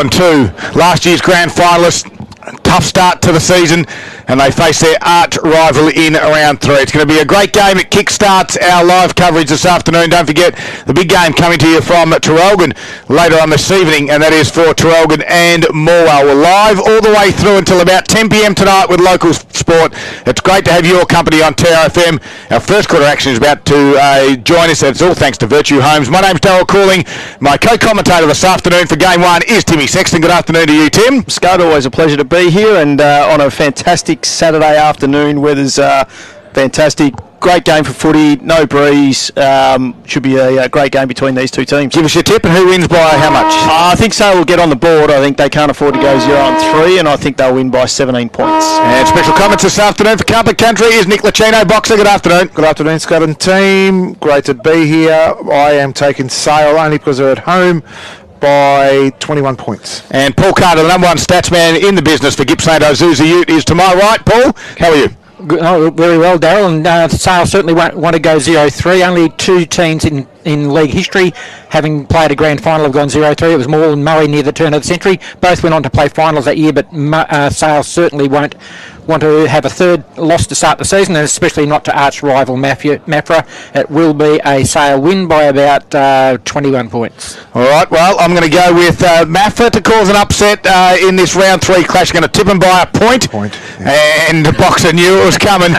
going to last year's grand finalists. Tough start to the season, and they face their arch rival in round 3. It's going to be a great game. It kickstarts our live coverage this afternoon. Don't forget the big game coming to you from Traralgon later on this evening, and that is for Traralgon and Morwell. We're live all the way through until about 10 p.m. tonight with local sport. It's great to have your company on TRFM. Our first quarter action is about to join us, and it's all thanks to Virtue Homes. My name's Darryl Cooling. My co-commentator this afternoon for Game 1 is Timmy Sexton. Good afternoon to you, Tim. Scott, always a pleasure to be here, and on a fantastic Saturday afternoon. Weather's fantastic. Great game for footy, no breeze. Should be a great game between these two teams. Give us your tip, and who wins by how much? I think Sale will get on the board. I think they can't afford to go 0-3, and I think they'll win by 17 points. And special comments this afternoon for Carpet Country is Nick Lucchino. Boxer, good afternoon. Good afternoon, Scott and team. Great to be here. I am taking Sale only because they're at home by 21 points. And Paul Carter, the number one stats man in the business for Gippsland Azusa Ute, is to my right. Paul, how are you? Oh, very well, Darryl, and Sale certainly won't want to go 0-3. Only two teams in league history having played a grand final have gone 0-3. It was Maul and Murray near the turn of the century. Both went on to play finals that year, but Sale certainly won't want to have a third loss to start the season, and especially not to arch rival Maffra. It will be a Sale win by about 21 points. All right, well, I'm going to go with Maffra to cause an upset in this round 3 clash. Going to tip them by a point. Yeah. And the Boxer knew it was coming.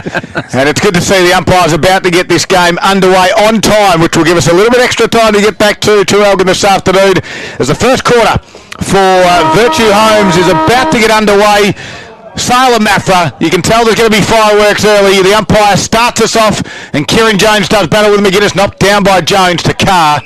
And it's good to see the umpires about to get this game underway on time, which will give us a little bit extra time to get back to Traralgon this afternoon, as the first quarter for Virtue Homes is about to get underway. Sale and Maffra, you can tell there's going to be fireworks early. The umpire starts us off, and Kieran Jones does battle with McGuinness, knocked down by Jones to Carr,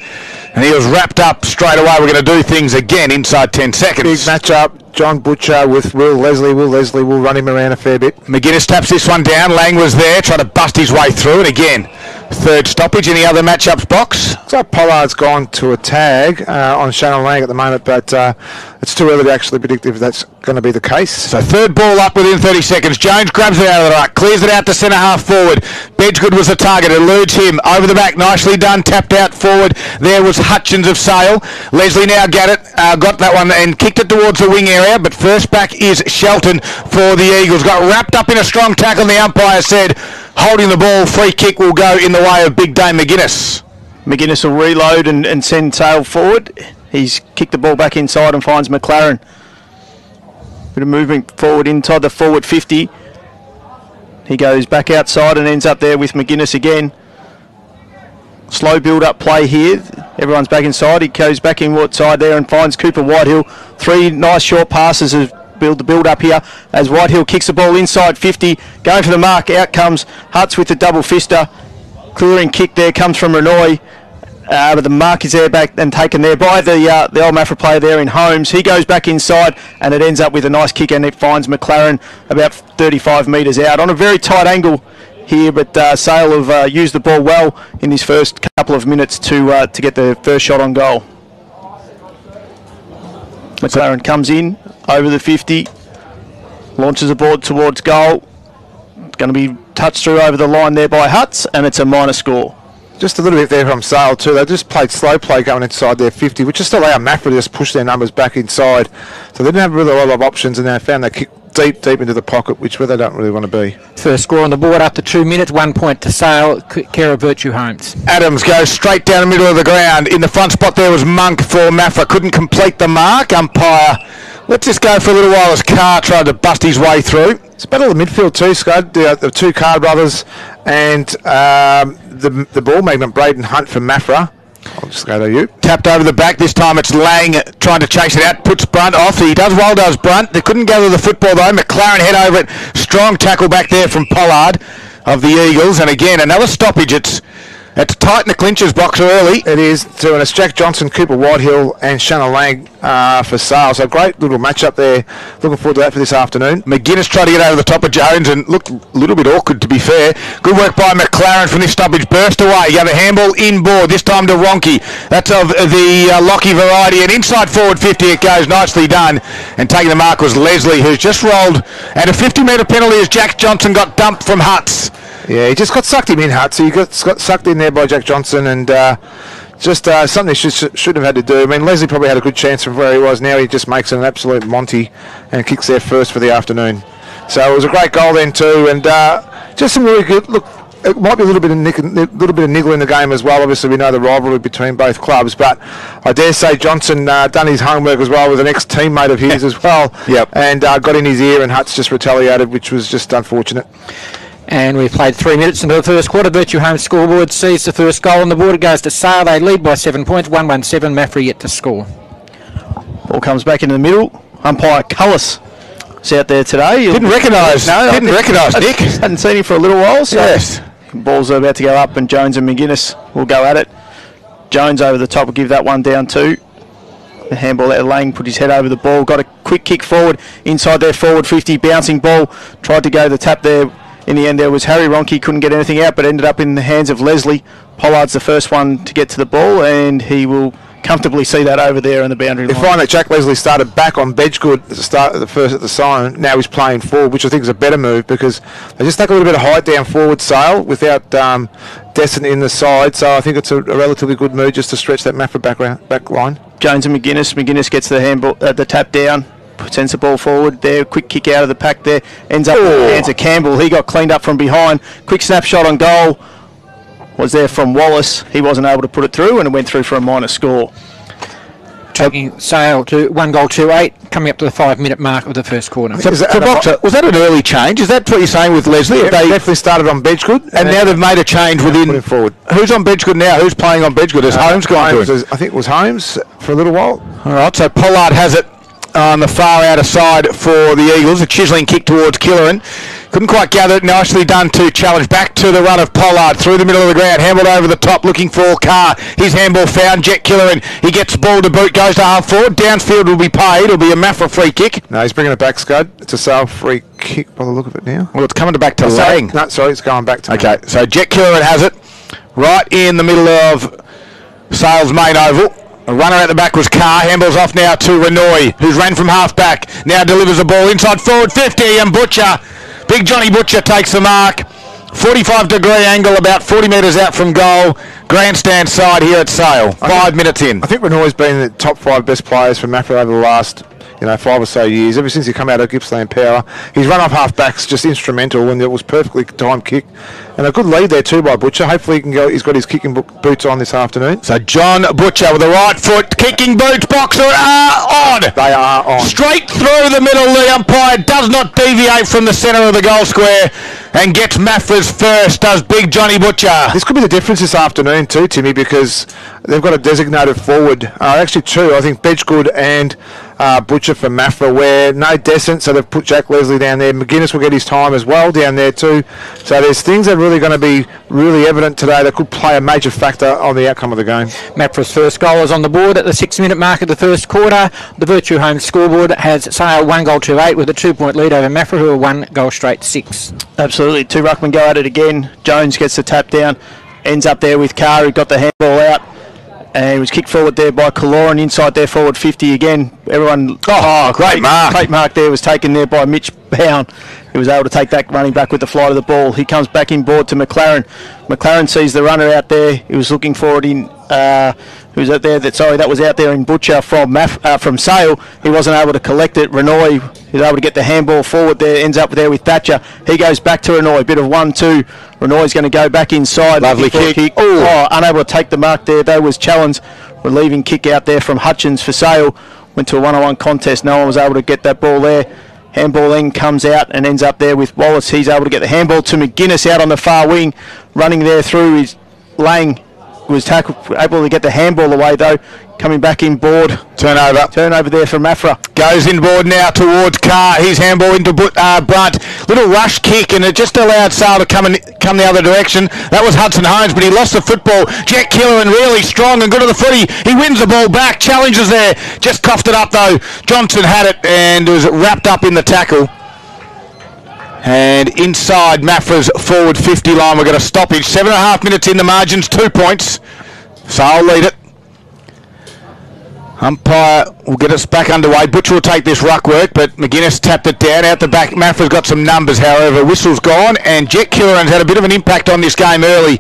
and he was wrapped up straight away. We're going to do things again inside 10 seconds. Big match-up. John Butcher with Will Leslie. Will Leslie will run him around a fair bit. McGuinness taps this one down. Lang was there, trying to bust his way through it again. Third stoppage. Any other matchups, Box? So Pollard's gone to a tag on Shannon Lang at the moment, but it's too early to actually predict if that's going to be the case. So third ball up within 30 seconds. Jones grabs it out of the right, clears it out to centre half forward. Bedgood was the target, eludes him. Over the back, nicely done, tapped out forward. There was Hutchins of Sale. Leslie now got that one and kicked it towards the wing area, but first back is Shelton for the Eagles. Got wrapped up in a strong tackle, and the umpire said holding the ball, free kick will go in the way of Big Dame McGuinness. McGuinness will reload and send Sale forward. He's kicked the ball back inside and finds McLaren. Bit of movement forward inside the forward 50. He goes back outside and ends up there with McGuinness again. Slow build-up play here. Everyone's back inside. He goes back inside there and finds Cooper Whitehill. 3 nice short passes of the build-up here as Whitehill kicks the ball inside 50. Going for the mark. Out comes Hutz with the double fister. Clearing kick there comes from Renoy. But the mark is there back and taken there by the old Maffra player there in Holmes. He goes back inside and it ends up with a nice kick, and it finds McLaren about 35 metres out on a very tight angle here, but Sale have used the ball well in his first couple of minutes to get the first shot on goal. McLaren comes in over the 50, launches the ball towards goal. It's going to be touched through over the line there by Hutz, and it's a minor score. Just a little bit there from Sale too. They just played slow play going inside their 50, which just allowed Maffra to just push their numbers back inside. So they didn't have really a lot of options, and they found they kicked deep into the pocket, which where they don't really want to be. First score on the board after 2 minutes, 1 point to Sale, care of Virtue Homes. Adams goes straight down the middle of the ground. In the front spot there was Monk for Maffra. Couldn't complete the mark. Umpire, let's just go for a little while as Carr tried to bust his way through. It's a battle of the midfield too, Scud. The two Carr brothers and the ball magnet Braden Hunt for Maffra. I'll just go to you. Tapped over the back. This time it's Lang trying to chase it out. Puts Brunt off. He does well, does Brunt. They couldn't gather the football though. McLaren head over it. Strong tackle back there from Pollard of the Eagles. And again, another stoppage. It's tight in the clinches, Boxer, early. It is. So it's Jack Johnson, Cooper Whitehill and Shannon Lang for Sale. So great little match-up there. Looking forward to that for this afternoon. McGuinness tried to get over the top of Jones and looked a little bit awkward, to be fair. Good work by McLaren from this stoppage. Burst away. Got a handball inboard, this time to Ronke. That's of the Lockie variety. And inside forward 50 it goes. Nicely done. And taking the mark was Leslie, who's just rolled at a 50-metre penalty as Jack Johnson got dumped from Hutz. Yeah, he just got sucked him in, Hutz. So he got sucked in there by Jack Johnson, and just something he shouldn't have had to do. I mean, Leslie probably had a good chance from where he was. Now he just makes an absolute Monty and kicks there first for the afternoon. So it was a great goal then too, and just some really good look. It might be a little bit of niggle in the game as well. Obviously, we know the rivalry between both clubs, but I dare say Johnson done his homework as well with an ex-teammate of his as well. Yep. And got in his ear, and Hutz just retaliated, which was just unfortunate. And we've played 3 minutes into the first quarter. Virtue Home scoreboard sees the first goal on the board. It goes to Sale. They lead by 7 points. 1-1-7. Maffra yet to score. Ball comes back into the middle. Umpire Cullis is out there today. Didn't recognise Nick. Hadn't seen him for a little while. So Yes. Balls are about to go up, and Jones and McGuinness will go at it. Jones over the top will give that one down too. The handball out. Lang put his head over the ball. Got a quick kick forward inside their forward 50. Bouncing ball. Tried to go the tap there. In the end, there was Harry Ronke. Couldn't get anything out, but ended up in the hands of Leslie. Pollard's the first one to get to the ball, and he will comfortably see that over there on the boundary line. You find that Jack Leslie started back on Bedgood at the start of the first at the siren. Now he's playing forward, which I think is a better move because they just take a little bit of height down forward Sale without Destin in the side. So I think it's a relatively good move just to stretch that Maffra back line. Jones and McGuinness. McGuinness gets the handball, the tap down. Sends the ball forward there. Quick kick out of the pack there. Ends up in the hands of Campbell. He got cleaned up from behind. Quick snapshot on goal was there from Wallace. He wasn't able to put it through, and it went through for a minor score. Taking Sale to 1-8, coming up to the 5-minute mark of the first quarter. So Boxer, was that an early change? Is that what you're saying with Leslie? Yeah, they definitely started on Bedgood. And now they've made a change within... forward. Who's on Bedgood now? Who's playing on Bedgood? Has Holmes gone to him? I think it was Holmes for a little while. All right, so Pollard has it on the far outer side for the Eagles. A chiselling kick towards Killeran. Couldn't quite gather it. Nicely done to challenge. Back to the run of Pollard through the middle of the ground. Handballed over the top looking for Carr. His handball found. Jet Killeran. He gets the ball to boot. Goes to half forward. Downfield will be paid. It'll be a Maffra free kick. No, he's bringing it back, Scud. It's a Sale free kick by the look of it now. Well, it's coming back to Lang. No, sorry, it's going back to Okay, so Jet Killeran has it. Right in the middle of Sale's main oval. A runner at the back was Carr. Handballs off now to Renoy, who's ran from half back. Now delivers the ball inside forward 50, and Butcher, Big Johnny Butcher takes the mark. 45-degree angle, about 40 metres out from goal. Grandstand side here at Sale. 5 minutes in. I think Renoy's been the top 5 best players for Maffra over the last 5 or so years. Ever since he come out of Gippsland Power, his run off half back's just instrumental, and it was perfectly timed kick. And a good lead there too by Butcher. Hopefully he can go. He's got his kicking boots on this afternoon. So John Butcher with the right foot, kicking boots. Boxer are on. They are on. Straight through the middle. The umpire does not deviate from the centre of the goal square and gets Maffra's first, does Big Johnny Butcher. This could be the difference this afternoon too, Timmy, because they've got a designated forward. Actually two, I think Bedgood and Butcher for Maffra, where no Descent, so they've put Jack Leslie down there. McGuinness will get his time as well down there too. So there's things that are really going to be really evident today that could play a major factor on the outcome of the game. Maffra's first goal is on the board at the 6-minute mark of the first quarter. The Virtue Home scoreboard has Sale 1-8 with a 2-point lead over Maffra, who are 1 goal straight 6. Absolutely. Two ruckmen go at it again. Jones gets the tap down. Ends up there with Carr, who got the handball out. And he was kicked forward there by Kaloran inside their forward 50 again. Everyone... great mark. Great mark there was taken there by Mitch Bown. He was able to take that running back with the flight of the ball. He comes back in board to McLaren. McLaren sees the runner out there. He was looking for it in... who's out there? That was out there in Butcher from Sale. He wasn't able to collect it. Renoy is able to get the handball forward there. Ends up there with Thatcher. He goes back to Renoy. Bit of 1-2. Renoy's going to go back inside. Lovely kick. Unable to take the mark there. There was challenge. Relieving kick out there from Hutchins for Sale. Went to a 1-on-1 contest. No one was able to get that ball there. Handball then comes out and ends up there with Wallace. He's able to get the handball to McGuinness out on the far wing. Running there through his Lang. Was able to get the handball away though. Coming back in board. Turnover there for Maffra. Goes in board now towards Carr. His handball into Brunt. Little rush kick, and it just allowed Sale to come the other direction. That was Hudson Holmes, but he lost the football. Jet Killeran really strong and good at the footy. He wins the ball back. Challenges there. Just coughed it up though. Johnson had it and was wrapped up in the tackle. And inside Maffra's forward 50 line, we've got a stoppage. 7.5 minutes in the margins, 2 points. So I'll lead it. Umpire will get us back underway. Butcher will take this ruck work, but McGuinness tapped it down out the back. Maffra's got some numbers, however. Whistle's gone, and Jet Killeran's had a bit of an impact on this game early.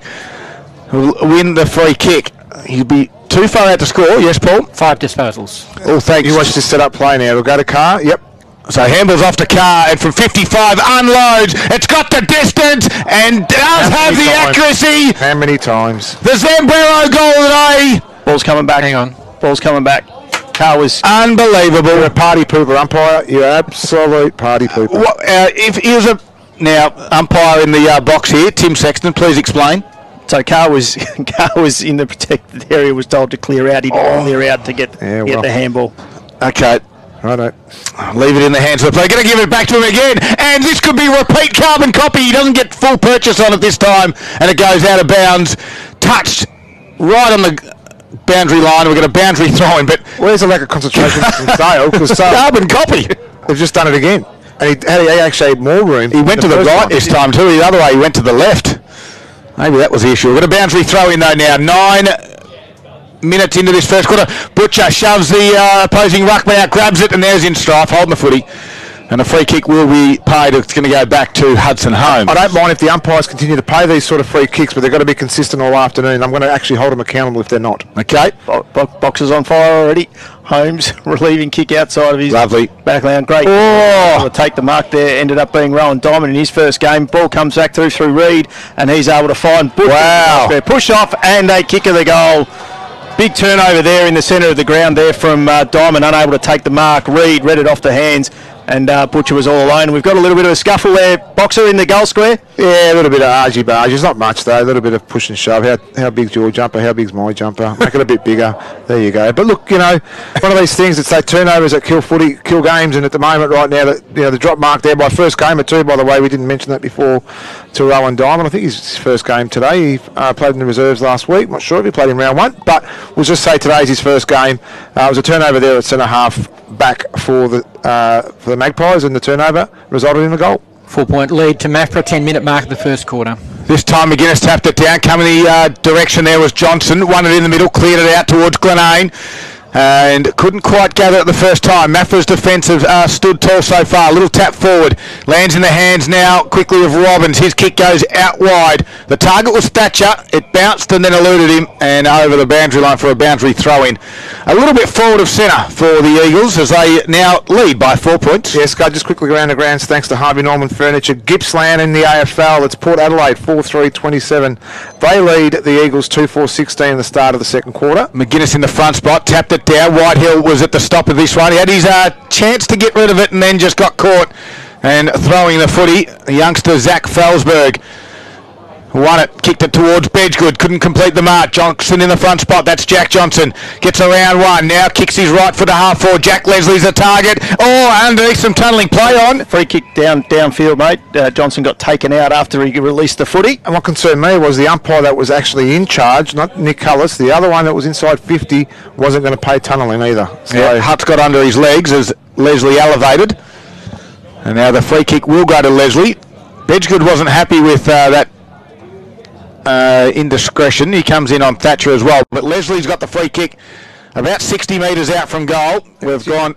Will win the free kick. He'd be too far out to score. Yes, Paul? 5 disposals. Oh, thanks. You watch this set up play now. We'll go to Carr. Yep. So handballs off to Carr, and from 55 unloads. It's got the distance and does have the accuracy. How many times? The Zambrero goal today. Ball's coming back. Hang on. Ball's coming back. Carr was unbelievable. You're a party pooper umpire. You're absolute party pooper. What, if he was a umpire in the box here, Tim Sexton, please explain. So Carr was in the protected area, was told to clear out. He'd only allowed to get the handball. Okay. Righto. Leave it in the hands of the player. Going to give it back to him again. And this could be repeat carbon copy. He doesn't get full purchase on it this time. And it goes out of bounds. Touched right on the boundary line. We've got a boundary throwing. But where's the lack of concentration from Sale? Because carbon copy. They've just done it again. And he actually had more room. He went to the right this time too. The other way, he went to the left. Maybe that was the issue. We've got a boundary throw in though now. 9 minutes into this first quarter. Butcher shoves the opposing ruckman out, grabs it, and there's in strife, holding the footy. And a free kick will be paid. It's going to go back to Hudson Holmes. I don't mind if the umpires continue to pay these sort of free kicks, but they've got to be consistent all afternoon. I'm going to actually hold them accountable if they're not. Okay. Boxer's on fire already. Holmes relieving kick outside of his back line. Great. Oh. Take the mark there. Ended up being Rowan Diamond in his first game. Ball comes back through Reed, and he's able to find Butcher. Wow. Push off and a kick of the goal. Big turnover there in the centre of the ground there from Diamond, unable to take the mark. Reed read it off the hands, and Butcher was all alone. We've got a little bit of a scuffle there. Boxer in the goal square. Yeah, a little bit of argy-bargy. It's not much, though. A little bit of push and shove. How big's your jumper? How big's my jumper? Make it a bit bigger. There you go. But look, one of these things, it's like turnovers that kill footy, kill games, and at the moment right now, the drop mark there by first game or two, by the way, we didn't mention that before, to Rowan Diamond. I think his first game today. He played in the reserves last week. I'm not sure if he played in round 1, but we'll just say today's his first game. It was a turnover there at centre-half back for the Magpies, and the turnover resulted in a goal. 4-point lead to Maffra, 10-minute mark of the first quarter. This time McGuinness tapped it down. Coming the direction there was Johnson. Won it in the middle, cleared it out towards Glenane. And couldn't quite gather it the first time. Maffra's defensive stood tall so far. Little tap forward. Lands in the hands now quickly of Robbins. His kick goes out wide. The target was Thatcher. It bounced and then eluded him and over the boundary line for a boundary throw-in. A little bit forward of centre for the Eagles as they now lead by 4 points. Yes, Scott, just quickly around the grounds thanks to Harvey Norman Furniture. Gippsland in the AFL. It's Port Adelaide 4-3-27. They lead the Eagles 2-4-16 in the start of the second quarter. McGuinness in the front spot. Tapped it down. Whitehill was at the stop of this one. He had his chance to get rid of it and then just got caught and throwing the footy. The youngster Zach Felsberg won it, kicked it towards Bedgood, couldn't complete the mark. Johnson in the front spot, that's Jack Johnson. Gets around one, now kicks his right foot to half forward. Jack Leslie's the target. Oh, underneath some tunnelling play on. Free kick downfield, mate. Johnson got taken out after he released the footy. And what concerned me was the umpire that was actually in charge, not Nick Cullis. The other one that was inside 50 wasn't going to pay tunnelling either. So yeah, Hutt's got under his legs as Leslie elevated. And now the free kick will go to Leslie. Bedgood wasn't happy with that indiscretion. He comes in on Thatcher as well. But Leslie's got the free kick about 60 metres out from goal. We've gone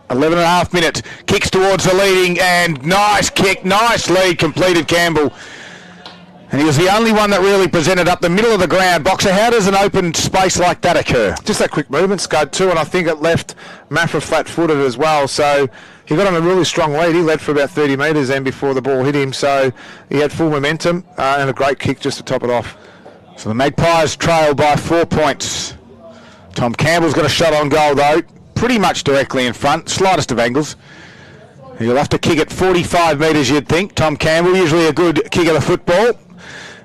11 and a half minutes. Kicks towards the leading and nice kick, nice lead, completed Campbell. And he was the only one that really presented up the middle of the ground. Boxer, how does an open space like that occur? Just that quick movement, Scud, too, and I think it left Maffra flat-footed as well. So he got on a really strong lead. He led for about 30 metres then before the ball hit him. So he had full momentum and a great kick just to top it off. So the Magpies trail by 4 points. Tom Campbell's got a shot on goal, though. Pretty much directly in front, slightest of angles. He'll have to kick it 45 metres, you'd think. Tom Campbell, usually a good kick of the football.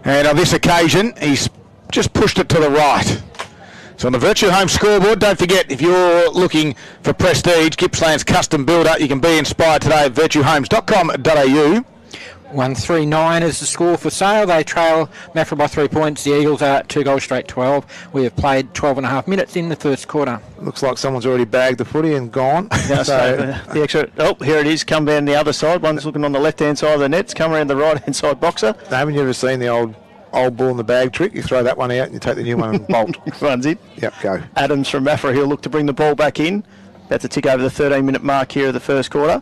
And on this occasion, he's just pushed it to the right. So on the Virtue Home scoreboard, don't forget, if you're looking for prestige, Gippsland's custom builder, you can be inspired today at virtuehomes.com.au. 139 is the score for Sale. They trail Maffra by 3 points. The Eagles are 2 goals straight 12. We have played 12 and a half minutes in the first quarter. Looks like someone's already bagged the footy and gone. The extra. Oh, here it is. Come down the other side. One's looking on the left-hand side of the nets. Come around the right-hand side, Boxer. Haven't you ever seen the old ball in the bag trick? You throw that one out and you take the new one and bolt. Runs it. Yep, go. Adams from Maffra. He'll look to bring the ball back in. About to tick over the 13-minute mark here of the first quarter.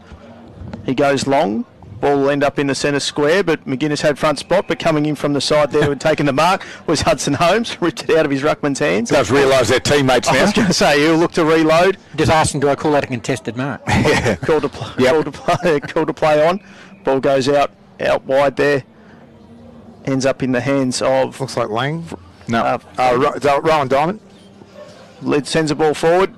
He goes long. Ball will end up in the centre square, but McGuinness had front spot, but coming in from the side there and taking the mark was Hudson Holmes, ripped it out of his ruckman's hands. Does realise they're teammates now. I was going to say, he'll look to reload. Just asked him, do I call that a contested mark? Yeah. Called to play on. Ball goes out wide there. Ends up in the hands of... Looks like Lang. No. Rowan Diamond. Sends the ball forward.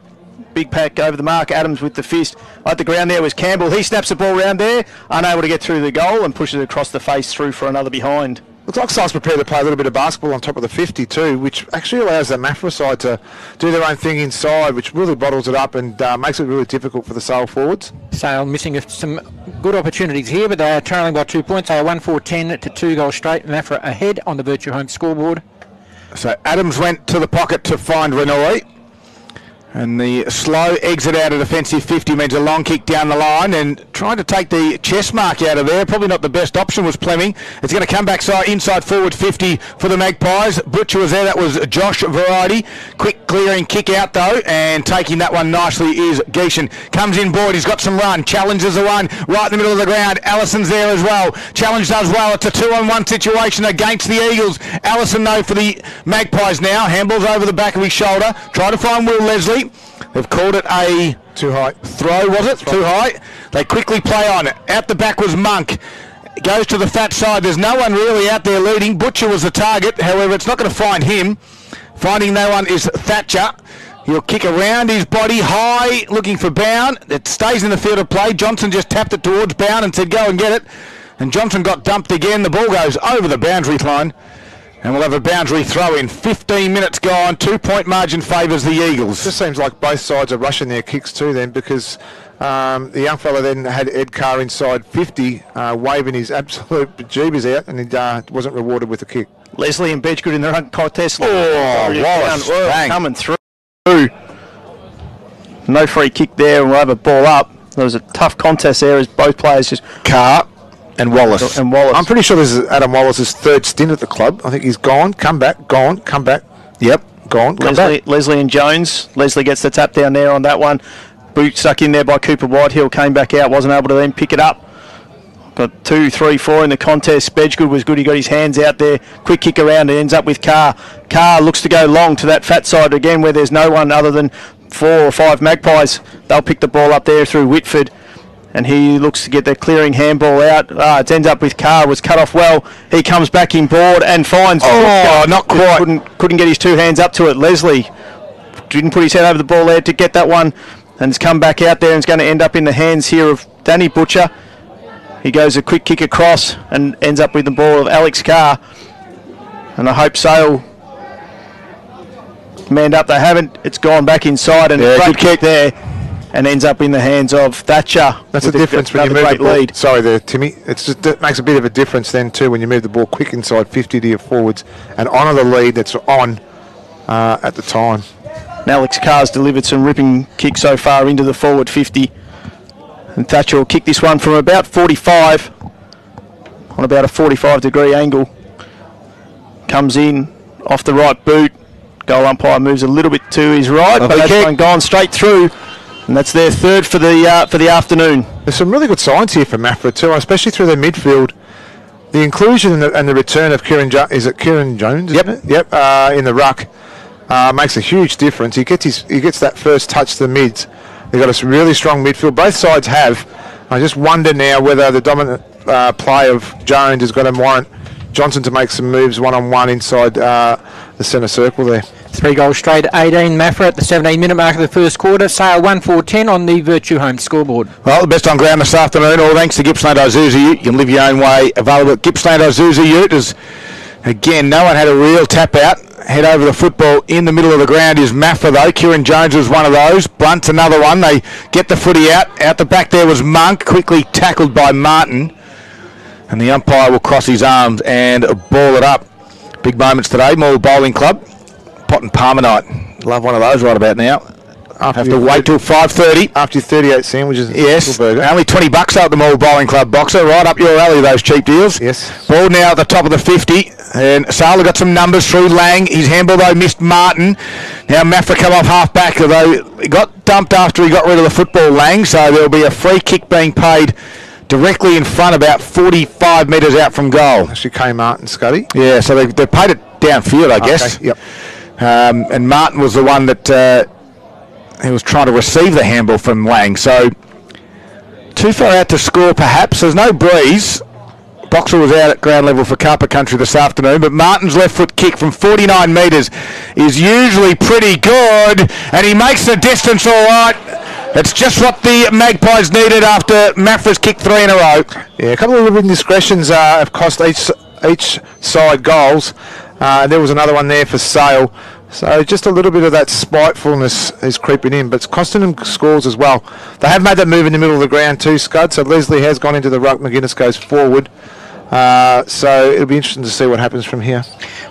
Big pack over the mark. Adams with the fist. At the ground there was Campbell. He snaps the ball around there. Unable to get through the goal and pushes it across the face through for another behind. Looks like Side's prepared to play a little bit of basketball on top of the 50 too, which actually allows the Maffra side to do their own thing inside, which really bottles it up and makes it really difficult for the Sale forwards. Sale missing some good opportunities here, but they are trailing by 2 points. They are 1-4-10 to 2 goals straight. Maffra ahead on the Virtue Home scoreboard. So Adams went to the pocket to find Renoi. And the slow exit out of defensive 50 means a long kick down the line and trying to take the chest mark out of there. Probably not the best option was Fleming. It's going to come back inside forward 50 for the Magpies. Butcher was there. That was Josh Variety. Quick clearing kick out though, and taking that one nicely is Geishan. Comes in Boyd. He's got some run. Challenges the one right in the middle of the ground. Allison's there as well. Challenge does well. It's a 2-on-1 situation against the Eagles. Allison though for the Magpies now. Handballs over the back of his shoulder. Try to find Will Leslie. They've called it a too high throw, was it? Too high. They quickly play on. Out the back was Monk. Goes to the fat side. There's no one really out there leading. Butcher was the target. However, it's not going to find him. Finding no one is Thatcher. He'll kick around his body high, looking for Bound. It stays in the field of play. Johnson just tapped it towards Bound and said, go and get it. And Johnson got dumped again. The ball goes over the boundary line. And we'll have a boundary throw in. 15 minutes gone. 2-point margin favours the Eagles. Just seems like both sides are rushing their kicks too then, because the young fella then had Ed Carr inside 50, waving his absolute bejeebers out, and he wasn't rewarded with a kick. Leslie and Bedgood in the run contest. Wallace. Coming through. No free kick there, and we'll have a ball up. There was a tough contest there as both players just... Carr and Wallace. I'm pretty sure this is Adam Wallace's third stint at the club. I think he's gone, come back, gone, come back. Yep, gone, come back. Leslie and Jones. Leslie gets the tap down there on that one. Boot stuck in there by Cooper Whitehill. Came back out, wasn't able to then pick it up. Got 2, 3, 4 in the contest. Bedgood was good. He got his hands out there. Quick kick around. It ends up with Carr. Carr looks to go long to that fat side again where there's no one other than 4 or 5 Magpies. They'll pick the ball up there through Whitford. And he looks to get the clearing handball out. It ends up with Carr. Was cut off well. He comes back in board and finds... not quite. Couldn't get his 2 hands up to it. Leslie didn't put his head over the ball there to get that one. And it's come back out there and it's going to end up in the hands here of Danny Butcher. He goes a quick kick across and ends up with the ball of Alex Carr. And I hope Sale manned up. They haven't. It's gone back inside and good kick there. And ends up in the hands of Thatcher. That's the difference when you move the ball. Lead. Sorry there, Timmy. It makes a bit of a difference then too when you move the ball quick inside 50 to your forwards and honour the lead that's on at the time. And Alex Carr's delivered some ripping kicks so far into the forward 50. And Thatcher will kick this one from about 45 on about a 45-degree angle. Comes in off the right boot. Goal umpire moves a little bit to his right, but that's one gone straight through. And that's their third for the afternoon. There's some really good signs here for Maffra too, especially through their midfield. The inclusion and the return of Kieran Jones? Yep. In the ruck makes a huge difference. He gets that first touch to the mids. They've got a really strong midfield. Both sides have. I just wonder now whether the dominant play of Jones is going to warrant Johnson to make some moves one-on-one inside the centre circle there. 3 goals straight, 18 Maffra at the 17-minute mark of the first quarter. Sale 1-4-10 on the Virtue Home scoreboard. Well, the best on ground this afternoon, all thanks to Gippsland Isuzu Ute. You can live your own way. Available at Gippsland Isuzu Ute. As, again, no one had a real tap out. Head over the football in the middle of the ground is Maffra though. Kieran Jones was one of those. Blunt's another one. They get the footy out. Out the back there was Monk, quickly tackled by Martin. And the umpire will cross his arms and ball it up. Big moments today, Maul Bowling Club. Pot and Palmer night. Love one of those right about now. Have to wait till 5:30. After your 38 sandwiches. Yes, only $20 out the Maul Bowling Club boxer. Right up your alley, those cheap deals. Yes. Ball now at the top of the 50. And Sala got some numbers through Lang. His handball though missed Martin. Now Maffra come off half back, although he got dumped after he got rid of the football, Lang. So there'll be a free kick being paid directly in front, about 45 metres out from goal. Actually came Martin, Scuddy. Yeah, so they played it downfield, I guess. Okay, yep. And Martin was the one that he was trying to receive the handball from Lang. So too far out to score, perhaps. There's no breeze. Boxer was out at ground level for Carper Country this afternoon, but Martin's left foot kick from 49 metres is usually pretty good, and he makes the distance all right. It's just what the Magpies needed after Maffra's kicked 3 in a row. Yeah, a couple of little indiscretions have cost each side goals. There was another one there for Sale. So just a little bit of that spitefulness is creeping in, but it's costing them scores as well. They have made that move in the middle of the ground too, Scud, so Leslie has gone into the ruck. McGuinness goes forward. So it'll be interesting to see what happens from here.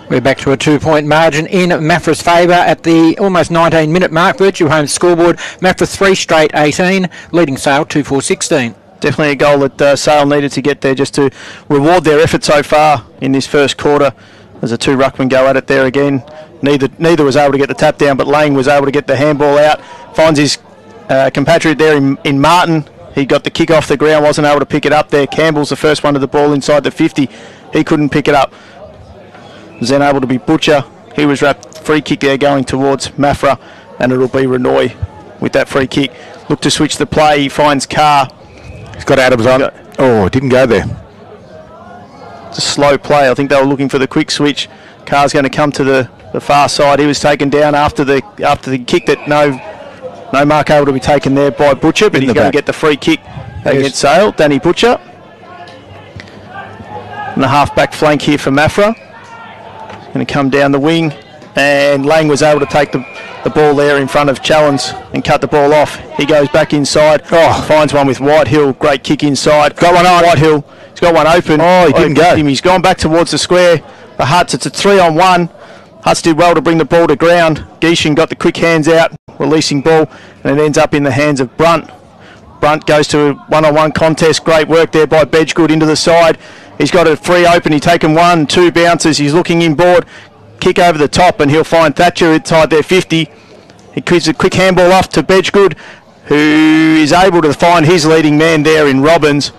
We're back to a 2-point margin in Maffra's favour at the almost 19-minute mark. Virtue Home scoreboard, Maffra 3 straight 18, leading Sale 2-4-16. Definitely a goal that Sale needed to get there just to reward their effort so far in this first quarter. As the 2 ruckmen go at it there again. Neither was able to get the tap down, but Lang was able to get the handball out. Finds his compatriot there in Martin. He got the kick off the ground, wasn't able to pick it up there. Campbell's the first one to the ball inside the 50. He couldn't pick it up. Was then able to be Butcher. He was wrapped. Free kick there going towards Maffra, and it'll be Renoy with that free kick. Look to switch the play. He finds Carr. He's got Adams on. Oh, didn't go there. It's a slow play. I think they were looking for the quick switch. Carr's going to come to the far side. He was taken down after the kick that no mark able to be taken there by Butcher, but he's going to get the free kick against Sale. Danny Butcher. And the half-back flank here for Maffra. Going to come down the wing, and Lang was able to take the ball there in front of Challens and cut the ball off. He goes back inside, finds one with Whitehill. Great kick inside. Got one on. Whitehill. He's got one open. Oh, he didn't go. He's gone back towards the square. The Huts, it's a 3-on-1. Huts did well to bring the ball to ground. Geeshin got the quick hands out, releasing ball, and it ends up in the hands of Brunt. Brunt goes to a 1-on-1 contest. Great work there by Bedgegood into the side. He's got a free open. He's taken 1-2 bounces. He's looking inboard. Kick over the top, and he'll find Thatcher inside their 50. He gives a quick handball off to Bedgegood, who is able to find his leading man there in Robbins.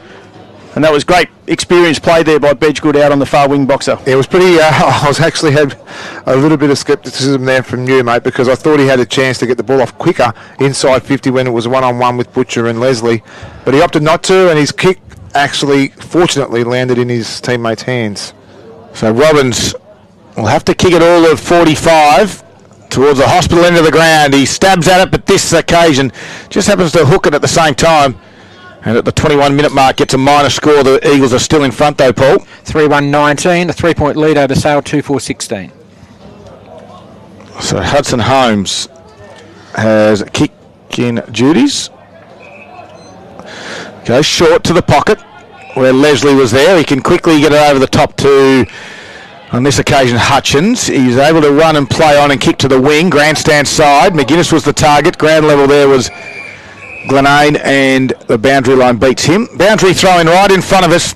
And that was great experience play there by Bedgegood out on the far wing, Boxer. It was pretty, I was actually had a little bit of scepticism there from you, mate, because I thought he had a chance to get the ball off quicker inside 50 when it was 1-on-1 with Butcher and Leslie. But he opted not to, and his kick actually, fortunately, landed in his teammates' hands. So Robbins will have to kick it all of 45 towards the hospital end of the ground. He stabs at it, but this occasion just happens to hook it at the same time. And at the 21-minute mark, gets a minor score. The Eagles are still in front, though, Paul. 3-1-19, a 3-point lead over Sale, 2-4-16. So Hudson Holmes has kick-in duties. Goes short to the pocket where Leslie was there. He can quickly get it over the top to, on this occasion, Hutchins. He's able to run and play on and kick to the wing, grandstand side. McGuinness was the target. Ground level there was Glenane, and the boundary line beats him. Boundary throwing right in front of us.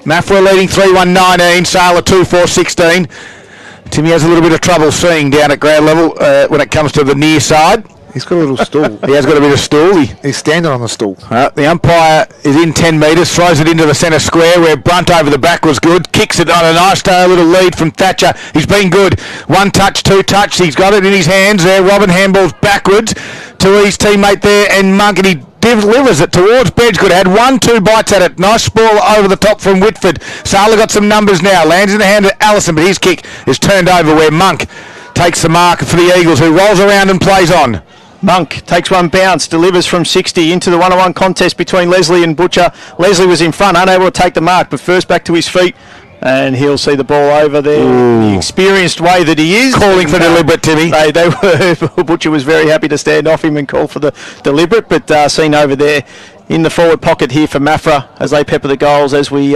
Maffra leading 3-1-19, Sale 2-4-16. Timmy has a little bit of trouble seeing down at ground level when it comes to the near side. He's got a little stool. He has got a bit of stool. He's standing on the stool. The umpire is in 10 metres, throws it into the centre square where Brunt over the back was good. Kicks it on a nice little lead from Thatcher. He's been good. 1 touch, 2 touch. He's got it in his hands there. Robin handballs backwards to his teammate there, and Monk, and he delivers it towards Bedgegood. Had 1-2 bites at it. Nice ball over the top from Whitford. Sala got some numbers now. Lands in the hand of Allison, but his kick is turned over where Monk takes the mark for the Eagles, who rolls around and plays on. Monk takes 1 bounce, delivers from 60 into the 1-on-1 contest between Leslie and Butcher. Leslie was in front, unable to take the mark, but first back to his feet, and he'll see the ball over there. The experienced way that he is. Calling for deliberate, Timmy. They were. Butcher was very happy to stand off him and call for the deliberate, but seen over there in the forward pocket here for Maffra as they pepper the goals as we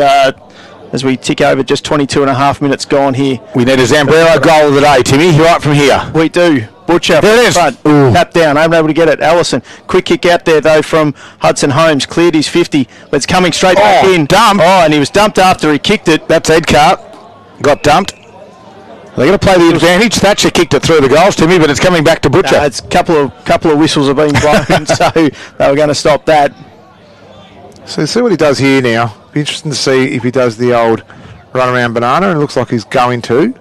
tick over just 22.5 minutes gone here. We need a Zambrero goal of the day, Timmy, right from here. We do. Butcher there it is. Front, tap down, unable to get it. Allison, quick kick out there though from Hudson Holmes, cleared his 50, but it's coming straight back in. Dumped. And he was dumped after he kicked it. That's Edcart. Got dumped. They're going to play the advantage. Thatcher kicked it through the goals, Timmy, but it's coming back to Butcher. It's couple of whistles have been blown, so they were going to stop that. So see what he does here now. Be interesting to see if he does the old run around banana, and it looks like he's going to.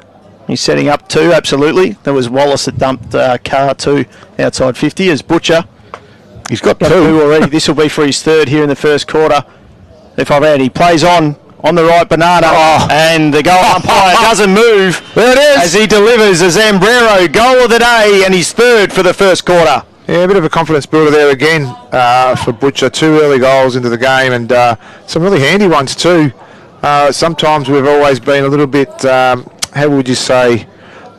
He's setting up 2, absolutely. There was Wallace that dumped car 2 outside 50 as Butcher. He's got 2 already. This will be for his 3rd here in the first quarter. If I read, he plays on the right banana, and the goal umpire doesn't move. There it is. As he delivers a Zambrero goal of the day and his 3rd for the first quarter. Yeah, a bit of a confidence builder there again for Butcher. 2 early goals into the game, and some really handy ones too. Sometimes we've always been a little bit, how would you say,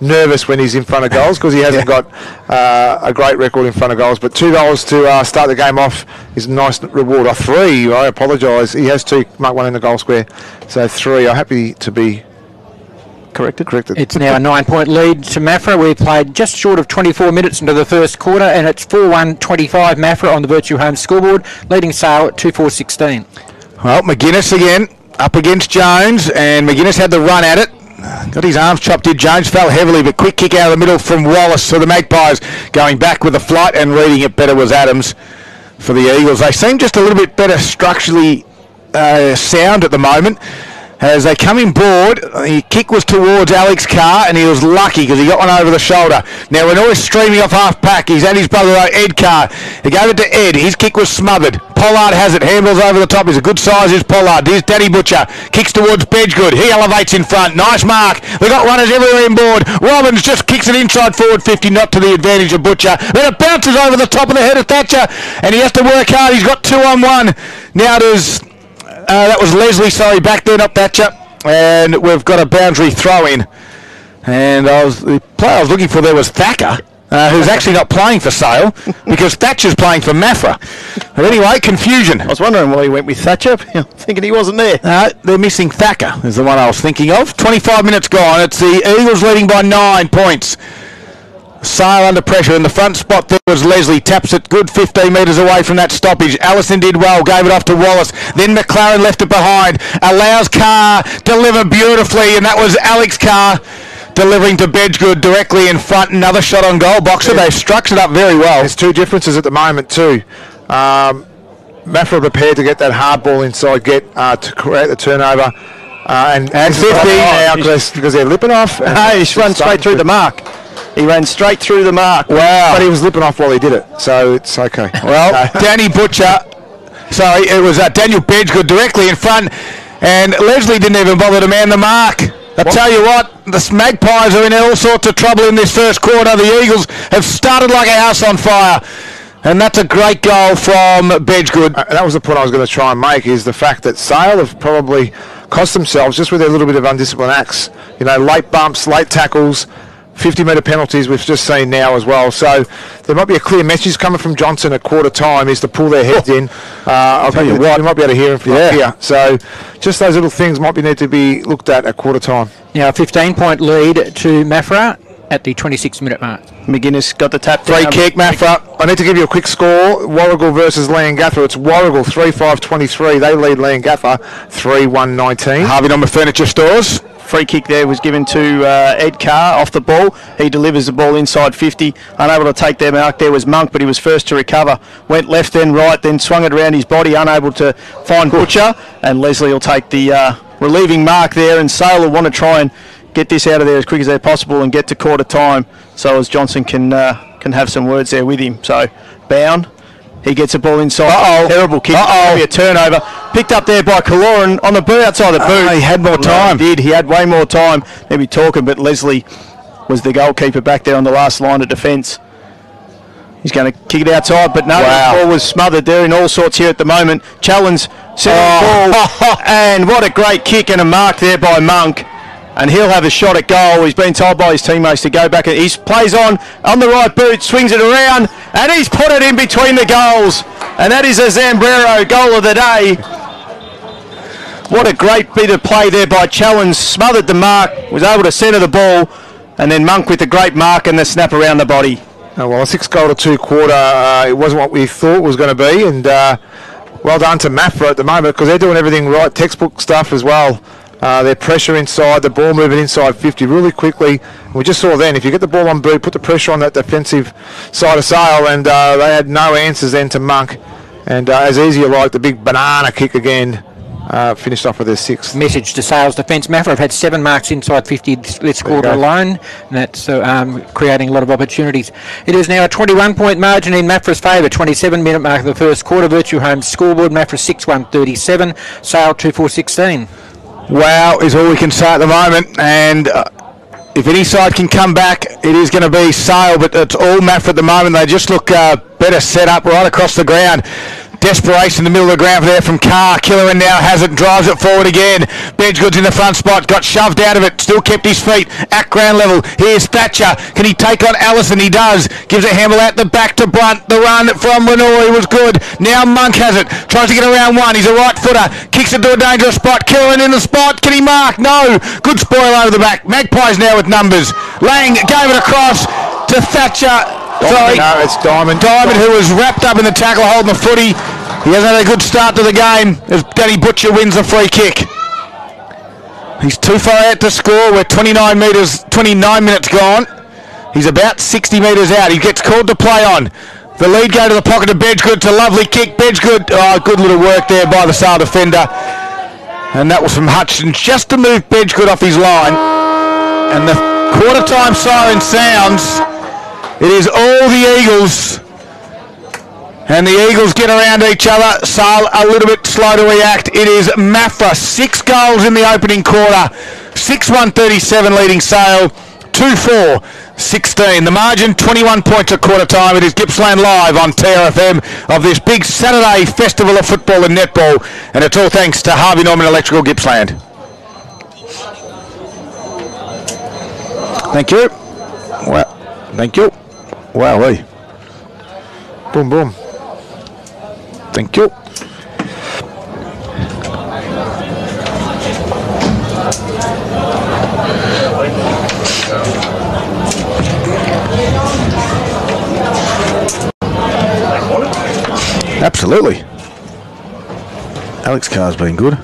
nervous when he's in front of goals because he hasn't got a great record in front of goals. But 2 goals to start the game off is a nice reward. 3, I apologise. He has 2, mark 1 in the goal square. So 3, I'm happy to be corrected. It's now a 9-point lead to Maffra. We've played just short of 24 minutes into the first quarter, and it's 4-1-25 Maffra on the Virtue Home scoreboard, leading Sale at 2-4-16. Well, McGuinness again up against Jones, and McGuinness had the run at it. Got his arms chopped in. Jones fell heavily, but quick kick out of the middle from Wallace. So the Magpies going back with the flight, and reading it better was Adams for the Eagles. They seem just a little bit better structurally sound at the moment. As they come in board, the kick was towards Alex Carr, and he was lucky because he got one over the shoulder. Now Renoir's streaming off half pack. He's at his brother Ed Carr. He gave it to Ed. His kick was smothered. Pollard has it. Handles over the top. He's a good size, is Pollard. Here's Danny Butcher. Kicks towards Bedgood. He elevates in front. Nice mark. They got runners everywhere in board. Robbins just kicks it inside forward 50, not to the advantage of Butcher. Then it bounces over the top of the head of Thatcher, and he has to work hard. He's got 2 on 1. Now does... that was Leslie, sorry, back there, not Thatcher. And we've got a boundary throw in. And the player I was looking for there was Thacker, who's actually not playing for Sale because Thatcher's playing for Maffra. But anyway, confusion. I was wondering why he went with Thatcher, thinking he wasn't there. They're missing Thacker, is the one I was thinking of. 25 minutes gone. It's the Eagles leading by 9 points. Sale under pressure. In the front spot there was Leslie. Taps it good 15 metres away from that stoppage. Allison did well. Gave it off to Wallace. Then McLaren left it behind. Allows Carr deliver beautifully. And that was Alex Carr delivering to Bedgood directly in front. Another shot on goal. Boxer. They've structured up very well. There's 2 differences at the moment too. Maffra prepared to get that hard ball inside, get to create the turnover. And 50 now because they're lipping off. He's run straight through the mark. He ran straight through the mark. Wow. But he was lipping off while he did it, so it's okay. Well, Danny Butcher, sorry, it was Daniel Bedgood directly in front, and Leslie didn't even bother to man the mark. I tell you what, the Magpies are in all sorts of trouble in this first quarter. The Eagles have started like a house on fire. And that's a great goal from Bedgood. That was the point I was going to try and make, is the fact that Sale have probably cost themselves just with their little bit of undisciplined acts. You know, late bumps, late tackles, 50-metre penalties we've just seen now as well. So there might be a clear message coming from Johnson at quarter time is to pull their heads in. I'll tell you what, you might be able to hear him from up here. So just those little things might need to be looked at quarter time. Now a 15-point lead to Maffra at the 26-minute mark. McGuinness got the tap. Free kick, Maffra. I need to give you a quick score. Warrigal versus Leongatha. It's Warrigal 3-5-23. They lead Leongatha 3-1-19. Harvey Number Furniture Stores. Free kick there was given to Ed Carr off the ball. He delivers the ball inside 50. Unable to take their mark there was Monk, but he was first to recover. Went left, then right, then swung it around his body, unable to find Butcher. And Leslie will take the relieving mark there, and Sale will want to try and get this out of there as quick as they possible and get to quarter time, so as Johnson can have some words there with him. So Bound, he gets the ball inside. Terrible kick. Maybe a turnover. Picked up there by Kaloran on the boot outside the boot. He had more time. He did. He had way more time. Maybe talking, but Leslie was the goalkeeper back there on the last line of defence. He's going to kick it outside, but no, the ball was smothered. They're in all sorts here at the moment. Challenge, ball, and what a great kick and a mark there by Monk. And he'll have a shot at goal. He's been told by his teammates to go back. He plays on the right boot, swings it around, and he's put it in between the goals. And that is a Zambrero goal of the day. What a great bit of play there by Challenge. Smothered the mark, was able to centre the ball, and then Monk with the great mark and the snap around the body. Oh, well, a 6-goal-to-2 quarter. It wasn't what we thought it was going to be, and well done to Maffra at the moment because they're doing everything right, textbook stuff as well. Their pressure inside, the ball moving inside 50 really quickly. And we just saw then, if you get the ball on boot, put the pressure on that defensive side of Sale, and they had no answers then to Monk. And as easy like the big banana kick again, finished off with their 6th. Message to Sales Defence. Maffra have had 7 marks inside 50 this quarter alone, and that's creating a lot of opportunities. It is now a 21-point margin in Maffra's favour. 27-minute mark of the first quarter. Virtue Homes scoreboard. Maffra 6-1-37. Sale 2-4-16. Wow is all we can say at the moment, and if any side can come back, it is going to be Sale, but it's all Maffra at the moment. They just look better set up right across the ground. Desperation in the middle of the ground there from Carr. Killeran now has it and drives it forward again. Bedgood's in the front spot, got shoved out of it, still kept his feet at ground level. Here's Thatcher. Can he take on Allison? He does. Gives a handle out the back to Brunt. The run from Renoi was good. Now Monk has it. Tries to get around one. He's a right footer. Kicks it to a dangerous spot. Killeran in the spot. Can he mark? No. Good spoil over the back. Magpies now with numbers. Lang gave it across to Thatcher. Sorry. No, it's Diamond. Diamond, who was wrapped up in the tackle holding the footy. He hasn't had a good start to the game as Danny Butcher wins the free kick. He's too far out to score. We're 29 minutes gone. He's about 60 metres out. He gets called to play on. The lead go to the pocket of Bedgood. It's a lovely kick. Bedgood, good little work there by the Sale defender. And that was from Hutchins just to move Bedgood off his line. And the quarter time siren sounds. It is all the Eagles. And the Eagles get around each other. Sale a little bit slow to react. It is Maffra. 6 goals in the opening quarter. 6-1-37 leading Sale. 2-4-16. The margin 21 points at quarter time. It is Gippsland Live on TRFM of this big Saturday festival of football and netball. And it's all thanks to Harvey Norman Electrical Gippsland. Thank you. Well, thank you. Wowee. Boom, boom. Thank you. Absolutely. Alex Carr's been good.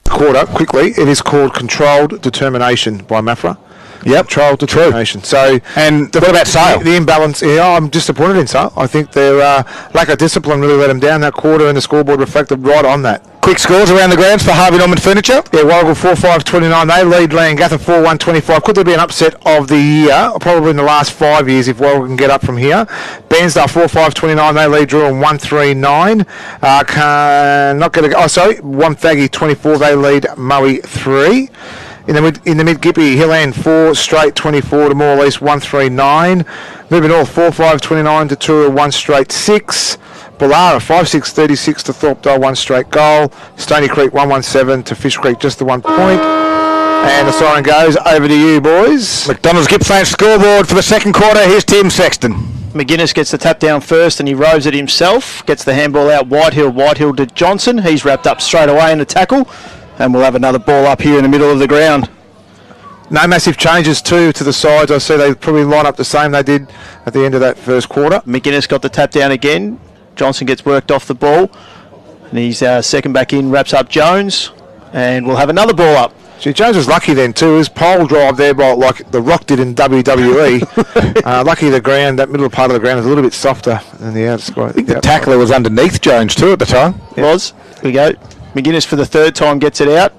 Quarter, quickly, it is called Controlled Determination by Maffra. Yep, Controlled Determination. So, and what about Sale? The imbalance, yeah, I'm disappointed in Sale. I think their lack of discipline really let them down. That quarter and the scoreboard reflected right on that. Quick scores around the grounds for Harvey Norman Furniture. Yeah, Warragul 4-5-29. They lead Leongatha 4-1-25. Could there be an upset of the year? Probably in the last 5 years if Warragul can get up from here. Bairnsdale 4-5-29. They lead Druin 1-3-9. Not going to go. Oh, sorry. Wonthaggi 24. They lead Murray 3. In the mid Gippy, Hilland 4 straight 24 to more or less 139. Moving North 4-5 29 to Tura 1 straight 6. Ballara 5-6 36 to Thorpe 1 straight goal. Stony Creek 117 to Fish Creek just the 1 point. And the siren goes. Over to you, boys. McDonald's Gippsland scoreboard for the second quarter. Here's Tim Sexton. McGuinness gets the tap down first and he rows it himself. Gets the handball out. Whitehill to Johnson. He's wrapped up straight away in the tackle. And we'll have another ball up here in the middle of the ground. No massive changes too to the sides. I see they probably line up the same they did at the end of that first quarter. McGuinness got the tap down again. Johnson gets worked off the ball. And he's second back in, wraps up Jones. And we'll have another ball up. Gee, Jones was lucky then too. His pole drive there, like The Rock did in WWE. Lucky the ground, that middle part of the ground is a little bit softer than the outside. I think the tackler was underneath Jones too at the time. Was. Here we go. McGuinness for the third time gets it out.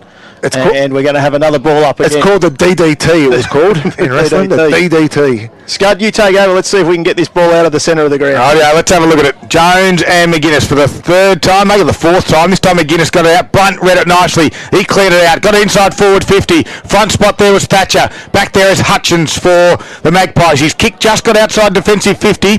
And we're going to have another ball up again. It's called the DDT, it was called in wrestling, the DDT. Scud, you take over. Let's see if we can get this ball out of the centre of the ground. Oh, yeah, let's have a look at it. Jones and McGuinness for the third time, make it the fourth time. This time McGuinness got it out. Brunt read it nicely. He cleared it out. Got it inside forward 50. Front spot there was Thatcher. Back there is Hutchins for the Magpies. His kick just got outside defensive 50.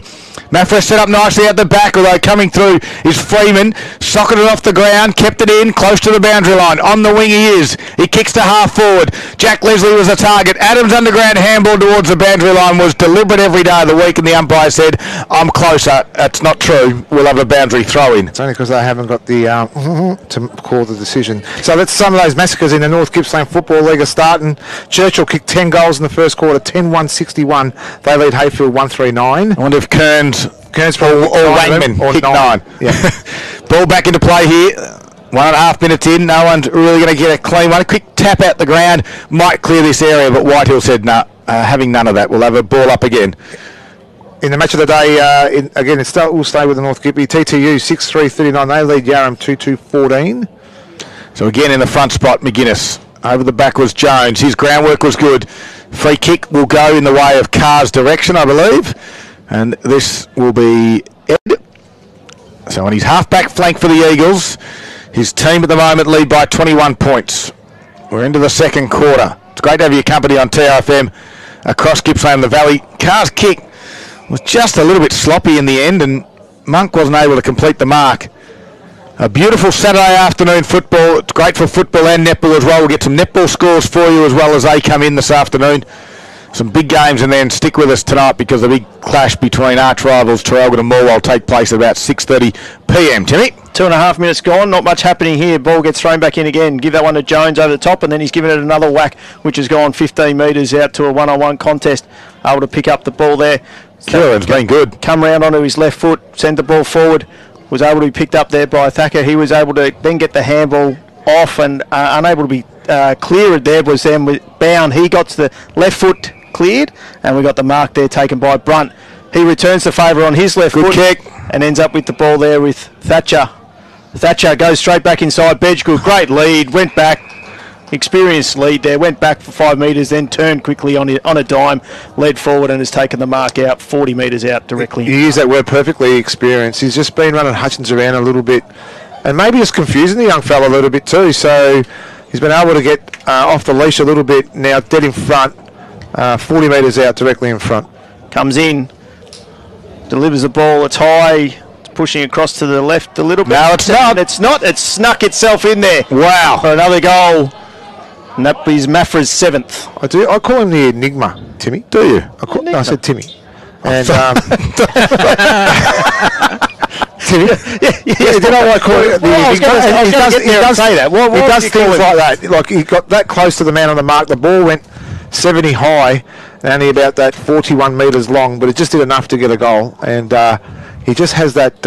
Maffra set up nicely at the back, although coming through is Freeman. Socketed it off the ground, kept it in, close to the boundary line. On the wing he is. He kicks to half forward. Jack Leslie was the target. Adams' underground handball towards the boundary line was deliberate every day of the week, and the umpire said, I'm closer. That's not true. We'll have a boundary throw in. It's only because they haven't got the to call the decision. So that's some of those massacres in the North Gippsland Football League are starting. Churchill kicked 10 goals in the first quarter, 10-1-61. They lead Hayfield 139. I wonder if Kearns or Wangman kicked 9. Yeah. Ball back into play here. 1.5 minutes in. No one's really going to get a clean one. A quick tap out the ground might clear this area, but Whitehill said, no, having none of that. We'll have a ball up again. In the match of the day, we'll stay with the North Gippy. TTU 6-3-39. They lead Yarram 2-2-14. So again in the front spot, McGuinness. Over the back was Jones. His groundwork was good. Free kick will go in the way of Carr's direction, I believe. And this will be Ed. So on his half-back flank for the Eagles, his team at the moment lead by 21 points. We're into the second quarter. It's great to have your company on TRFM across Gippsland and the Valley. Carr's kick was just a little bit sloppy in the end, and Monk wasn't able to complete the mark. A beautiful Saturday afternoon football. It's great for football and netball as well. We'll get some netball scores for you as well as they come in this afternoon. Some big games, and then stick with us tonight because the big clash between arch rivals Traralgon and Morwell will take place at about 6:30 p.m. Timmy? 2.5 minutes gone, not much happening here. Ball gets thrown back in again. Give that one to Jones over the top, and then he's given it another whack, which has gone 15 metres out to a one-on-one contest. Able to pick up the ball there. Kieran's been good. Come round onto his left foot, send the ball forward. Was able to be picked up there by Thacker. He was able to then get the handball off and unable to be cleared there. Was then bound. He got to the left foot cleared, and we got the mark there taken by Brunt. He returns the favour on his left foot kick and ends up with the ball there with Thatcher. Thatcher goes straight back inside. Bedgegood, great lead, went back, experienced lead there, went back for 5 metres, then turned quickly on a dime, led forward and has taken the mark out 40 metres out directly. You use that word perfectly, experienced. He's just been running Hutchins around a little bit, and maybe just confusing the young fella a little bit too. So he's been able to get off the leash a little bit now, dead in front. 40 metres out directly in front. Comes in, delivers the ball, it's high, it's pushing across to the left a little bit. No, it's not. It's not, it's snuck itself in there. Wow. For another goal. And that is Maffra's 7th. I call him the Enigma, Timmy. Do you? I said Timmy. And Timmy? Yeah, did I call it the Enigma? He does say that. He does things like that. Like he got that close to the man on the mark. The ball went 70 high, and only about that 41 metres long, but it just did enough to get a goal. And he just has that,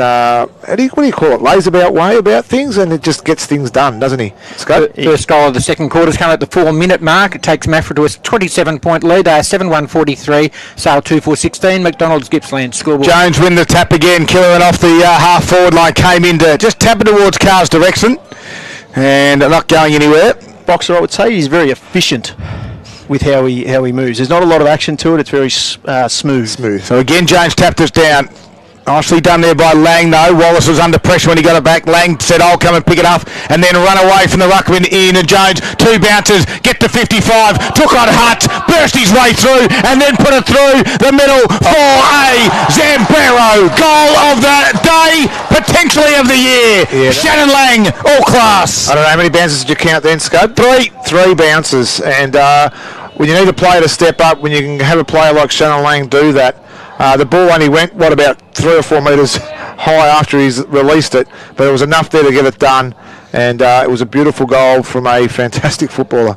what do you call it, lazabout way about things, and it just gets things done, doesn't he? Scott? First goal of the second quarter's come at the 4-minute mark. It takes Maffra to a 27-point lead, 7-1-43, Sale 2-4-16, McDonald's Gippsland scoreboard. Jones win the tap again, Killering off the half-forward line, came in to just tap it towards Carr's direction, and not going anywhere. Boxer, I would say he's very efficient with how he moves. There's not a lot of action to it. It's very smooth. So again, Jones tapped us down. Nicely done there by Lang, though. Wallace was under pressure when he got it back. Lang said, I'll come and pick it up, and then run away from the ruckman. Ian and Jones, 2 bounces, get to 55, took on Hutt, burst his way through, and then put it through the middle for a Zambero. Goal of the day, potentially of the year. Yeah, Shannon Lang, all class. I don't know, how many bounces did you count then, Scud? 3 bounces, and when you need a player to step up, when you can have a player like Shannon Lang do that, the ball only went, about 3 or 4 metres high after he's released it, but it was enough there to get it done, and it was a beautiful goal from a fantastic footballer.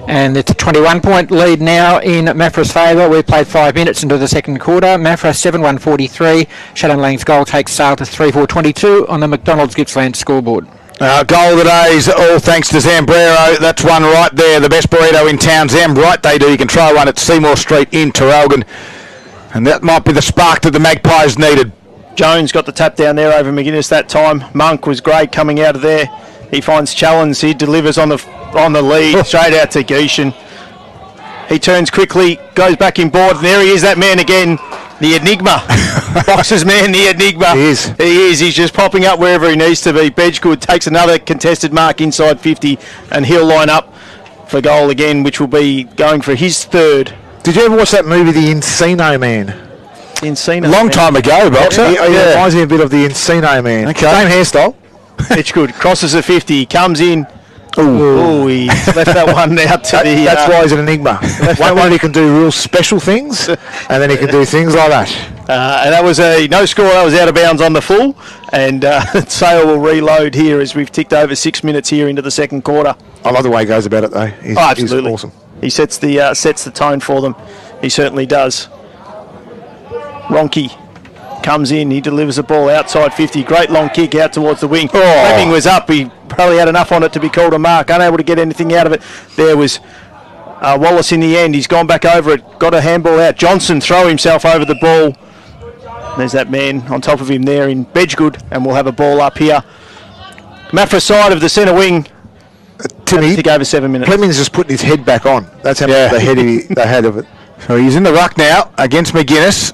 And it's a 21-point lead now in Maffra's favour. We've played 5 minutes into the second quarter. Maffra 7-1-43. Shannon Lang's goal takes Sale to 3-4-22 on the McDonald's Gippsland scoreboard. Goal of the day is all thanks to Zambrero. That's one right there, the best burrito in town. Zam, right they do. You can try one at Seymour Street in Terrelgan. And that might be the spark that the Magpies needed. Jones got the tap down there over McGuinness that time. Monk was great coming out of there. He finds Challens. He delivers on the lead straight out to Geishan. He turns quickly, goes back in board, and there he is, that man again, the Enigma. Boxers man, the Enigma. He is. He's just popping up wherever he needs to be. Bedgegood takes another contested mark inside 50, and he'll line up for goal again, which will be going for his 3rd. Did you ever watch that movie, The Encino Man? Encino Long time ago, Boxer. He reminds me a bit of The Encino Man. Okay. Same hairstyle. Bedgegood crosses the 50, comes in. He left that one out to the... That's why he's an enigma. One he can do real special things, and then he can do things like that. And that was a no score. That was out of bounds on the full. And Sale will reload here as we've ticked over 6 minutes here into the second quarter. I love the way he goes about it, though. Absolutely. He's awesome. He sets the tone for them. He certainly does. Ronke comes in. He delivers the ball outside 50. Great long kick out towards the wing. Fleming was up. He probably had enough on it to be called a mark. Unable to get anything out of it. There was Wallace in the end. He's gone back over it. Got a handball out. Johnson throw himself over the ball. There's that man on top of him there in Bedgegood, and we'll have a ball up here. Maffra side of the centre wing. Timmy, I think over 7 minutes. Fleming's just putting his head back on. That's how much the head they had of it. So he's in the ruck now against McGuinness.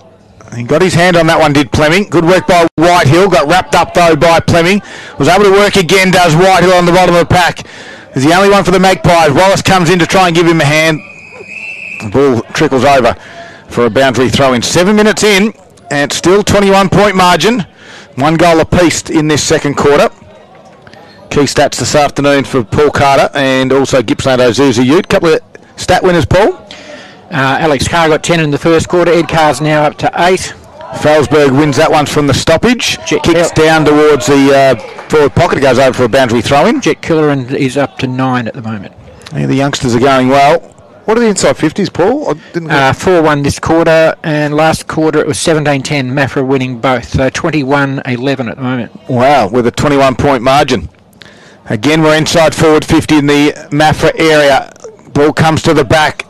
He got his hand on that one, did Fleming. Good work by Whitehill. Got wrapped up, though, by Fleming. Was able to work again, does Whitehill on the bottom of the pack. He's the only one for the Magpies. Wallace comes in to try and give him a hand. The ball trickles over for a boundary throw-in. 7 minutes in, and still 21-point margin. 1 goal apiece in this second quarter. Key stats this afternoon for Paul Carter and also Gippsland Ozuza Ute. Couple of stat winners, Paul. Alex Carr got 10 in the first quarter. Ed Carr's now up to 8. Felsberg wins that one from the stoppage. Kicks down towards the forward pocket. It goes over for a boundary throw-in. Jet Killer is up to 9 at the moment. Yeah, the youngsters are going well. What are the inside 50s, Paul? I didn't 4-1 this quarter, and last quarter it was 17-10. Maffra winning both, so 21-11 at the moment. Wow, with a 21-point margin. Again, we're inside forward 50 in the Maffra area. Ball comes to the back.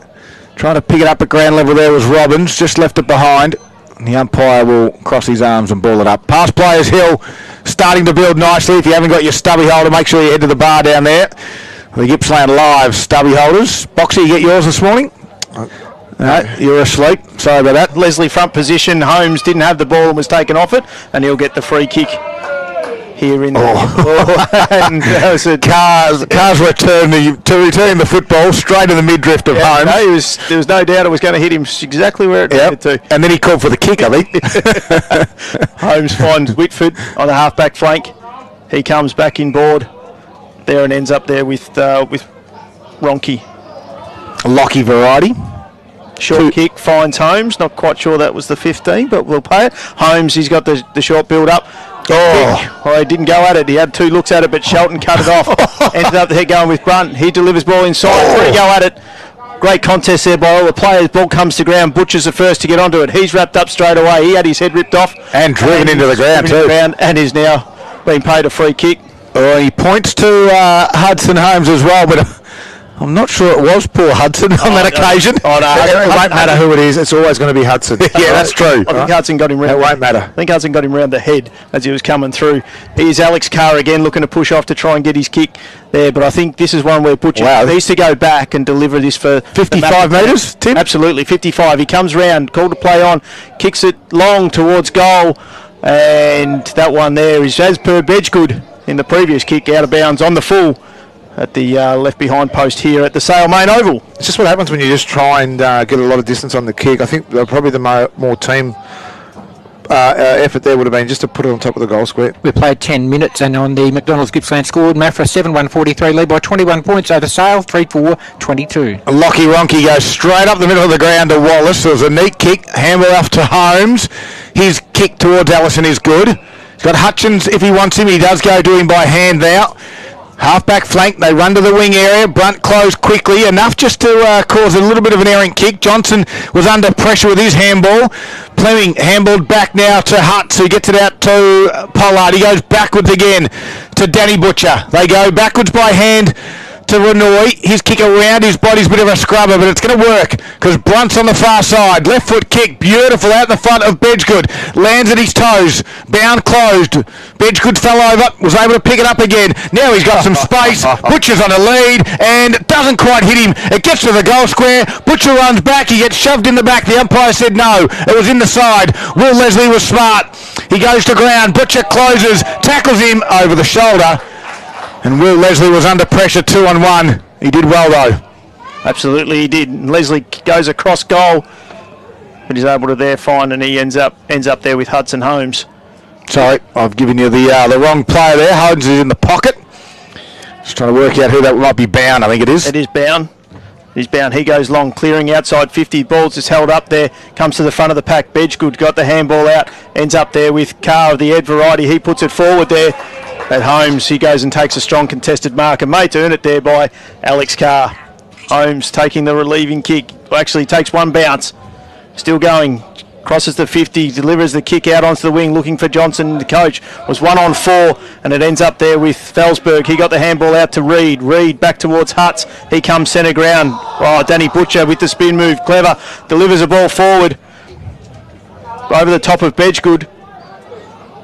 Trying to pick it up at ground level there was Robbins. Just left it behind. The umpire will cross his arms and ball it up. Pass players Hill starting to build nicely. If you haven't got your stubby holder, make sure you head to the bar down there. The Gippsland Live stubby holders. Boxer, you get yours this morning? No, you're asleep. Sorry about that. Leslie front position. Holmes didn't have the ball and was taken off it, and he'll get the free kick here in the and that was a Carr's return to return the football straight in the midriff of Holmes. No, there was no doubt it was going to hit him exactly where it needed to. And then he called for the kick, I think. Holmes finds Whitford on the half-back flank. He comes back in board there and ends up there with Ronke. A Lockie variety. Short kick finds Holmes. Not quite sure that was the 15, but we'll pay it. Holmes, he's got the short build-up. Well, he didn't go at it. He had 2 looks at it, but Shelton cut it off. Ended up there going with Brunt. He delivers ball inside. 3 go at it. Great contest there by all the players. Ball comes to ground. Butcher's the first to get onto it. He's wrapped up straight away. He had his head ripped off. And driven into the ground too. And is now being paid a free kick. He points to Hudson Holmes as well, but I'm not sure it was poor Hudson on that occasion. Oh, no, it won't matter who it is. It's always going to be Hudson. Yeah, that's true. I think Hudson got him round. It won't matter. I think Hudson got him round the head as he was coming through. Here's Alex Carr again looking to push off to try and get his kick there, but I think this is one where Butcher needs to go back and deliver this for 55 metres, Tim? Absolutely, 55. He comes round, call to play on, kicks it long towards goal, and that one there is as per Bedgegood in the previous kick, out of bounds on the full at the left behind post here at the Sale Main Oval. It's just what happens when you just try and get a lot of distance on the kick. I think probably the more team effort there would have been just to put it on top of the goal square. We played 10 minutes, and on the McDonald's Gippsland scored Maffra 7-1-43, lead by 21 points over Sale 3-4-22. Lockie Ronke goes straight up the middle of the ground to Wallace. There was a neat kick, handball off to Holmes. His kick towards Allison is good. He's got Hutchins if he wants him. He does go to him by hand now. Half-back flank, they run to the wing area. Brunt closed quickly, enough just to cause a little bit of an errant kick. Johnson was under pressure with his handball. Fleming handballed back now to Hutz, who gets it out to Pollard. He goes backwards again to Danny Butcher. They go backwards by hand to Renoy. His kick around his body's a bit of a scrubber, but it's going to work because Brunt's on the far side. Left foot kick, beautiful out the front of Bedgegood. Lands at his toes. Bound closed. Bedgegood fell over, was able to pick it up again. Now he's got some space. Butcher's on a lead and doesn't quite hit him. It gets to the goal square. Butcher runs back. He gets shoved in the back. The umpire said no. It was in the side. Will Leslie was smart. He goes to ground. Butcher closes, tackles him over the shoulder. And Will Leslie was under pressure 2-on-1. He did well though. Absolutely he did. And Leslie goes across goal, but he's able to there find, and he ends up there with Hudson Holmes. Sorry, I've given you the wrong player there. Holmes is in the pocket. Just trying to work out who that might be. Bound, I think it is. It is Bound. He's Bound. He goes long, clearing outside 50. Balls just held up there. Comes to the front of the pack. Bedgegood got the handball out. Ends up there with Carr of the Ed variety. He puts it forward there. At Holmes, he goes and takes a strong contested mark and made to earn it there by Alex Carr. Holmes taking the relieving kick. Well, actually takes one bounce. Still going. Crosses the 50, delivers the kick out onto the wing, looking for Johnson. The coach was 1-on-4, and it ends up there with Felsberg. He got the handball out to Reed. Reed back towards Hutz. He comes centre ground. Oh, Danny Butcher with the spin move. Clever. Delivers a ball forward. Over the top of Bedgegood.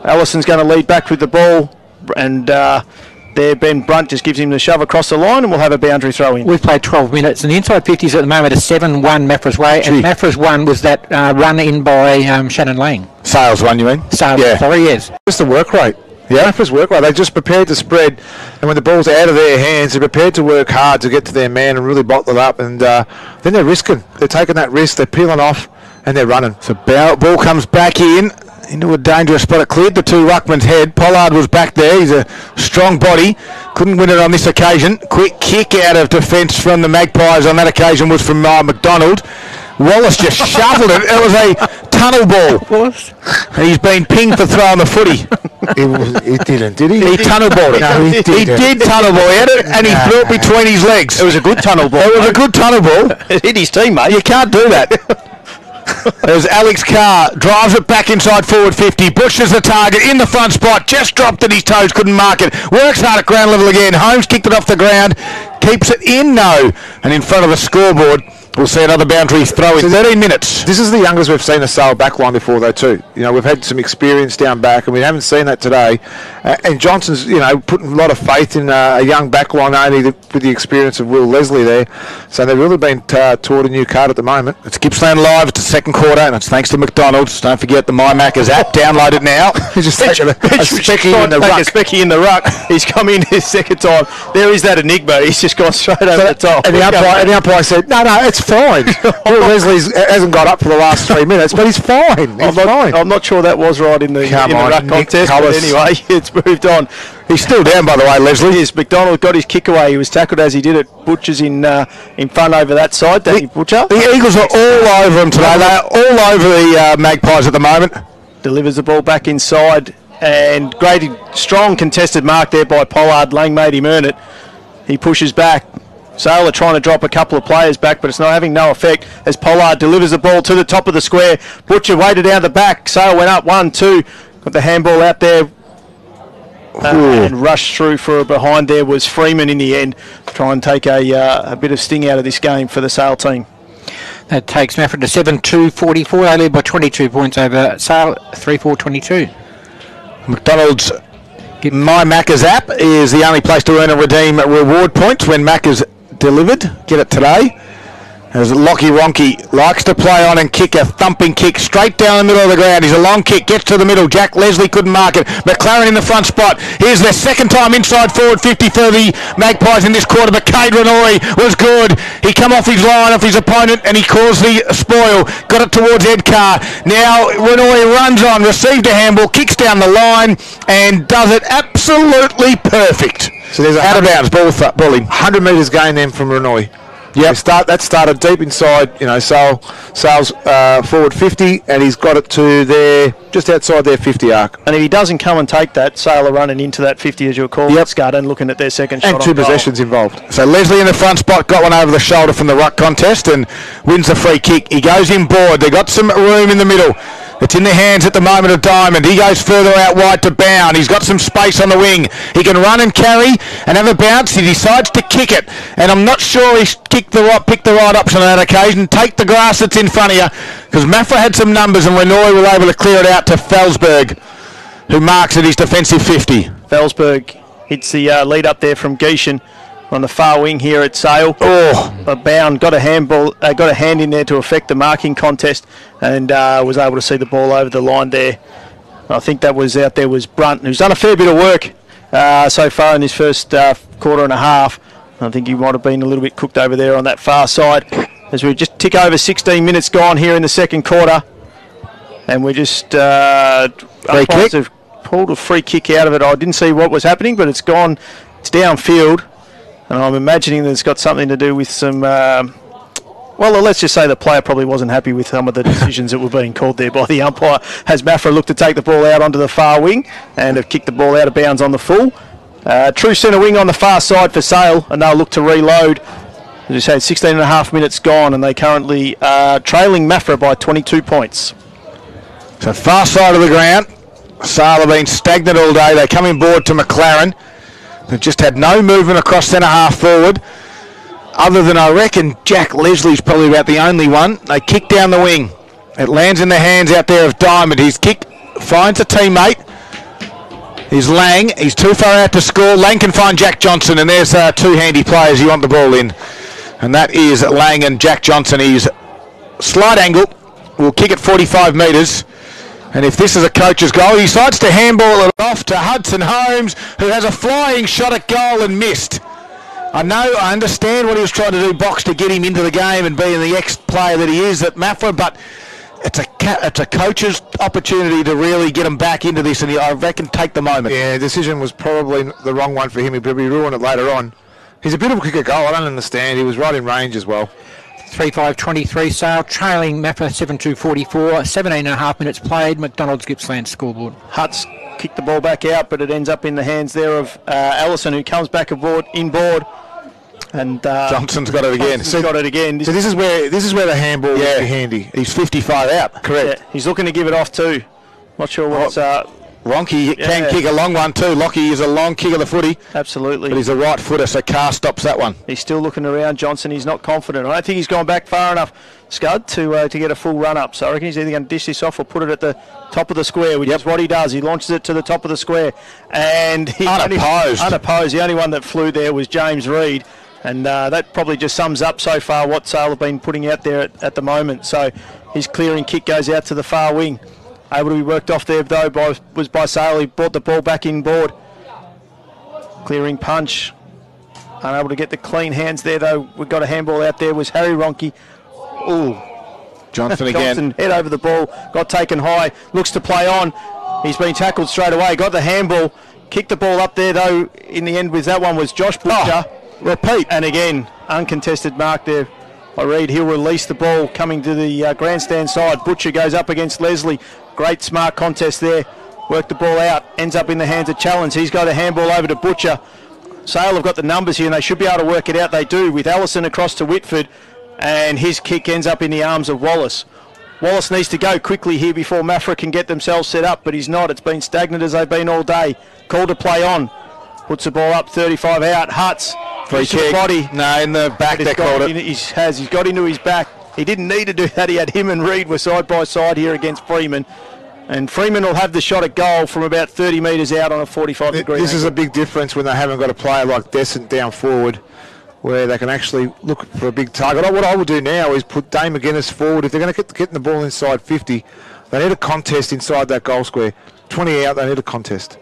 Allison's going to lead back with the ball. And there Ben Brunt just gives him the shove across the line, and we'll have a boundary throw in. We've played 12 minutes, and the inside 50s at the moment are 7-1 Maffra's way, and Maffra's one was that run in by Shannon Lang. Sales one, you mean? Sales, yeah. Sorry, yes. Just the work rate. Yeah, Maffra's work rate. They're just prepared to spread, and when the ball's out of their hands, they're prepared to work hard to get to their man and really bottle it up, and then they're risking. They're taking that risk, they're peeling off, and they're running. So ball comes back in. Into a dangerous spot. It cleared the two ruckman's head. Pollard was back there. He's a strong body. Couldn't win it on this occasion. Quick kick out of defence from the Magpies on that occasion was from McDonald. Wallace just shoveled it. It was a tunnel ball. And he's been pinged for throwing the footy. He didn't, did he? He tunnel balled it. No, he did tunnel ball. He had it and he threw it between his legs. It was a good tunnel ball. It was a good tunnel ball. It hit his teammate. You can't do that. There's Alex Carr, drives it back inside forward 50, Bush is the target, in the front spot, just dropped at his toes, couldn't mark it, works hard at ground level again, Holmes kicked it off the ground, keeps it in, no, and in front of the scoreboard, we'll see another boundary throw in 13 minutes. This is the youngest we've seen a Sale back line before though too. You know, we've had some experience down back and we haven't seen that today. And Johnson's, you know, putting a lot of faith in a young back line only with the experience of Will Leslie there. So they've really been taught a new card at the moment. It's Gippsland Live, it's the second quarter and it's thanks to McDonald's. Don't forget the MyMaccas app, download it now. He's just taking a specky in the ruck. A specky in the ruck. He's come in his second time. There is that enigma. He's just gone straight over the top. And the umpire said, no, it's fine. Will Leslie hasn't got up for the last 3 minutes, but he's fine. I'm not sure that was right in the ruck contest, but anyway, it's moved on. He's still down, by the way, Leslie. Yes, McDonald got his kick away. He was tackled as he did it. Butcher's in front over that side. Danny Butcher. The Eagles are all over him today. They're all over the Magpies at the moment. Delivers the ball back inside, and great, strong contested mark there by Pollard. Lang made him earn it. He pushes back. Sale are trying to drop a couple of players back, but it's not having no effect as Pollard delivers the ball to the top of the square. Butcher waited down the back. Sale went up 1-2. Got the handball out there. and rushed through for a behind there was Freeman in the end. Try and take a bit of sting out of this game for the Sale team. That takes Maffra to 7-2-44. They lead by 22 points over Sale, 3-4-22. McDonald's My Macca's app is the only place to earn and redeem reward points when Macca's delivered. Get it today. As Lockie Ronke likes to play on and kick a thumping kick straight down the middle of the ground. He's a long kick, gets to the middle. Jack Leslie couldn't mark it. McLaren in the front spot. Here's their second time inside forward 50 for the Magpies in this quarter, but Cade Renoy was good. He come off his line off his opponent and he caused the spoil. Got it towards Ed Carr. Now Renoy runs on, received a handball, kicks down the line and does it absolutely perfect. So there's out of bounds, ball in. 100 metres gain then from Renoy. Yep. That started deep inside, Sale's forward 50, and he's got it to there, just outside their 50 arc. And if he doesn't come and take that, Sale are running into that 50 as you'll call it, Scudder, and looking at their second shot. And two possessions involved. So Leslie in the front spot got one over the shoulder from the ruck contest and wins the free kick. He goes in board. They got some room in the middle. It's in the hands at the moment of Diamond. He goes further out wide to Bound. He's got some space on the wing. He can run and carry and have a bounce. He decides to kick it. And I'm not sure he's picked the right option on that occasion. Take the grass that's in front of you. Because Maffra had some numbers and Renoy were able to clear it out to Felsberg, who marks at his defensive 50. Felsberg hits the lead up there from Geishan on the far wing here at Sale. Bound got a handball, got a hand in there to affect the marking contest, and was able to see the ball over the line there. I think that was out there was Brunt, who's done a fair bit of work so far in his first quarter and a half. I think he might have been a little bit cooked over there on that far side. As we just tick over 16 minutes gone here in the second quarter, and we just umpires have pulled a free kick out of it. I didn't see what was happening, but it's gone. It's downfield. And I'm imagining that it's got something to do with some, let's just say the player probably wasn't happy with some of the decisions that were being called there by the umpire, as Maffra looked to take the ball out onto the far wing and have kicked the ball out of bounds on the full. True centre wing on the far side for Sale, and they'll look to reload. As you said, 16 and a half minutes gone, and they currently trailing Maffra by 22 points. So far side of the ground, Sale have been stagnant all day. They come in board to McLaren. They've just had no movement across centre half forward, other than I reckon Jack Leslie's probably about the only one. They kick down the wing. It lands in the hands out there of Diamond. His kick finds a teammate. He's Lang. He's too far out to score. Lang can find Jack Johnson, and there's two handy players you want the ball in. And that is Lang and Jack Johnson. He's slight angle. Will kick it 45 metres. And if this is a coach's goal, he decides to handball it off to Hudson Holmes, who has a flying shot at goal and missed. I understand what he was trying to do, Box, to get him into the game and being the ex-player that he is at Maffra, but it's a coach's opportunity to really get him back into this, and I reckon take the moment. Yeah, the decision was probably the wrong one for him. He'll probably ruin it later on. He's a bit of a kicker goal. I don't understand. He was right in range as well. 3-5-23 Sale, trailing Maffra 7-2-44, 17 and a half minutes played. McDonald's Gippsland scoreboard. Huts kicked the ball back out, but it ends up in the hands there of Allison, who comes back inboard. And Johnson's got it again. Got it again. So this is where the handball would be handy. He's 55 out. Correct. Yeah, he's looking to give it off too. Not sure what's Ronke can kick a long one too. Lockie is a long kick of the footy. Absolutely. But he's a right footer, so Carr stops that one. He's still looking around Johnson. He's not confident. I don't think he's gone back far enough, Scud, to get a full run up. So I reckon he's either going to dish this off or put it at the top of the square, which is what he does. He launches it to the top of the square. And he unopposed. The only one that flew there was James Reed. And that probably just sums up so far what Sale have been putting out there at the moment. So his clearing kick goes out to the far wing. Able to be worked off there, though, by Sale. He brought the ball back inboard. Clearing punch. Unable to get the clean hands there, though. We've got a handball out there. Was Harry Ronke. Ooh. Johnson again. Johnson head over the ball. Got taken high. Looks to play on. He's been tackled straight away. Got the handball. Kicked the ball up there, though. In the end, with that one was Josh Butcher. Repeat. And again, uncontested mark there. I read he'll release the ball coming to the grandstand side. Butcher goes up against Leslie. Great smart contest there. Worked the ball out. Ends up in the hands of Challenge. He's got a handball over to Butcher. Sale have got the numbers here and they should be able to work it out. They do, with Allison across to Whitford. And his kick ends up in the arms of Wallace. Wallace needs to go quickly here before Maffra can get themselves set up, but he's not. It's been stagnant as they've been all day. Call to play on. Puts the ball up, 35 out. Hutz. Free kick. Body. No, in the back they called it. He's got into his back. He didn't need to do that. He had him and Reid were side by side here against Freeman. And Freeman will have the shot at goal from about 30 metres out on a 45-degree This is a big difference when they haven't got a player like Descent down forward, where they can actually look for a big target. What I will do now is put Dane McGuinness forward. If they're going to get the ball inside 50, they need a contest inside that goal square. 20 out, they need a contest.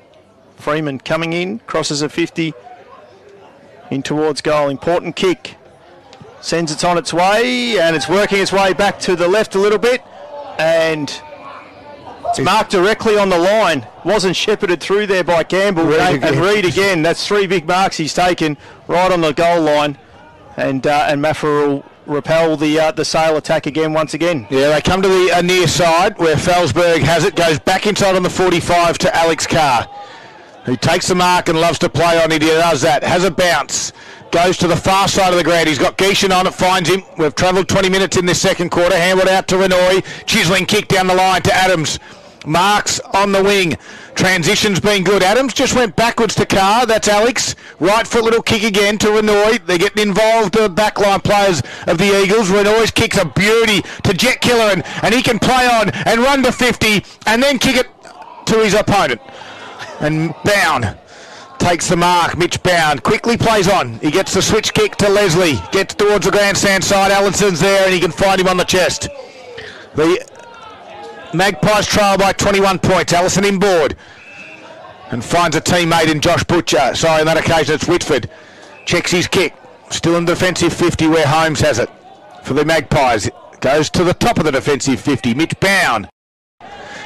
Freeman coming in, crosses a 50 in towards goal. Important kick. Sends it on its way, and it's working its way back to the left a little bit, and it's marked directly on the line. Wasn't shepherded through there by Campbell. And Reid again. That's 3 big marks he's taken right on the goal line, and Maffra will repel the Sale attack again once again. Yeah, they come to the near side where Felsberg has it, goes back inside on the 45 to Alex Carr, who takes the mark and loves to play on it. He does that, has a bounce, goes to the far side of the ground. He's got Geishan on it, finds him. We've travelled 20 minutes in this second quarter. Handled out to Renoy. Chiseling kick down the line to Adams. Marks on the wing. Transition's been good. Adams just went backwards to Carr. That's Alex. Right foot little kick again to Renoy. They're getting involved, the backline players of the Eagles. Renoy's kick's a beauty to Jet Killer, and he can play on and run to 50 and then kick it to his opponent. And Bound takes the mark. Mitch Bound quickly plays on. He gets the switch kick to Leslie. Gets towards the grandstand side. Allison's there and he can find him on the chest. The Magpies trail by 21 points. Allison inboard and finds a teammate in Josh Butcher. Sorry, on that occasion it's Whitford. Checks his kick. Still in the defensive 50 where Holmes has it for the Magpies. Goes to the top of the defensive 50. Mitch Bound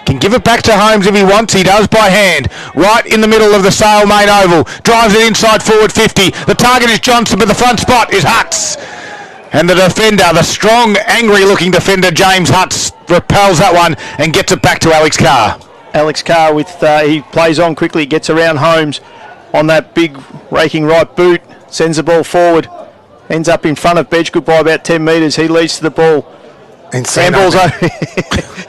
can give it back to Holmes if he wants. He does by hand. Right in the middle of the Sale main oval. Drives it inside forward 50. The target is Johnson, but the front spot is Hutz. And the defender, the strong, angry-looking defender, James Hutz, repels that one and gets it back to Alex Carr. Alex Carr, he plays on quickly, gets around Holmes on that big raking right boot, sends the ball forward, ends up in front of Bedgegood by about 10 metres. He leads to the ball. Handballs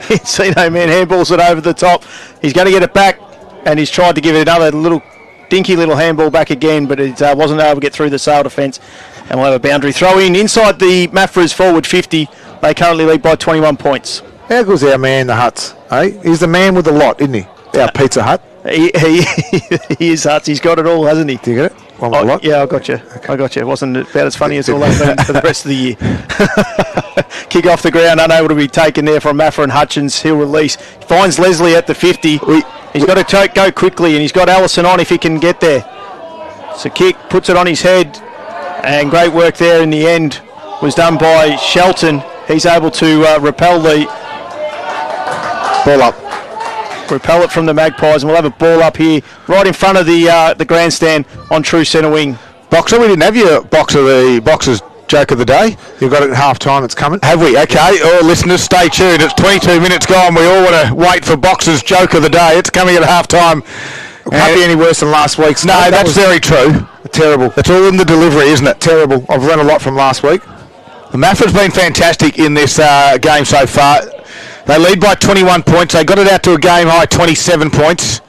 Encino man handballs it over the top. He's going to get it back, and he's tried to give it another little dinky little handball back again, but it wasn't able to get through the Sale defence. And we'll have a boundary throw in inside the Maffra's forward 50. They currently lead by 21 points. How good's our man, the Hutz? Eh? He's the man with the lot, isn't he? Our Pizza Hut. He is Hutz. He's got it all, hasn't he? Do you get it? One with the lot? Yeah, I got you. Okay. I got you. It wasn't about as funny as all they've been for the rest of the year. Kick off the ground, unable to be taken there from Maffra and Hutchins. He'll release. Finds Leslie at the 50. He's got to go quickly, and he's got Allison on if he can get there. So kick, puts it on his head, and great work there in the end was done by Shelton. He's able to repel the ball up. Repel it from the Magpies, and we'll have a ball up here right in front of the grandstand on true centre wing. Boxer, we didn't have your Boxer's joke of the day. You've got it at half time, it's coming. Have we? Okay. Oh, listeners, stay tuned. It's 22 minutes gone. We all want to wait for Boxer's joke of the day. It's coming at half time. It can't be any worse than last week's. No, that's very true. Terrible. It's all in the delivery, isn't it? Terrible. I've learned a lot from last week. The Maffra's been fantastic in this game so far. They lead by 21 points. They got it out to a game high 27 points.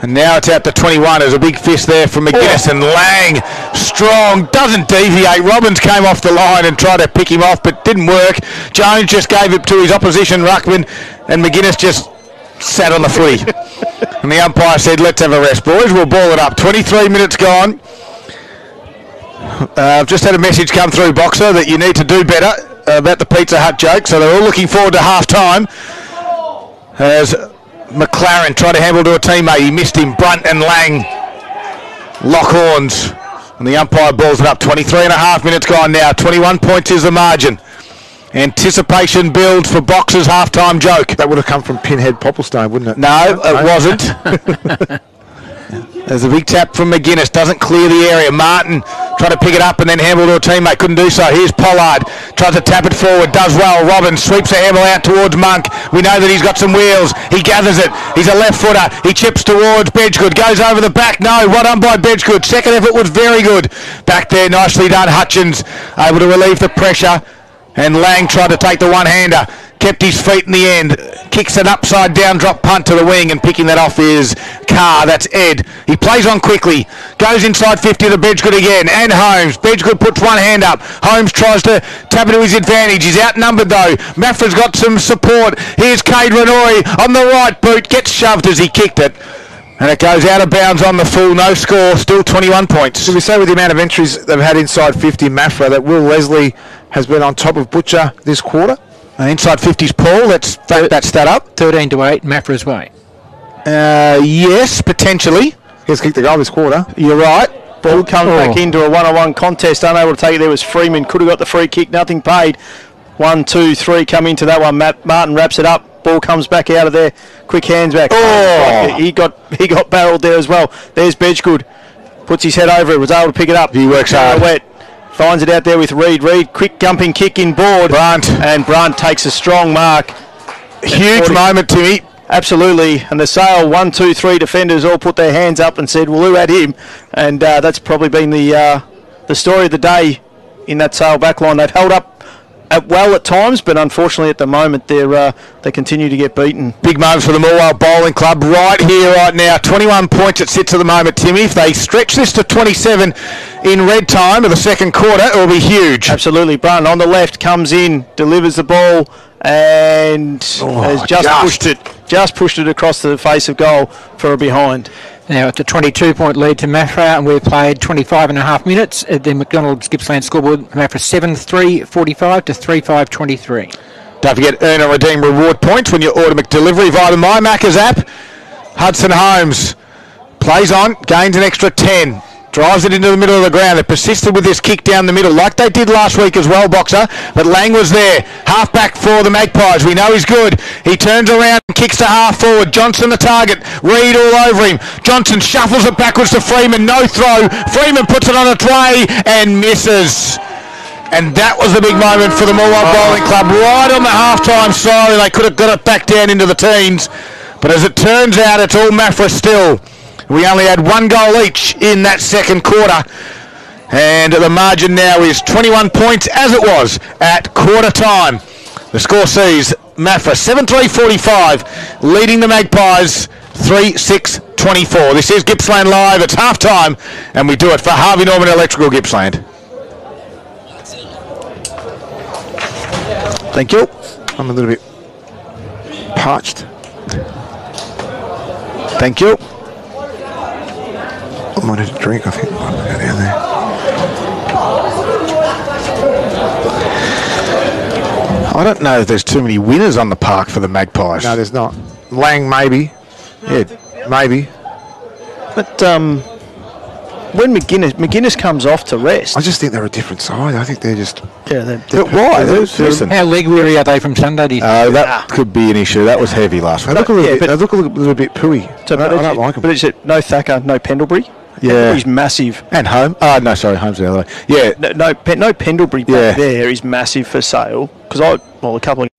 And now it's out to 21. There's a big fist there from McGuinness, and Lang, strong, doesn't deviate. Robbins came off the line and tried to pick him off, but didn't work. Jones just gave it to his opposition ruckman, and McGuinness just sat on the free. And the umpire said, let's have a rest, boys. We'll ball it up. 23 minutes gone. I've just had a message come through, Boxer, that you need to do better about the Pizza Hut joke. So they're all looking forward to half-time. As McLaren tried to handle to a teammate. He missed him. Brunt and Lang lock horns. And the umpire balls it up. 23 and a half minutes gone now. 21 points is the margin. Anticipation builds for Boxer's half-time joke. That would have come from Pinhead Popplestone, wouldn't it? No, it wasn't. There's a big tap from McGuinness. Doesn't clear the area. Martin tried to pick it up and then handle to a teammate. Couldn't do so. Here's Pollard. Tries to tap it forward. Does well. Robbins sweeps the handle out towards Monk. We know that he's got some wheels. He gathers it. He's a left footer. He chips towards Bedgegood. Goes over the back. No. Well done by Bedgegood. Second effort was very good. Back there. Nicely done. Hutchins able to relieve the pressure. And Lang tried to take the one-hander. kept his feet in the end. Kicks an upside down drop punt to the wing, and picking that off is Carr. That's Ed. He plays on quickly. Goes inside 50 to Bedgood again, and Holmes. Bedgood puts one hand up. Holmes tries to tap it to his advantage. He's outnumbered though. Maffra's got some support. Here's Cade Renoi on the right boot. Gets shoved as he kicked it. And it goes out of bounds on the full. No score. Still 21 points. Should we say with the amount of entries they've had inside 50, Maffra, that Will Leslie has been on top of Butcher this quarter? Inside 50's Paul. Let's back that stat up. 13-8, Maffra's way. Yes, potentially. He's kicked the goal this quarter. You're right. Ball comes back into a one-on-one contest. Unable to take it. There was Freeman. Could have got the free kick. Nothing paid. 1, 2, 3 come into that one. Martin wraps it up. Ball comes back out of there. Quick hands back. Oh. He got barreled there as well. There's Bedgood. Puts his head over it. Was able to pick it up. He works hard. Wet. Finds it out there with Reed. Reed, quick gumping kick in board. Brunt. And Brunt takes a strong mark. Huge moment, Timmy. Absolutely. And the Sale 1, 2, 3 defenders all put their hands up and said, well, who had him? And that's probably been the story of the day in that Sale backline. They've held up well at times, but unfortunately at the moment they continue to get beaten. Big moments for the Morwell Bowling Club right here, right now. 21 points it sits at the moment, Timmy. If they stretch this to 27 in red time of the second quarter, it will be huge. Absolutely. Brun on the left comes in, delivers the ball, and has just pushed it across the face of goal for a behind. Now it's a 22-point lead to Maffra, and we've played 25.5 minutes at the McDonald's Gippsland scoreboard. Maffra 7-3-45 to 3-5-23. Don't forget, earn and redeem reward points when you order McDelivery via the My Macca's app. Hudson Holmes plays on, gains an extra 10. Drives it into the middle of the ground. They persisted with this kick down the middle like they did last week as well, Boxer. But Lang was there. Half-back for the Magpies. We know he's good. He turns around and kicks to half-forward. Johnson the target. Reed all over him. Johnson shuffles it backwards to Freeman. No throw. Freeman puts it on a tray and misses. And that was the big moment for the Morwell Bowling Club. Right on the half-time siren. They could have got it back down into the teens. But as it turns out, it's all Maffra still. We only had one goal each in that second quarter. And the margin now is 21 points as it was at quarter time. The score sees Maffra 7-3-45 leading the Magpies 3-6-24. This is Gippsland Live. It's half time and we do it for Harvey Norman Electrical Gippsland. Thank you. I'm a little bit parched. Thank you. I might have a drink, I think. I'll go down there. I don't know if there's too many winners on the park for the Magpies. No, there's not. Lang, maybe. Yeah. Maybe. But when McGuinness comes off to rest. I just think they're a different side. I think they're just... Yeah, But why? Listen. How leg weary are they from Sunday? Do you think? That could be an issue. That was heavy last They week. look a little bit pooey. So, I don't like them. But it's no Thacker, no Pendlebury. Yeah. He's massive. And Home. Oh, no, sorry. Home's the other way. Yeah. No Pendlebury back Yeah. there is massive for sale. Because a couple of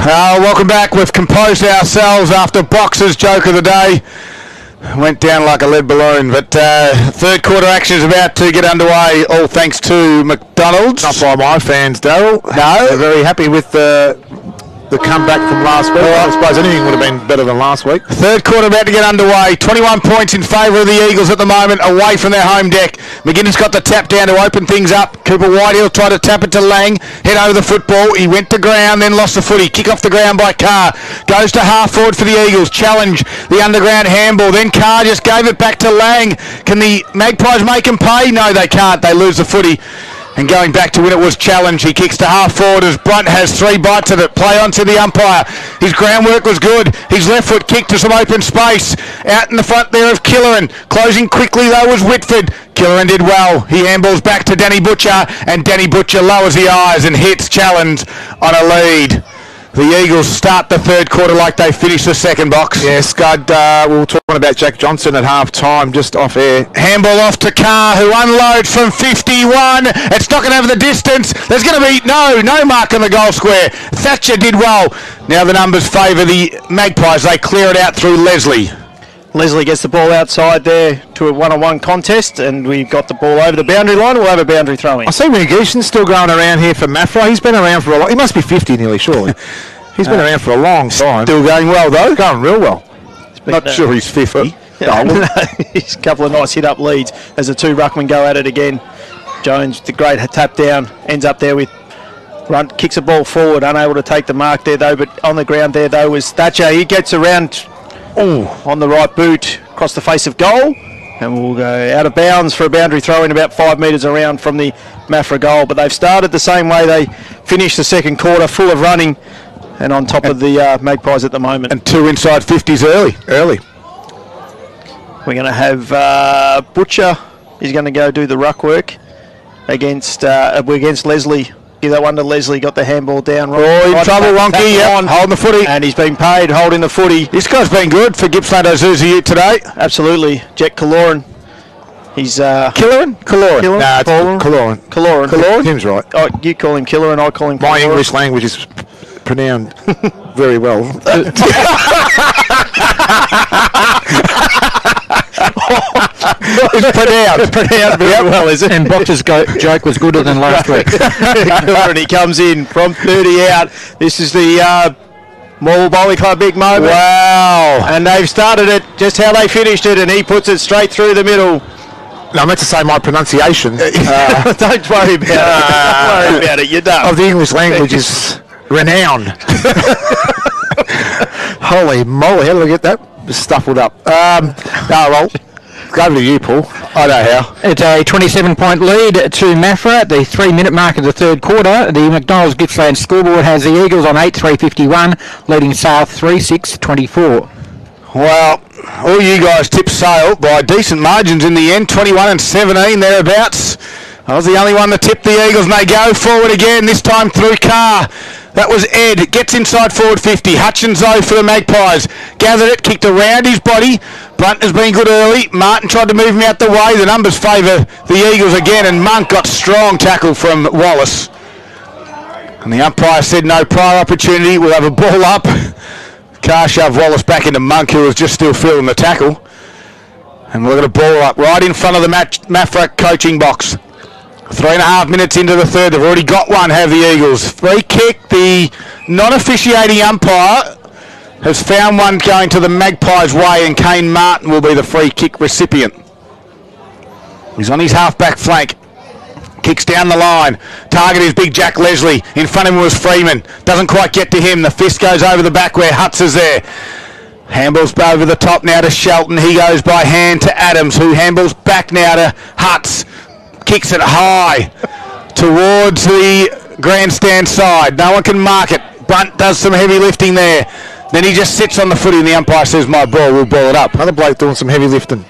Welcome back. We've composed ourselves after Boxer's joke of the day. Went down like a lead balloon, but third quarter action is about to get underway, all thanks to McDonald's. Not by my fans, Daryl. No. They're very happy with the comeback from last week. I suppose anything would have been better than last week. Third quarter about to get underway. 21 points in favour of the Eagles at the moment, away from their home deck. McGuinness got the tap down to open things up. Cooper Whitehill tried to tap it to Lang. Head over the football. He went to ground, then lost the footy. Kick off the ground by Carr. Goes to half forward for the Eagles. Challenge the underground handball. Then Carr just gave it back to Lang. Can the Magpies make him pay? No, they can't. They lose the footy. And going back to when it was challenge, he kicks to half forward as Brunt has 3 bites at it. Play on to the umpire. His groundwork was good. His left foot kicked to some open space. Out in the front there of Killeran. Closing quickly though was Whitford. Killeran did well. He handballs back to Danny Butcher, and Danny Butcher lowers the eyes and hits challenge on a lead. The Eagles start the third quarter like they finished the second, Box. Yeah, Scud, we were talking about Jack Johnson at half time, just off air. Handball off to Carr, who unloads from 51. It's not going to have the distance. There's going to be no mark on the goal square. Thatcher did well. Now the numbers favour the Magpies. They clear it out through Leslie. Leslie gets the ball outside there to a one-on-one contest, and we've got the ball over the boundary line. We'll have a boundary throw-in. I see Regison's still going around here for Maffra. He's been around for a long... He must be 50 nearly, surely. He's been around for a long time. Still going well, though. Going real well. Not sure he's 50. No, he's a couple of nice hit-up leads as the two ruckmen go at it again. Jones, the great tap down, ends up there with Runt, kicks the ball forward, unable to take the mark there, though, but on the ground there, though, was Thatcher. He gets around... on the right boot, across the face of goal, and we'll go out of bounds for a boundary throw in about 5 metres around from the Maffra goal. But they've started the same way they finished the second quarter, full of running and on top of the Magpies at the moment. And 2 inside 50s early. We're going to have Butcher. He's going to go do the ruck work against Leslie. Give that one to Leslie, got the handball down. In trouble, Wonky, holding the footy. And he's been paid, holding the footy. This guy's been good for Gippsland Ozuzi today. Absolutely. Jack Killeran. He's... Killeran? Killeran. Nah, it's Killeran. Killeran? Tim's right. Oh, you call him Killeran, I call him My Killeran. English language is pronounced very well. It's pronounced very well, is it? And Boxer's joke was gooder than last week. And he comes in from 30 out. This is the Morwell Bowling Club big moment. Wow. And they've started it just how they finished it, and he puts it straight through the middle. No, I meant to say my pronunciation Don't worry about it. Don't worry about it. You're done. of the English language is renowned. Holy moly, how did I get that stuffled up? Well, go over to you, Paul. I know how. It's a 27-point lead to Maffra at the 3-minute mark of the third quarter. The McDonald's Gippsland scoreboard has the Eagles on 8-3-51, leading South 3-6-24. Well, all you guys tipped Sale by decent margins in the end, 21 and 17 thereabouts. I was the only one that tipped the Eagles, and they go forward again, this time through Carr. That was Ed. Gets inside forward 50. Hutchins, though, for the Magpies. Gathered it, kicked around his body. Blunt has been good early. Martin tried to move him out the way. The numbers favour the Eagles again, and Monk got strong tackle from Wallace. And the umpire said no prior opportunity. We'll have a ball up. Carr shoved Wallace back into Monk, who was just still feeling the tackle. And we're going to ball up right in front of the Maffra coaching box. 3.5 minutes into the third. They've already got one, have the Eagles. Free kick. The non-officiating umpire has found one going to the Magpies' way, and Kane Martin will be the free kick recipient. He's on his half-back flank. Kicks down the line. Target is big Jack Leslie. In front of him was Freeman. Doesn't quite get to him. The fist goes over the back where Hutz is there. Handballs over the top now to Shelton. He goes by hand to Adams, who handballs back now to Hutz. Kicks it high towards the grandstand side. No one can mark it. Bunt does some heavy lifting there. Then he just sits on the footy and the umpire says, my ball, we'll ball it up. Another bloke doing some heavy lifting.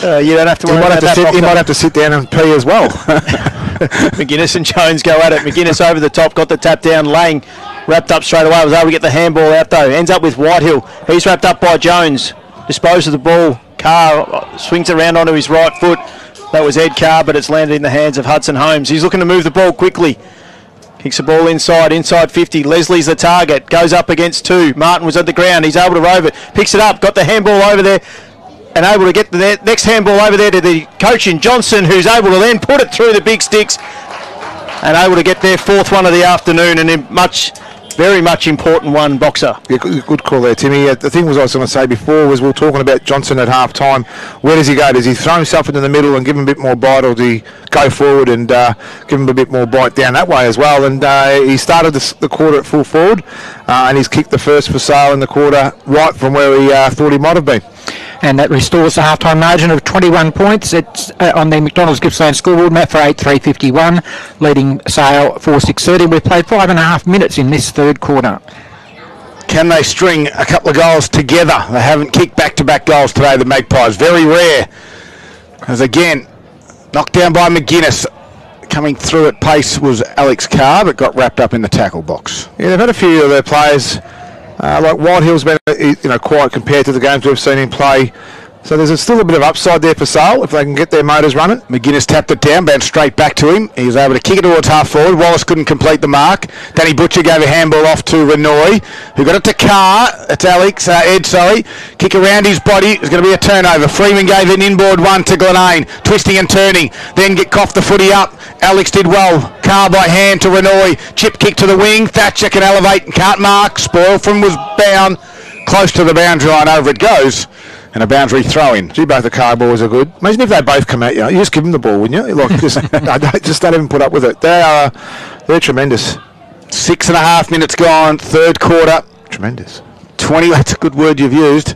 You don't have to worry about that. He might have to sit down and pee as well. McGuinness and Jones go at it. McGuinness over the top, got the tap down. Lang wrapped up straight away. Was able to get the handball out though. Ends up with Whitehill. He's wrapped up by Jones. Disposed of the ball. Carr swings around onto his right foot. That was Ed Carr, but it's landed in the hands of Hudson Holmes. He's looking to move the ball quickly. Kicks the ball inside 50. Leslie's the target. Goes up against 2. Martin was at the ground. He's able to rove it. Picks it up. Got the handball over there. And able to get the next handball over there to the coach in Johnson, who's able to then put it through the big sticks. And able to get their 4th one of the afternoon. And very much important one, Boxer. Yeah, good call there, Timmy. The thing I was going to say before was we were talking about Johnson at half time. Where does he go? Does he throw himself into the middle and give him a bit more bite, or do he go forward and give him a bit more bite down that way as well? And he started the quarter at full forward, and he's kicked the first for Sale in the quarter right from where he thought he might have been. And that restores the half-time margin of 21 points. It's on the McDonald's Gippsland scoreboard. Maffra 8-3-51, leading Sale 4-6-30. We've played 5.5 minutes in this third quarter. Can they string a couple of goals together? They haven't kicked back-to-back goals today, the Magpies. Very rare. As again, knocked down by McGuinness. Coming through at pace was Alex Carr, but got wrapped up in the tackle box. Yeah, they've had a few of their players. Like Whitehill's been, quiet compared to the games we've seen him play. So there's still a bit of upside there for Sale if they can get their motors running. McGuinness tapped it down, bounced straight back to him. He was able to kick it towards half forward. Wallace couldn't complete the mark. Danny Butcher gave a handball off to Renoy, who got it to Carr. It's Ed. Kick around his body. It was going to be a turnover. Freeman gave an inboard one to Glenane, twisting and turning. Then coughed the footy up. Alex did well. Carr by hand to Renoy. Chip kick to the wing. Thatcher can elevate and can't mark. Spoilford was bound. Close to the boundary line. Over it goes. And a boundary throw-in. Gee, both the Carr boys are good. Imagine if they both come at you. You just give them the ball, wouldn't you? Like, just don't even put up with it. They're tremendous. 6.5 minutes gone, third quarter. Tremendous. 20, that's a good word you've used.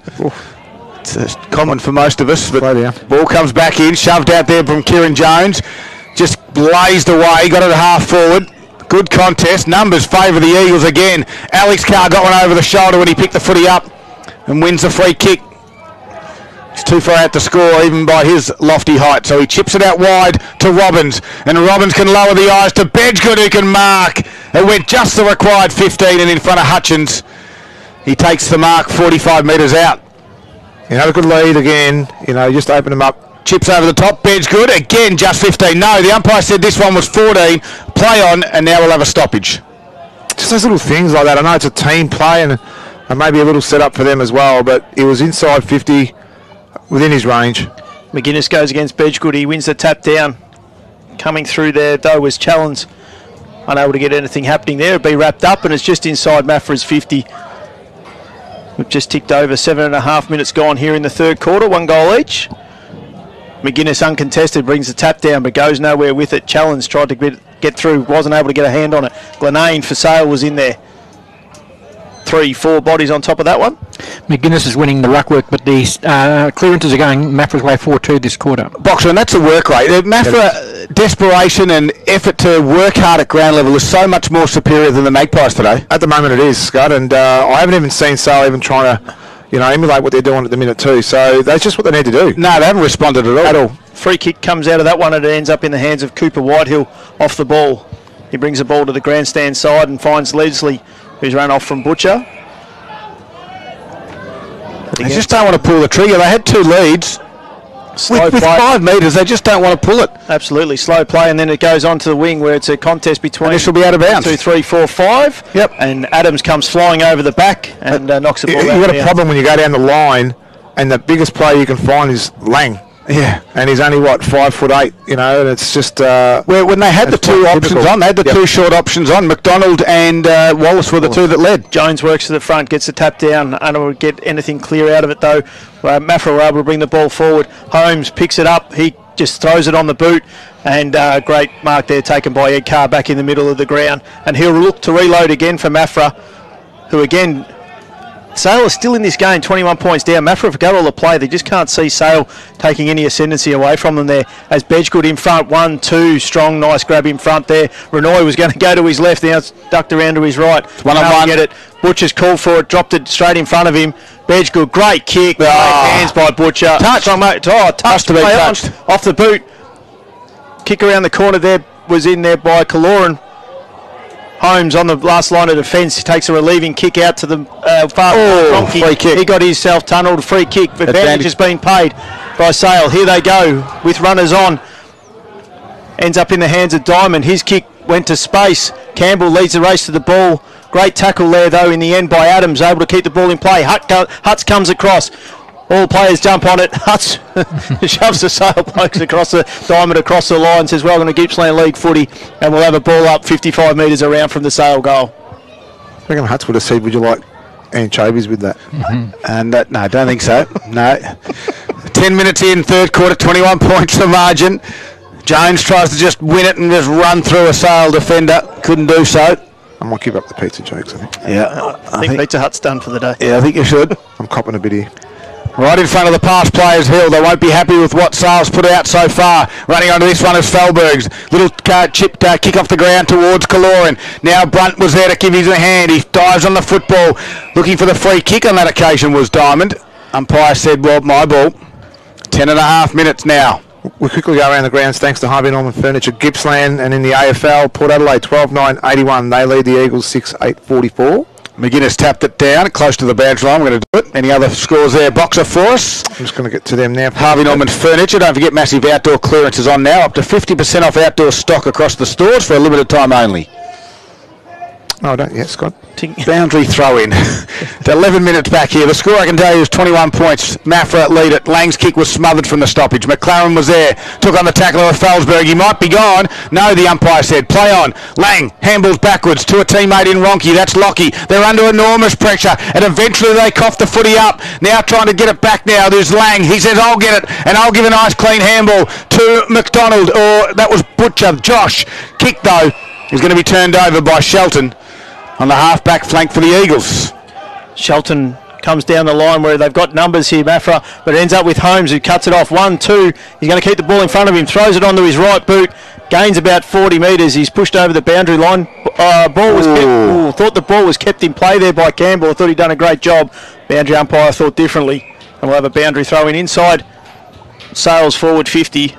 It's common for most of us. But ball comes back in, shoved out there from Kieran Jones. Just blazed away, got it at half forward. Good contest. Numbers favour the Eagles again. Alex Carr got one over the shoulder when he picked the footy up and wins the free kick. He's too far out to score, even by his lofty height. So he chips it out wide to Robbins. And Robbins can lower the eyes to Bedgood, who can mark. It went just the required 15 and in front of Hutchins. He takes the mark 45 metres out. A good lead again. Just open them up. Chips over the top. Bedgood, again, just 15. No, the umpire said this one was 14. Play on, and now we'll have a stoppage. Just those little things like that. I know it's a team play and maybe a little set up for them as well, but it was inside 50. Within his range. McGuinness goes against Bedgood. He wins the tap down. Coming through there, though, was Challenge. Unable to get anything happening there. It'll be wrapped up, and it's just inside Maffra's 50. We've just ticked over 7.5 minutes gone here in the third quarter. 1 goal each. McGuinness uncontested, brings the tap down, but goes nowhere with it. Challenge tried to get through, wasn't able to get a hand on it. Glenane for Sale was in there. 3-4 bodies on top of that one. McGuinness is winning the ruckwork, but the clearances are going Maffra's way 4-2 this quarter. Boxer, and that's the work rate. Maffra, desperation and effort to work hard at ground level is so much more superior than the Magpies today. At the moment it is, Scott, and I haven't even seen Sale even trying to emulate what they're doing at the minute too. So that's just what they need to do. No, they haven't responded at all. Free kick comes out of that one and it ends up in the hands of Cooper Whitehill off the ball. He brings the ball to the grandstand side and finds Leslie, who's run off from Butcher. They just don't want to pull the trigger. They had 2 leads. With 5 metres, they just don't want to pull it. Absolutely, slow play, and then it goes on to the wing where it's a contest between... This will be out of bounds. 2, 3, 4, 5. Yep. And Adams comes flying over the back and knocks the ball out. You've got a problem when you go down the line and the biggest player you can find is Lang. Yeah, and he's only 5'8", and it's just when they had the 2 options on, they had the 2 short options on. McDonald and Wallace were the 2 that led. Jones works to the front, gets the tap down, unable to get anything clear out of it though. Maffra were able to bring the ball forward. Holmes picks it up, he just throws it on the boot, and great mark there taken by Ed Carr back in the middle of the ground, and he'll look to reload again for Maffra, who again. Sale is still in this game, 21 points down. Maffra have got all the play. They just can't see Sale taking any ascendancy away from them there. As Bedgood in front, 1-2, strong, nice grab in front there. Renoy was going to go to his left, now it's ducked around to his right. 1-on-1. Get it. Butcher's called for it, dropped it straight in front of him. Bedgood, great kick, great hands by Butcher. Touched. Touched to be touched. Off the boot. Kick around the corner there was in there by Kaloran. Holmes on the last line of defence. He takes a relieving kick out to the far free kick. He got himself tunnelled. Free kick. Advantage has been paid by Sale. Here they go with runners on. Ends up in the hands of Diamond. His kick went to space. Campbell leads the race to the ball. Great tackle there, though, in the end by Adams, able to keep the ball in play. Hutz comes across. All players jump on it. Hutz shoves the Sale blokes across the diamond, across the line, says, welcome to Gippsland League footy, and we'll have a ball up 55 metres around from the Sale goal. I reckon Hutz would have said, would you like anchovies with that? And no, I don't think so. No. 10 minutes in, third quarter, 21 points the margin. Jones tries to just win it and just run through a Sale defender. Couldn't do so. I might give up the pizza jokes, I think. Yeah, I think Pizza Hut's done for the day. Yeah, I think you should. I'm copping a bit here. Right in front of the pass players, Hill. They won't be happy with what Sale's put out so far. Running onto this one is Felberg's. Little chip kick off the ground towards Kaloran. Now Brunt was there to give his a hand. He dives on the football. Looking for the free kick on that occasion was Diamond. Umpire said, well, my ball. 10.5 minutes now. We'll quickly go around the grounds thanks to Harvey Norman Furniture, Gippsland, and in the AFL, Port Adelaide 12-9-81. They lead the Eagles 6-8-44. McGuinness tapped it down close to the badge line. We're going to do it. Any other scores there, Boxer, for us? I'm just going to get to them now. Harvey Norman Furniture. Don't forget massive outdoor clearance is on now. Up to 50% off outdoor stock across the stores for a limited time only. No, I don't yet, Scott. Boundary throw in. 11 minutes back here. The score I can tell you is 21 points. Maffra lead it. Lang's kick was smothered from the stoppage. McLaren was there. Took on the tackle of Felsberg. He might be gone. No, the umpire said. Play on. Lang handballs backwards to a teammate in Ronke. That's Lockie. They're under enormous pressure and eventually they cough the footy up. Now trying to get it back now. There's Lang. He says, I'll get it and I'll give a nice clean handball to McDonald. Or that was Butcher. Josh. Kick though is going to be turned over by Shelton on the half-back flank for the Eagles. Shelton comes down the line where they've got numbers here, Maffra, but it ends up with Holmes who cuts it off. 1-2. He's going to keep the ball in front of him, throws it onto his right boot, gains about 40 metres. He's pushed over the boundary line. Ball was thought the ball was kept in play there by Campbell. I thought he'd done a great job. Boundary umpire thought differently. And we'll have a boundary throw in inside. Sales forward 50. So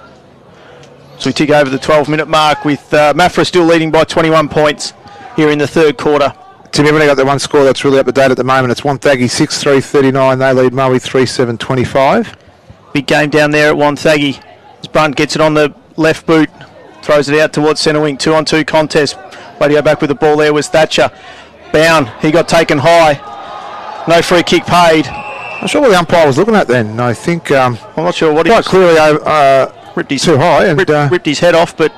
we tick over the 12-minute mark with Maffra still leading by 21 points here in the third quarter. Tim, everybody got the one score that's really up to date at the moment. It's Wonthaggi 6-3-39. They lead Maui 3-7-25. Big game down there at Wonthaggi. As Brunt gets it on the left boot, throws it out towards centre wing. 2-on-2 contest. Way to go back with the ball there was Thatcher. Bound, he got taken high. No free kick paid. I'm not sure what the umpire was looking at then. I think I'm not sure what he was. Quite clearly ripped his too high and ripped his head off, but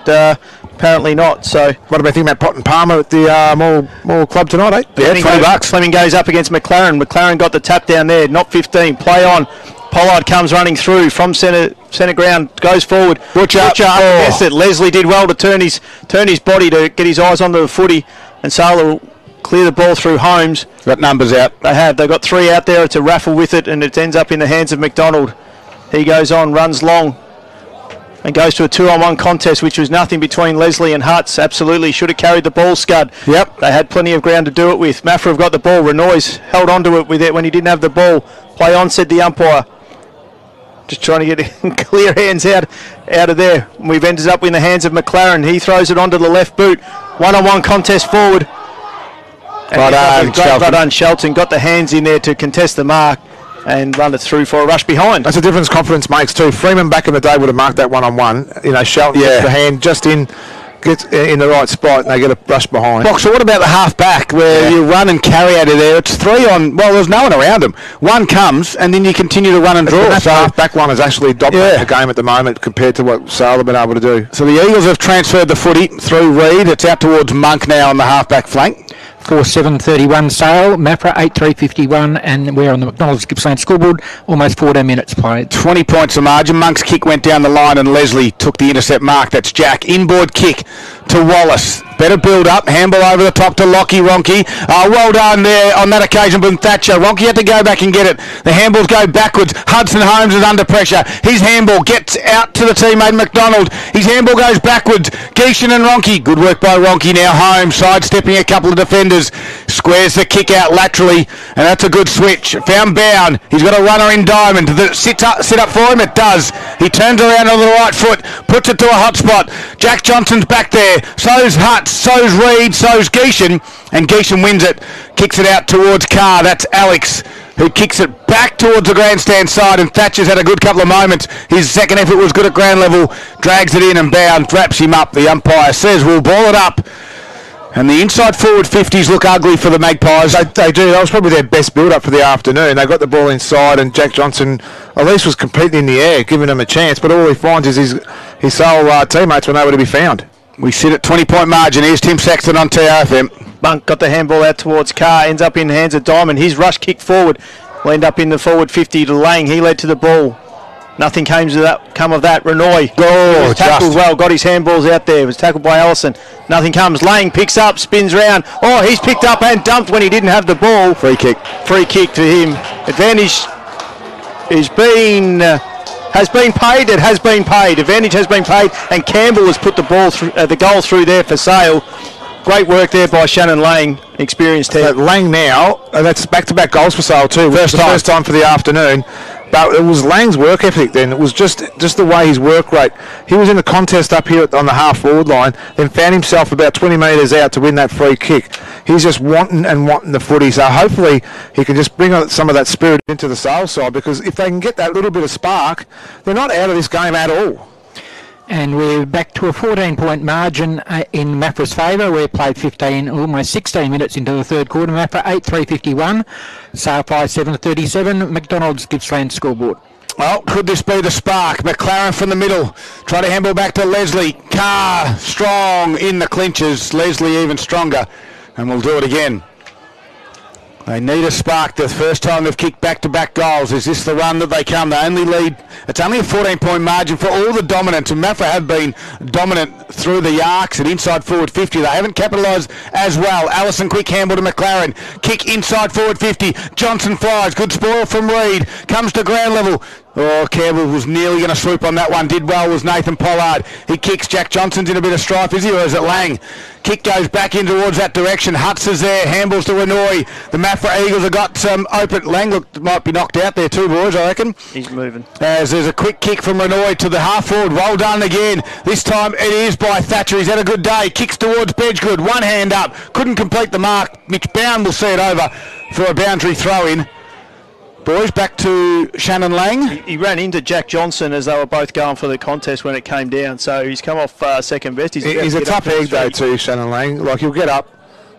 apparently not. So what about thinking about Pot and Palmer at the Moore Club tonight, eh? Yeah, $20. Fleming goes up against McLaren. McLaren got the tap down there, not 15. Play on. Pollard comes running through from centre ground, goes forward. Butcher up against it. Leslie did well to turn his body to get his eyes onto the footy, and Sailor will clear the ball through Holmes. Got numbers out. They have. They've got 3 out there. It's a raffle with it, and it ends up in the hands of McDonald. He goes on, runs long, and goes to a 2-on-1 contest, which was nothing between Leslie and Hutz. Absolutely should have carried the ball, Scud. Yep. They had plenty of ground to do it with. Maffra have got the ball. Renoy's held onto it with it when he didn't have the ball. Play on, said the umpire. Just trying to get clear hands out of there. We've ended up in the hands of McLaren. He throws it onto the left boot. 1-on-1 contest forward. Well done, Shelton. Got the hands in there to contest the mark and run it through for a rush behind. That's a difference confidence makes too. Freeman back in the day would have marked that 1-on-1. You know, Shelton gets the hand just in, gets in the right spot, and they get a rush behind. Boxer, what about the half-back where you run and carry out of there? It's 3 on, well, there's no one around them. One comes, and then you continue to run and draw. That half-back one is actually dominating the game at the moment compared to what Sale have been able to do. So the Eagles have transferred the footy through Reid. It's out towards Monk now on the half-back flank. 4-7-31 Sale, Maffra 8-3-51, and we're on the McDonald's Gippsland scoreboard. Almost 14 minutes played. 20 points the margin. Monk's kick went down the line and Leslie took the intercept mark. That's Jack. Inboard kick to Wallace. Better build up. Handball over the top to Lockie Ronke. Well done there on that occasion from Thatcher. Ronke had to go back and get it. The handballs go backwards. Hudson Holmes is under pressure. His handball gets out to the teammate McDonald. His handball goes backwards. Geeshan and Ronke. Good work by Ronke now. Holmes sidestepping a couple of defenders. Squares the kick out laterally, and that's a good switch. Found Bound. He's got a runner in Diamond. Sit up for him. It does. He turns around on the right foot, puts it to a hot spot. Jack Johnson's back there. So's Hutz. So's Reid. So's Geeshan, and Geeshan wins it. Kicks it out towards Carr. That's Alex. who kicks it back towards the grandstand side, and Thatcher's had a good couple of moments. His second effort was good at ground level, drags it in and bounds, wraps him up. The umpire says we'll ball it up. And the inside forward 50s look ugly for the Magpies. They do. That was probably their best build-up for the afternoon. They got the ball inside, and Jack Johnson at least was competing in the air, giving them a chance. But all he finds is his sole teammates were nowhere to be found. We sit at 20-point margin. Here's Tim Saxton on TRFM. Bunk got the handball out towards Carr, ends up in the hands of Diamond. His rush kick forward will end up in the forward 50 to Lang. He led to the ball. Nothing came of that. Renoy was tackled well, got his handballs out there. Was tackled by Allison. Nothing comes. Lang picks up, spins round. Oh, he's picked up and dumped when he didn't have the ball. Free kick. Free kick to him. Advantage has been paid. It has been paid. Advantage has been paid, and Campbell has put the ball through, the goal through there for Sale. Great work there by Shannon Lang, experienced here. Lang now, that's back-to-back goals for Sale too. First time for the afternoon. But it was Lang's work ethic then. It was just the way his work rate. He was in the contest up here on the half-forward line, then found himself about 20 metres out to win that free kick. He's just wanting the footy. So hopefully he can just bring some of that spirit into the Sale side, because if they can get that little bit of spark, they're not out of this game at all. And we're back to a 14-point margin in Maffra's favour. We've played 15, almost 16 minutes into the third quarter. Maffra 8-3-51, Sale 5-7-37. McDonald's Gippsland scoreboard. Well, could this be the spark? McLaren from the middle. Try to handball back to Leslie. Carr strong in the clinches. Leslie even stronger. And we'll do it again. They need a spark. The first time they've kicked back-to-back goals. Is this the run that they come? They only lead. It's only a 14-point margin for all the dominance. And Maffra have been dominant through the arcs and inside forward 50. They haven't capitalised as well. Allison quick handball to McLaren. Kick inside forward 50. Johnson flies. Good spoil from Reed. Comes to ground level. Oh, Campbell was nearly going to swoop on that one. Did well was Nathan Pollard. He kicks. Jack Johnson's in a bit of strife, is he, or is it Lang? Kick goes back in towards that direction. Hutz is there. Handballs to Renoy. The Maffra Eagles have got some open. Lang might be knocked out there too, boys, I reckon. He's moving. As there's a quick kick from Renoy to the half forward. Well done again. This time it is by Thatcher. He's had a good day. Kicks towards Bedgood. One hand up. Couldn't complete the mark. Mitch Bound will see it over for a boundary throw in. Boys, back to Shannon Lang. He ran into Jack Johnson as they were both going for the contest when it came down, so he's come off second best. He's a tough egg though too, Shannon Lang. Like, he'll get up,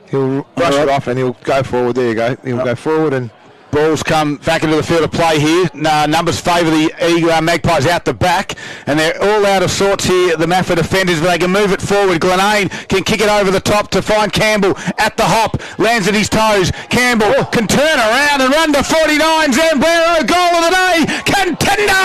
he'll brush it off, and he'll go forward. There you go. He'll go forward and... Balls come back into the field of play here. Numbers favour the Magpies out the back, and they're all out of sorts here, the Maffra defenders, but they can move it forward. Glenane can kick it over the top to find Campbell at the hop, lands at his toes. Campbell can turn around and run to 49. Zambrero, goal of the day, contender!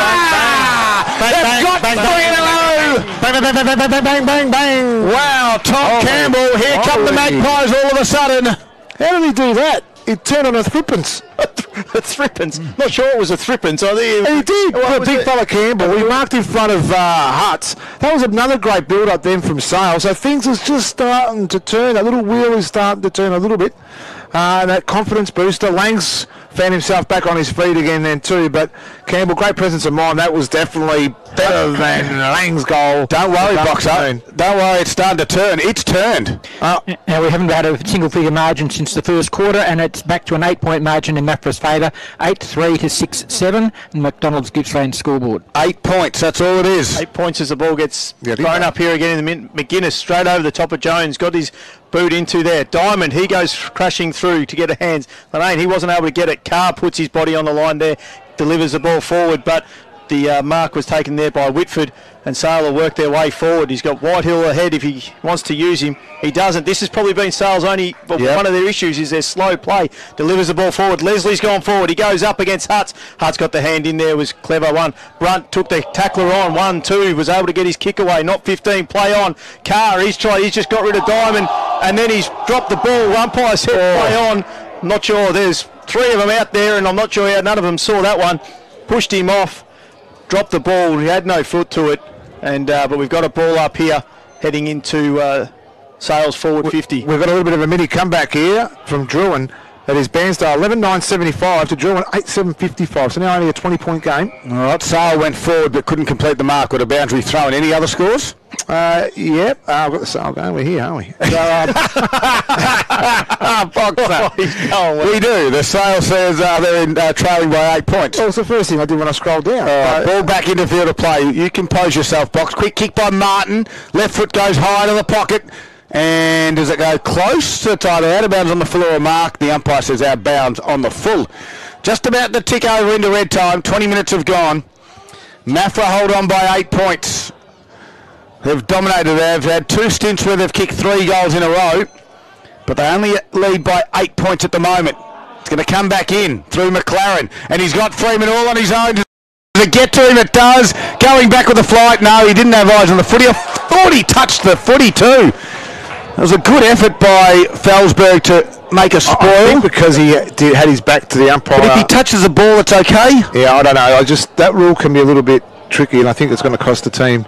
They've got 3 in a row! Bang, bang, bang, bang, bang, bang, bang. Wow, Tom Campbell, here come the Magpies all of a sudden. How did he do that? He turned on a thrippence. A thrippence? Not sure it was a thrippence. I think he did. Well, big fella Campbell. He marked in front of Hutz. That was another great build-up then from Sale. So things is just starting to turn. That little wheel is starting to turn a little bit. That confidence booster. Lang's found himself back on his feet again then too. But Campbell, great presence of mind. That was definitely better than Lang's goal. Don't worry, Boxer. Don't worry, it's starting to turn. It's turned. Now, we haven't had a single-figure margin since the first quarter, and it's back to an 8-point margin in Maffra's favour. 8-3 to 6-7, and McDonald's Gippsland scoreboard. 8 points, that's all it is. 8 points as the ball gets thrown up here again in the McGuinness, straight over the top of Jones. Got his boot into there. Diamond, he goes crashing through to get a hands. Lane, he wasn't able to get it. Carr puts his body on the line there, delivers the ball forward, but the mark was taken there by Whitford, and Sale will work their way forward. He's got Whitehill ahead if he wants to use him. He doesn't. This has probably been Sale's only... One of their issues is their slow play. Delivers the ball forward. Leslie's gone forward. He goes up against Hutz. Hutz got the hand in there. Was clever one. Brunt took the tackler on. 1-2. Was able to get his kick away. Not 15. Play on. Carr, he's tried. He's just got rid of Diamond, and then he's dropped the ball. Umpire said play on. I'm not sure. There's 3 of them out there, and I'm not sure how none of them saw that one. Pushed him off. Dropped the ball. He had no foot to it, and but we've got a ball up here heading into Sale's forward 50. We've got a little bit of a mini comeback here from Druin. That is Bairnsdale 11-9-75 to Druin 8-7-55. So now only a 20-point game. All right, Sale went forward but couldn't complete the mark with a boundary throw. And any other scores? Yep. I've got the Sale going. We're here, aren't we? So, Boxer. He's going well. We do. The sale says they're trailing by 8 points. Well, it's the first thing I did when I scrolled down. Ball back into field of play. You compose yourself, Box. Quick kick by Martin. Left foot goes high to the pocket. And does it go close? It's either out of bounds on the full or a mark. The umpire says out of bounds on the full. Just about to tick over into red time. 20 minutes have gone. Maffra hold on by 8 points. They've dominated. They've had 2 stints where they've kicked 3 goals in a row, but they only lead by 8 points at the moment. It's going to come back in through McLaren, and he's got Freeman all on his own. Does it get to him? It does. Going back with the flight. No, he didn't have eyes on the footy. I thought he touched the footy too. It was a good effort by Felsberg to make a spoil. I think because he had his back to the umpire. But if he touches the ball, it's okay. Yeah, I don't know. That rule can be a little bit tricky, and I think it's going to cost the team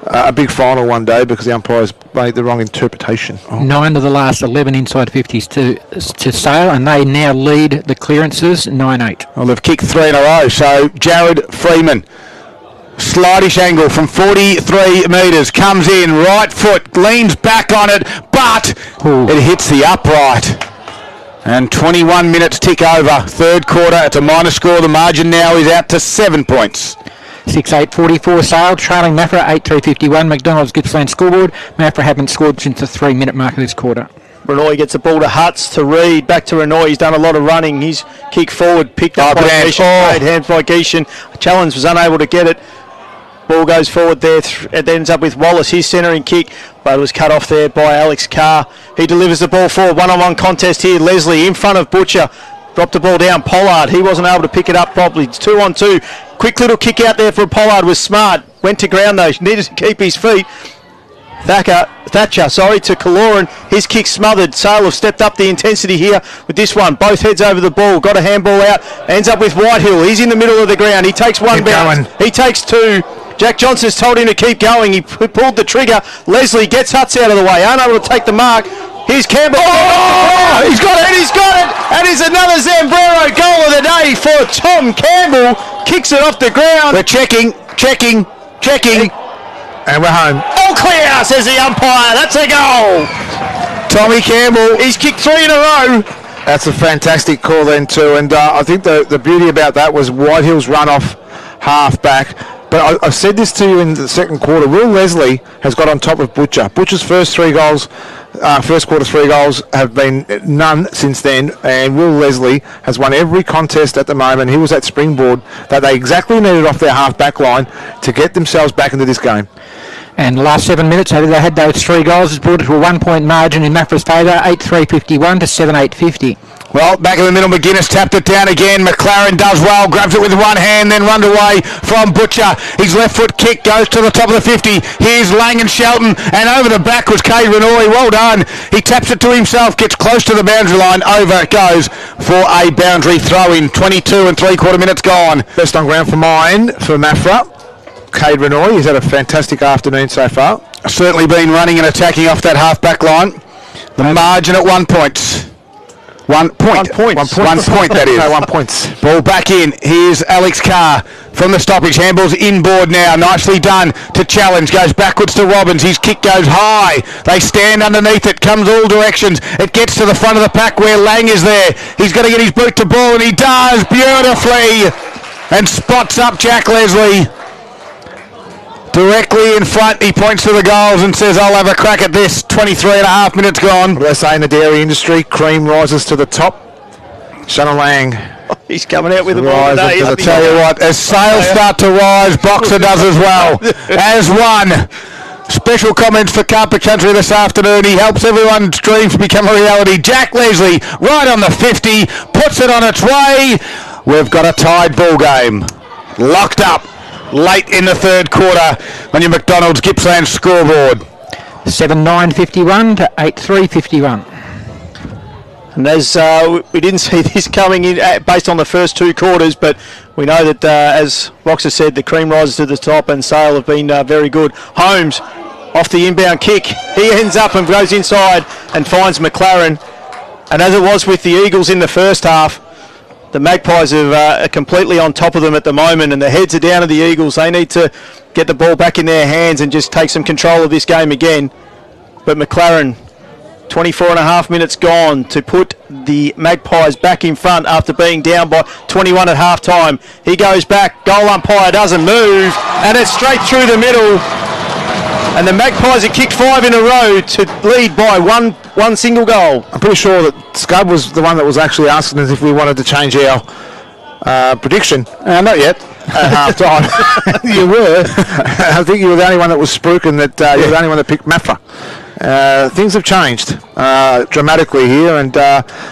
a big final one day because the umpires made the wrong interpretation. 9 of the last 11 inside 50s to Sale, and they now lead the clearances 9-8. Well, they've kicked 3 in a row. So Jared Freeman, slightish angle from 43 metres, comes in, right foot, leans back on it, but it hits the upright. And 21 minutes tick over. Third quarter, it's a minor score. The margin now is out to 7 points. 6-8-44 Sale, trailing Maffra 8-3-51. McDonald's Gippsland scoreboard. Maffra haven't scored since the 3-minute mark of this quarter. Renoy gets the ball to Hutz, to Reed, back to Renoy. He's done a lot of running. He's kick forward, picked up by Geishan, great hands by Geishan. Challenge was unable to get it. Ball goes forward there. It ends up with Wallace, his centering kick, but it was cut off there by Alex Carr. He delivers the ball forward. One-on-one contest here. Leslie in front of Butcher. Dropped the ball down. Pollard, he wasn't able to pick it up properly. It's 2-on-2. Quick little kick out there for Pollard was smart. Went to ground though. Needed to keep his feet. Thatcher, to Kaloran. His kick smothered. Sale have stepped up the intensity here with this one. Both heads over the ball. Got a handball out. Ends up with Whitehill. He's in the middle of the ground. He takes one bounce. He takes 2. Jack Johnson's told him to keep going. He pulled the trigger. Leslie gets Hutz out of the way. Unable to take the mark. Here's Campbell. Oh, he's got it. He's got it. And it's another Zambrero goal of the day for Tom Campbell. Kicks it off the ground. We're checking. And we're home. All clear, says the umpire. That's a goal. Tommy Campbell. He's kicked 3 in a row. That's a fantastic call then too. And I think the beauty about that was Whitehill's run off half back. But I said this to you in the second quarter. Will Leslie has got on top of Butcher. Butcher's first quarter 3 goals have been none since then. And Will Leslie has won every contest at the moment. He was that springboard that they exactly needed off their half back line to get themselves back into this game. And the last 7 minutes, they had those 3 goals. It's brought it to a 1 point margin in Maffra's favour, 8-3-51 to 7-8-50. Well, back in the middle, McGuinness tapped it down again. McLaren does well, grabs it with one hand, then runs away from Butcher. His left foot kick goes to the top of the 50. Here's Lang and Shelton, and over the back was Kay Renoy. Well done. He taps it to himself, gets close to the boundary line. Over it goes for a boundary throw-in. 22 3/4 minutes gone. Best on ground for mine for Maffra. Cade Renoy, he's had a fantastic afternoon so far. Certainly been running and attacking off that half-back line. The margin at 1 point. 1 point. 1 point, that is. No, 1 point. Ball back in. Here's Alex Carr from the stoppage. Handball's inboard now. Nicely done to Challenge. Goes backwards to Robbins. His kick goes high. They stand underneath it. Comes all directions. It gets to the front of the pack where Lang is there. He's got to get his boot to ball, and he does beautifully. And spots up Jack Leslie. Directly in front, he points to the goals and says, I'll have a crack at this. 23.5 minutes gone. What do they say in the dairy industry? Cream rises to the top. Shannon Lang. He's coming out with the ball today. I'll tell you what, as sales start to rise, Boxer does as well. As one. Special comments for Carpet Country this afternoon. He helps everyone's dreams become a reality. Jack Leslie, right on the 50, puts it on its way. We've got a tied ball game. Locked up. Late in the third quarter on your McDonald's Gippsland scoreboard. 7-9-51 to 8-3-51. And as we didn't see this coming in based on the first 2 quarters, but we know that, as Rox has said, the cream rises to the top and Sale have been very good. Holmes off the inbound kick. He ends up and goes inside and finds McLaren. And as it was with the Eagles in the first half, the Magpies are completely on top of them at the moment, and the heads are down to the Eagles. They need to get the ball back in their hands and just take some control of this game again. But McLaren 24 and a half minutes gone to put the Magpies back in front after being down by 21 at half time. He goes back, goal umpire doesn't move, and it's straight through the middle. And the Magpies have kicked 5 in a row to lead by one single goal. I'm pretty sure that Scud was the one that was actually asking us if we wanted to change our prediction. Not yet. At half time. You were. I think you were the only one that was spooking that you were the only one that picked Maffra. Things have changed dramatically here, and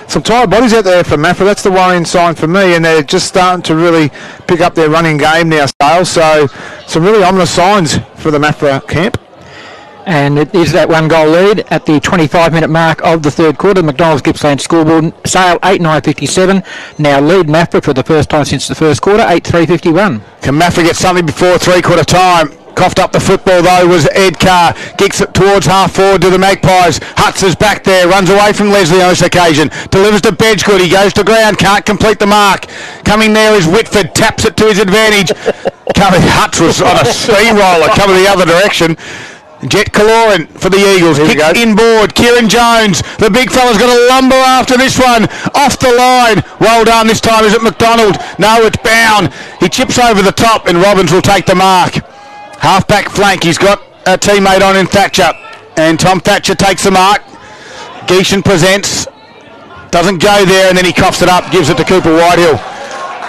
some tired bodies out there for Maffra. That's the worrying sign for me, and they're just starting to really pick up their running game now, Sale. So some really ominous signs for the Maffra camp. And it is that one goal lead at the 25-minute mark of the third quarter. McDonald's Gippsland scoreboard, Sale 8-9-57. Now lead Maffra for the first time since the first quarter, 8-3-51. Can Maffra get something before three-quarter time? Coughed up the football though was Ed Carr. Kicks it towards half forward to the Magpies. Hutz is back there, runs away from Leslie on this occasion. Delivers to Bedgegood. He goes to ground, can't complete the mark. Coming there is Whitford, taps it to his advantage. Hutz was on a steamroller coming the other direction. Jet Kaloran for the Eagles. Kicks inboard. Kieran Jones. The big fella's got a lumber after this one. Off the line. Well done. This time is it McDonald? No, it's Bound. He chips over the top and Robbins will take the mark. Half-back flank. He's got a teammate on in Thatcher. And Tom Thatcher takes the mark. Geeshan presents. Doesn't go there and then he coughs it up. Gives it to Cooper Whitehill.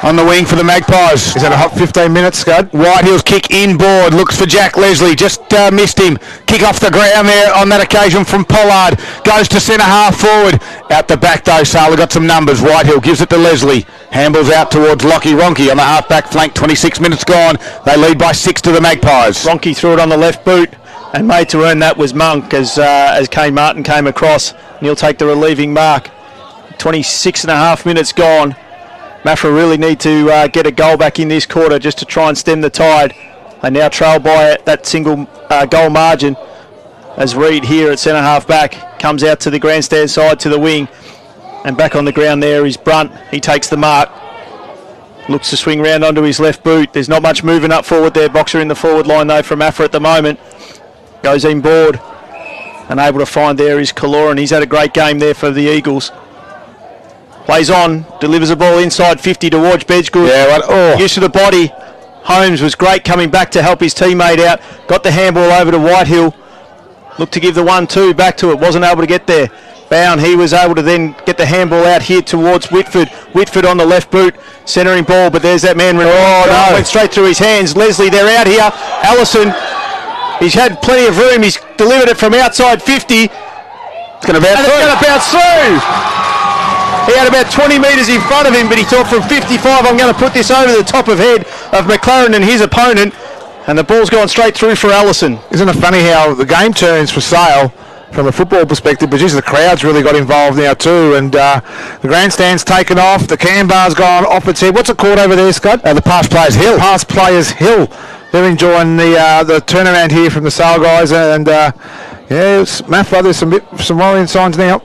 On the wing for the Magpies. Is that a hot 15 minutes, Scud? Whitehill's kick inboard, looks for Jack Leslie, just missed him. Kick off the ground there on that occasion from Pollard. Goes to centre half forward. Out the back though, Sala got some numbers. Whitehill gives it to Leslie. Handballs out towards Lockie Ronke on the half-back flank. 26 minutes gone. They lead by 6 to the Magpies. Ronke threw it on the left boot, and made to earn that was Monk as Kane Martin came across. And he'll take the relieving mark. 26 and a half minutes gone. Maffra really need to get a goal back in this quarter just to try and stem the tide. They now trail by that single goal margin as Reid here at centre half back comes out to the grandstand side to the wing, and back on the ground there is Brunt. He takes the mark, looks to swing round onto his left boot. There's not much moving up forward there. Boxer in the forward line though from Maffra at the moment. Goes inboard and able to find there is Kaloran. He's had a great game there for the Eagles. Plays on, delivers a ball inside 50 towards Bedgegood. Use of the body. Holmes was great coming back to help his teammate out. Got the handball over to Whitehill. Looked to give the 1-2 back to it. Wasn't able to get there. Bound, he was able to then get the handball out here towards Whitford. Whitford on the left boot, centering ball, but there's that man. Went straight through his hands. Leslie, they're out here. Allison, he's had plenty of room. He's delivered it from outside 50. It's going to bounce through. He had about 20 metres in front of him, but he thought from 55, I'm going to put this over the top of head of McLaren and his opponent, and the ball's gone straight through for Allison. Isn't it funny how the game turns for Sale from a football perspective, but just the crowd's really got involved now too, and the grandstand's taken off, the can bar's gone off its head. What's it called over there, Scott? The Past Players Hill. Past Players Hill. They're enjoying the turnaround here from the Sale guys, and Maffra, there's some worrying signs now.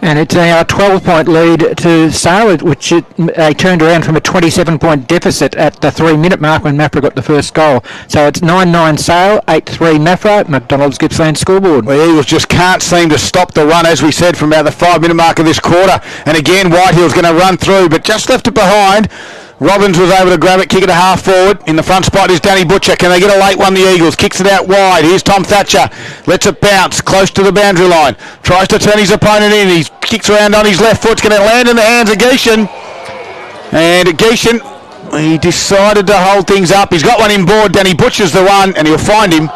And it's a 12-point lead to Sale, which they turned around from a 27-point deficit at the 3-minute mark when Maffra got the first goal. So it's 9-9 Sale, 8-3 Maffra, McDonald's Gippsland scoreboard. Well, the Eagles just can't seem to stop the run, as we said, from about the 5-minute mark of this quarter. And again, Whitehill's going to run through, but just left it behind. Robbins was able to grab it, kick it a half forward. In the front spot is Danny Butcher. Can they get a late one, the Eagles? Kicks it out wide. Here's Tom Thatcher. Lets it bounce close to the boundary line. Tries to turn his opponent in. He kicks around on his left foot. It's going to land in the hands of Geeshan. And Geeshan, he decided to hold things up. He's got one inboard. Danny Butcher's the one, and he'll find him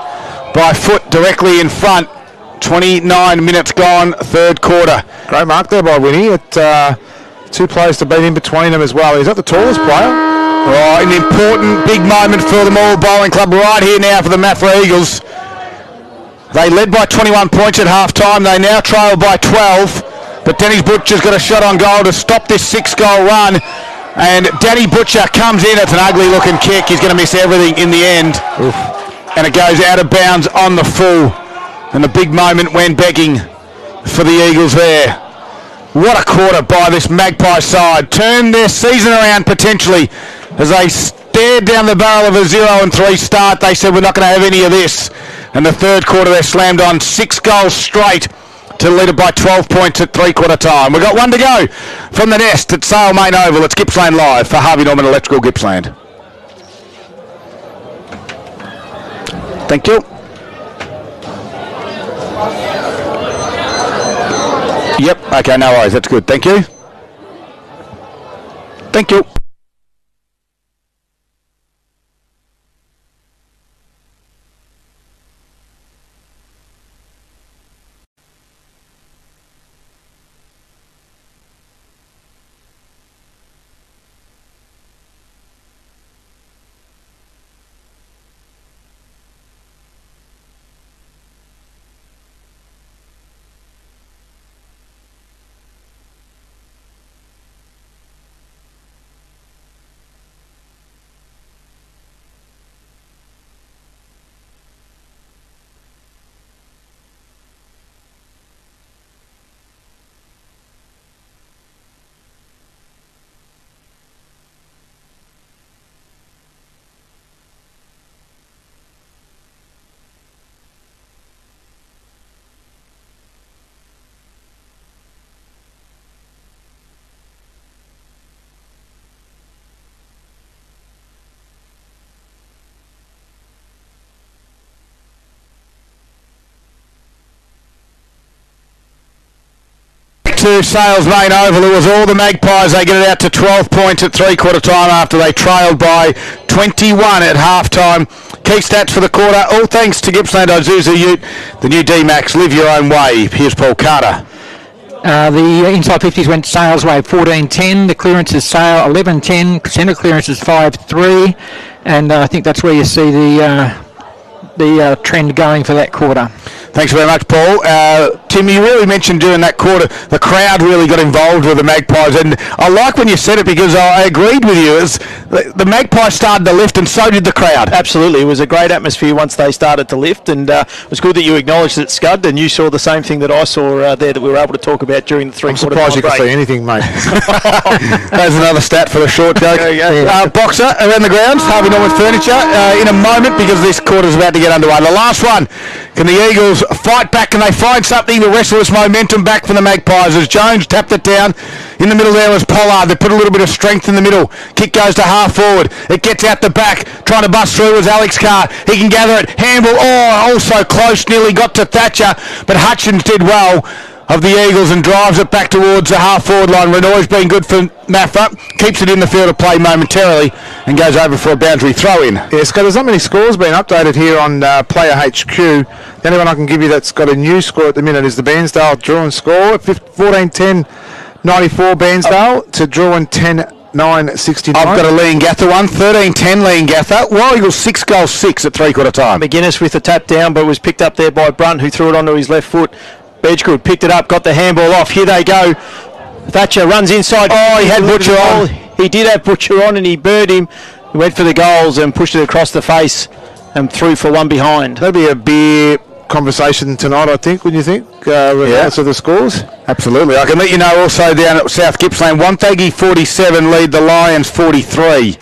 by foot directly in front. 29 minutes gone, third quarter. Great mark there by Winnie. Two players to beat in between them as well. He's not the tallest player. Oh, an important big moment for the Maul Bowling Club right here now for the Maffra Eagles. They led by 21 points at half-time. They now trail by 12. But Danny Butcher's got a shot on goal to stop this 6-goal run. And Danny Butcher comes in. It's an ugly-looking kick. He's going to miss everything in the end. Oof. And it goes out of bounds on the full. And the big moment went begging for the Eagles there. What a quarter by this Magpie side. Turned their season around potentially as they stared down the barrel of a 0-3 start. They said, we're not going to have any of this. And the third quarter, they slammed on 6 goals straight to lead it by 12 points at three-quarter time. We've got one to go from the nest at Sale Main Oval. It's Gippsland Live for Harvey Norman Electrical Gippsland. Thank you. Yep, okay, no worries. That's good. Thank you. Thank you. To Sales Main Oval. It was all the Magpies. They get it out to 12 points at three-quarter time after they trailed by 21 at half-time. Key stats for the quarter, all thanks to Gippsland Isuzu Ute, the new D-Max. Live your own way. Here's Paul Carter. The inside 50s went Sales way 14.10. The clearance is Sale 11.10. Centre clearance is 5.3. And I think that's where you see the trend going for that quarter. Thanks very much, Paul. Tim, you really mentioned during that quarter the crowd really got involved with the Magpies, and I like when you said it because I agreed with you. The Magpies started to lift, and so did the crowd. Absolutely. It was a great atmosphere once they started to lift, and it was good that you acknowledged it, Scud, and you saw the same thing that I saw there that we were able to talk about during the three-quarter time break. I'm surprised you could see anything, mate. There's another stat for the short joke. Boxer around the grounds, Harvey Norman Furniture, in a moment because this quarter's about to get underway. The last one. Can the Eagles fight back? Can they find something to wrestle this momentum back from the Magpies? As Jones tapped it down. In the middle there was Pollard. They put a little bit of strength in the middle. Kick goes to half forward. It gets out the back. Trying to bust through was Alex Carr. He can gather it. Handball. Oh, also close. Nearly got to Thatcher. But Hutchins did well of the Eagles and drives it back towards the half-forward line. Renoir's been good for Maffra. Keeps it in the field of play momentarily and goes over for a boundary throw-in. Yeah, Scott, there's not many scores being updated here on Player HQ. The only one I can give you that's got a new score at the minute is the Bairnsdale Druin score. 14-10, 94 Bairnsdale to Druin 10-9, 69. I've got a Leongatha one, 13-10 Leongatha. Wild Eagles 6 goals 6 at three-quarter time. McGuinness with the tap down, but was picked up there by Brunt, who threw it onto his left foot. Bedgood picked it up, got the handball off. Here they go. Thatcher runs inside. Oh, he had Butcher on. He did have Butcher on, and he burned him. He went for the goals and pushed it across the face and threw for one behind. That'll be a beer conversation tonight, I think, wouldn't you think? Regardless of the scores? Absolutely. I can let you know also down at South Gippsland, Wonthaggi 47 lead the Lions 43.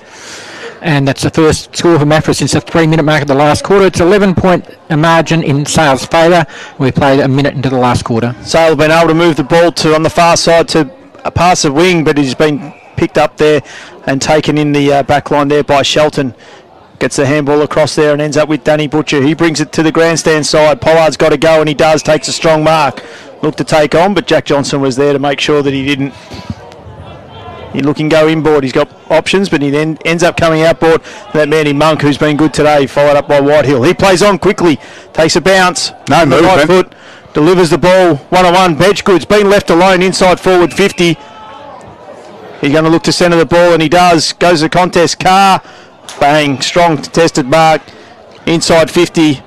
And that's the first score for Maffra since the 3-minute mark of the last quarter. It's 11-point margin in Sale's favour. We played a minute into the last quarter. Sale have been able to move the ball to on the far side to a pass of wing, but he's been picked up there and taken in the back line there by Shelton. Gets the handball across there and ends up with Danny Butcher. He brings it to the grandstand side. Pollard's got to go, and he does. Takes a strong mark. Looked to take on, but Jack Johnson was there to make sure that he didn't. He look and go inboard. He's got options, but he then ends up coming outboard. That Manny Monk, who's been good today, followed up by Whitehill. He plays on quickly, takes a bounce. No movement. Right foot, delivers the ball. 1-on-1. Bedgood's been left alone inside forward 50. He's going to look to centre the ball, and he does. Goes to the contest. Carr, bang, strong contested mark. Inside 50.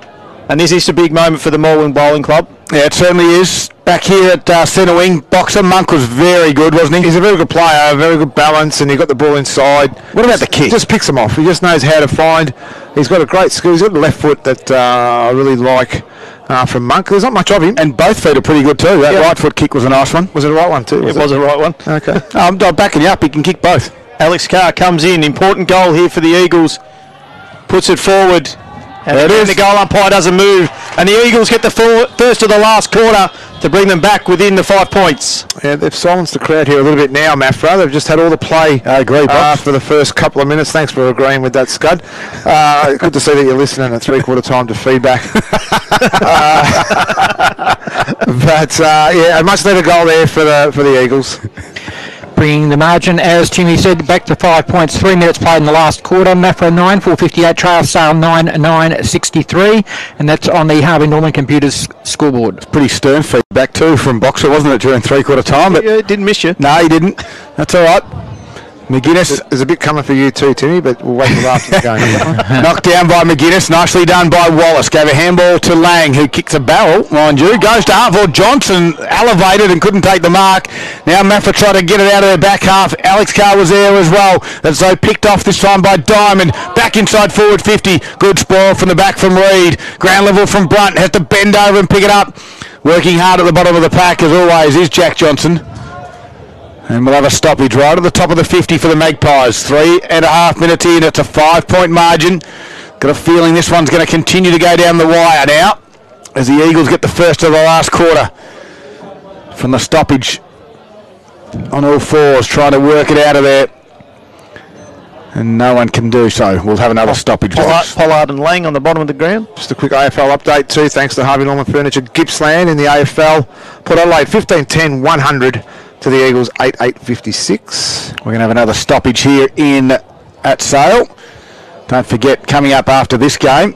And this is a big moment for the Morwell Bowling Club. Yeah, it certainly is. Back here at centre wing, Boxer Monk was very good, wasn't he? He's a very good player, very good balance, and he got the ball inside. What about the kick? He just picks them off. He just knows how to find. He's got a great skill. He's got a left foot that I really like from Monk. There's not much of him. And both feet are pretty good too. That right foot kick was a nice one. Was it a right one too? It was a right one. Okay. I'm backing you up. He can kick both. Alex Carr comes in. Important goal here for the Eagles. Puts it forward. And there it is. The goal umpire doesn't move. And the Eagles get the first of the last quarter. to bring them back within the 5 points. Yeah, they've silenced the crowd here a little bit now, Maffra. They've just had all the play for the first couple of minutes. Thanks for agreeing with that, Scud. Good to see that you're listening at three-quarter time to feedback. Yeah, a much-needed goal there for the Eagles. Bringing the margin, as Timmy said, back to 5 points. 3 minutes played in the last quarter. Maffra 9, 458. Trail Sale 9, 963. And that's on the Harvey Norman Computers scoreboard. It's pretty stern feedback too from Boxer, wasn't it, during three-quarter time? But Yeah, didn't miss you. no, he didn't. That's all right. McGuinness There's a bit coming for you too, Timmy, but we'll wait till after the game. knocked down by McGuinness, nicely done by Wallace. Gave a handball to Lang, who kicks a barrel, mind you. Goes to Harvard. Johnson elevated and couldn't take the mark. Now Maffra tried to get it out of their back half. Alex Carr was there as well. As though picked off this time by Diamond. Back inside forward 50. Good spoil from the back from Reed. Ground level from Blunt. Has to bend over and pick it up. Working hard at the bottom of the pack as always is Jack Johnson. And we'll have a stoppage right at the top of the 50 for the Magpies. 3.5 minutes in. It's a 5-point margin. Got a feeling this one's going to continue to go down the wire now as the Eagles get the first of the last quarter from the stoppage on all fours, trying to work it out of there. And no one can do so. We'll have another stoppage. Pollard and Lang on the bottom of the ground. Just a quick AFL update too, thanks to Harvey Norman Furniture. Gippsland in the AFL. Port Adelaide 15-10, 100 to the Eagles 8-8-56. We're going to have another stoppage here at Sale. Don't forget, coming up after this game,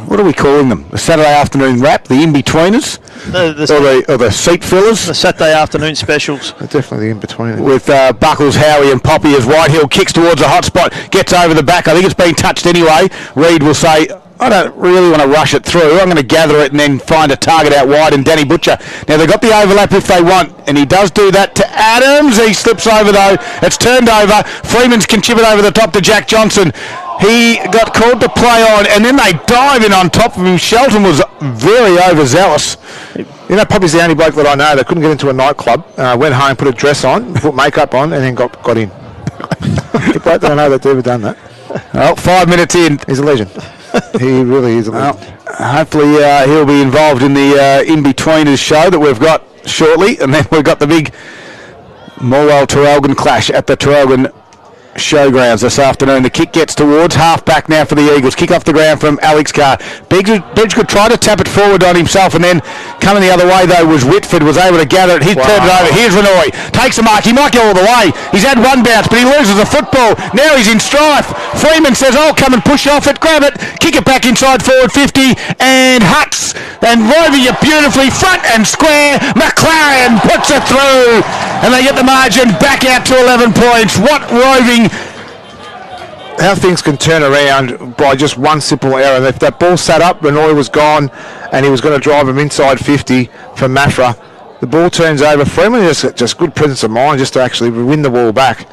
what are we calling them? The Saturday afternoon wrap, the in-betweeners, or the seat fillers? The Saturday afternoon specials. They're definitely the in-between. With Buckles, Howie and Poppy as Whitehill kicks towards a hot spot, gets over the back. I think it's been touched anyway. Reed will say, I don't really want to rush it through. I'm going to gather it and then find a target out wide, and Danny Butcher. Now, they've got the overlap if they want, and he does do that to Adams. He slips over, though. It's turned over. Freeman's can chip it over the top to Jack Johnson. He got called to play on, and then they dive in on top of him. Shelton was very overzealous. You know, Poppy's the only bloke that I know that couldn't get into a nightclub, went home, put a dress on, put makeup on, and then got in. The bloke that I know that's ever done that. Well, 5 minutes in. He's a legend. He really is a legend. Hopefully he'll be involved in the in-betweeners show that we've got shortly, and then we've got the big Morwell-Terrelgan clash at the Terrelgan Showgrounds this afternoon. The kick gets towards half-back now for the Eagles. Kick off the ground from Alex Carr. Bedggood tried to tap it forward on himself, and then coming the other way, though, was Whitford, was able to gather it. He's turned it over. Here's Renoy. Takes a mark. He might go all the way. He's had one bounce, but he loses the football. Now he's in strife. Freeman says, I'll come and push off it, grab it, kick it back inside forward 50, and Hutz and roving it beautifully front and square. McLaren puts it through, and they get the margin back out to 11 points. What roving! How things can turn around by just one simple error. If that ball sat up, Renoy was gone, and he was going to drive him inside 50 for Maffra. The ball turns over. Freeman just good presence of mind just to actually win the ball back.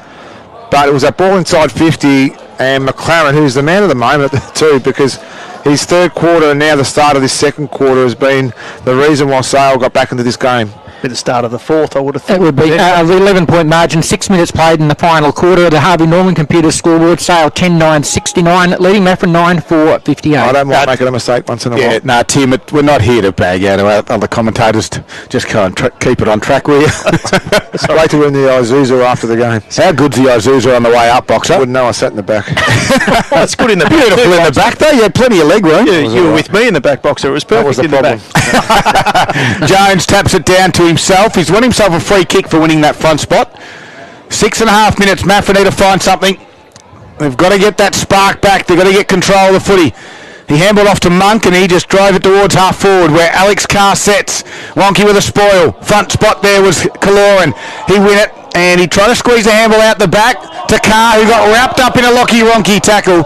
But it was that ball inside 50, and McLaren, who's the man of the moment too, because his third quarter and now the start of this second quarter has been the reason why Sale got back into this game. Be the start of the fourth, I would have thought. It would be the 11-point margin, 6 minutes played in the final quarter. The Harvey Norman Computers scoreboard, Sale 10-9-69, leading Maffra 9-4-58. I don't mind making a mistake once in a while. Yeah, no, Tim, we're not here to bag out our other commentators. Just keep it on track, will you? Wait till we're in the Isuzu after the game. How good's the Isuzu on the way up, Boxer? Wouldn't know, I sat in the back. That's good in the back. Beautiful in the back, though. You had plenty of leg room. You were with me in the back, Boxer. It was perfect was the in the problem. back. Jones taps it down to himself. He's won himself a free kick for winning that front spot. 6.5 minutes. Maffra need to find something. They've got to get that spark back. They've got to get control of the footy. He handballed off to Monk, and he just drove it towards half forward where Alex Carr sets. Wonky with a spoil. Front spot there was Kaloran. He win it, and he tried to squeeze the handball out the back to Carr, who got wrapped up in a Lockie-Ronky tackle.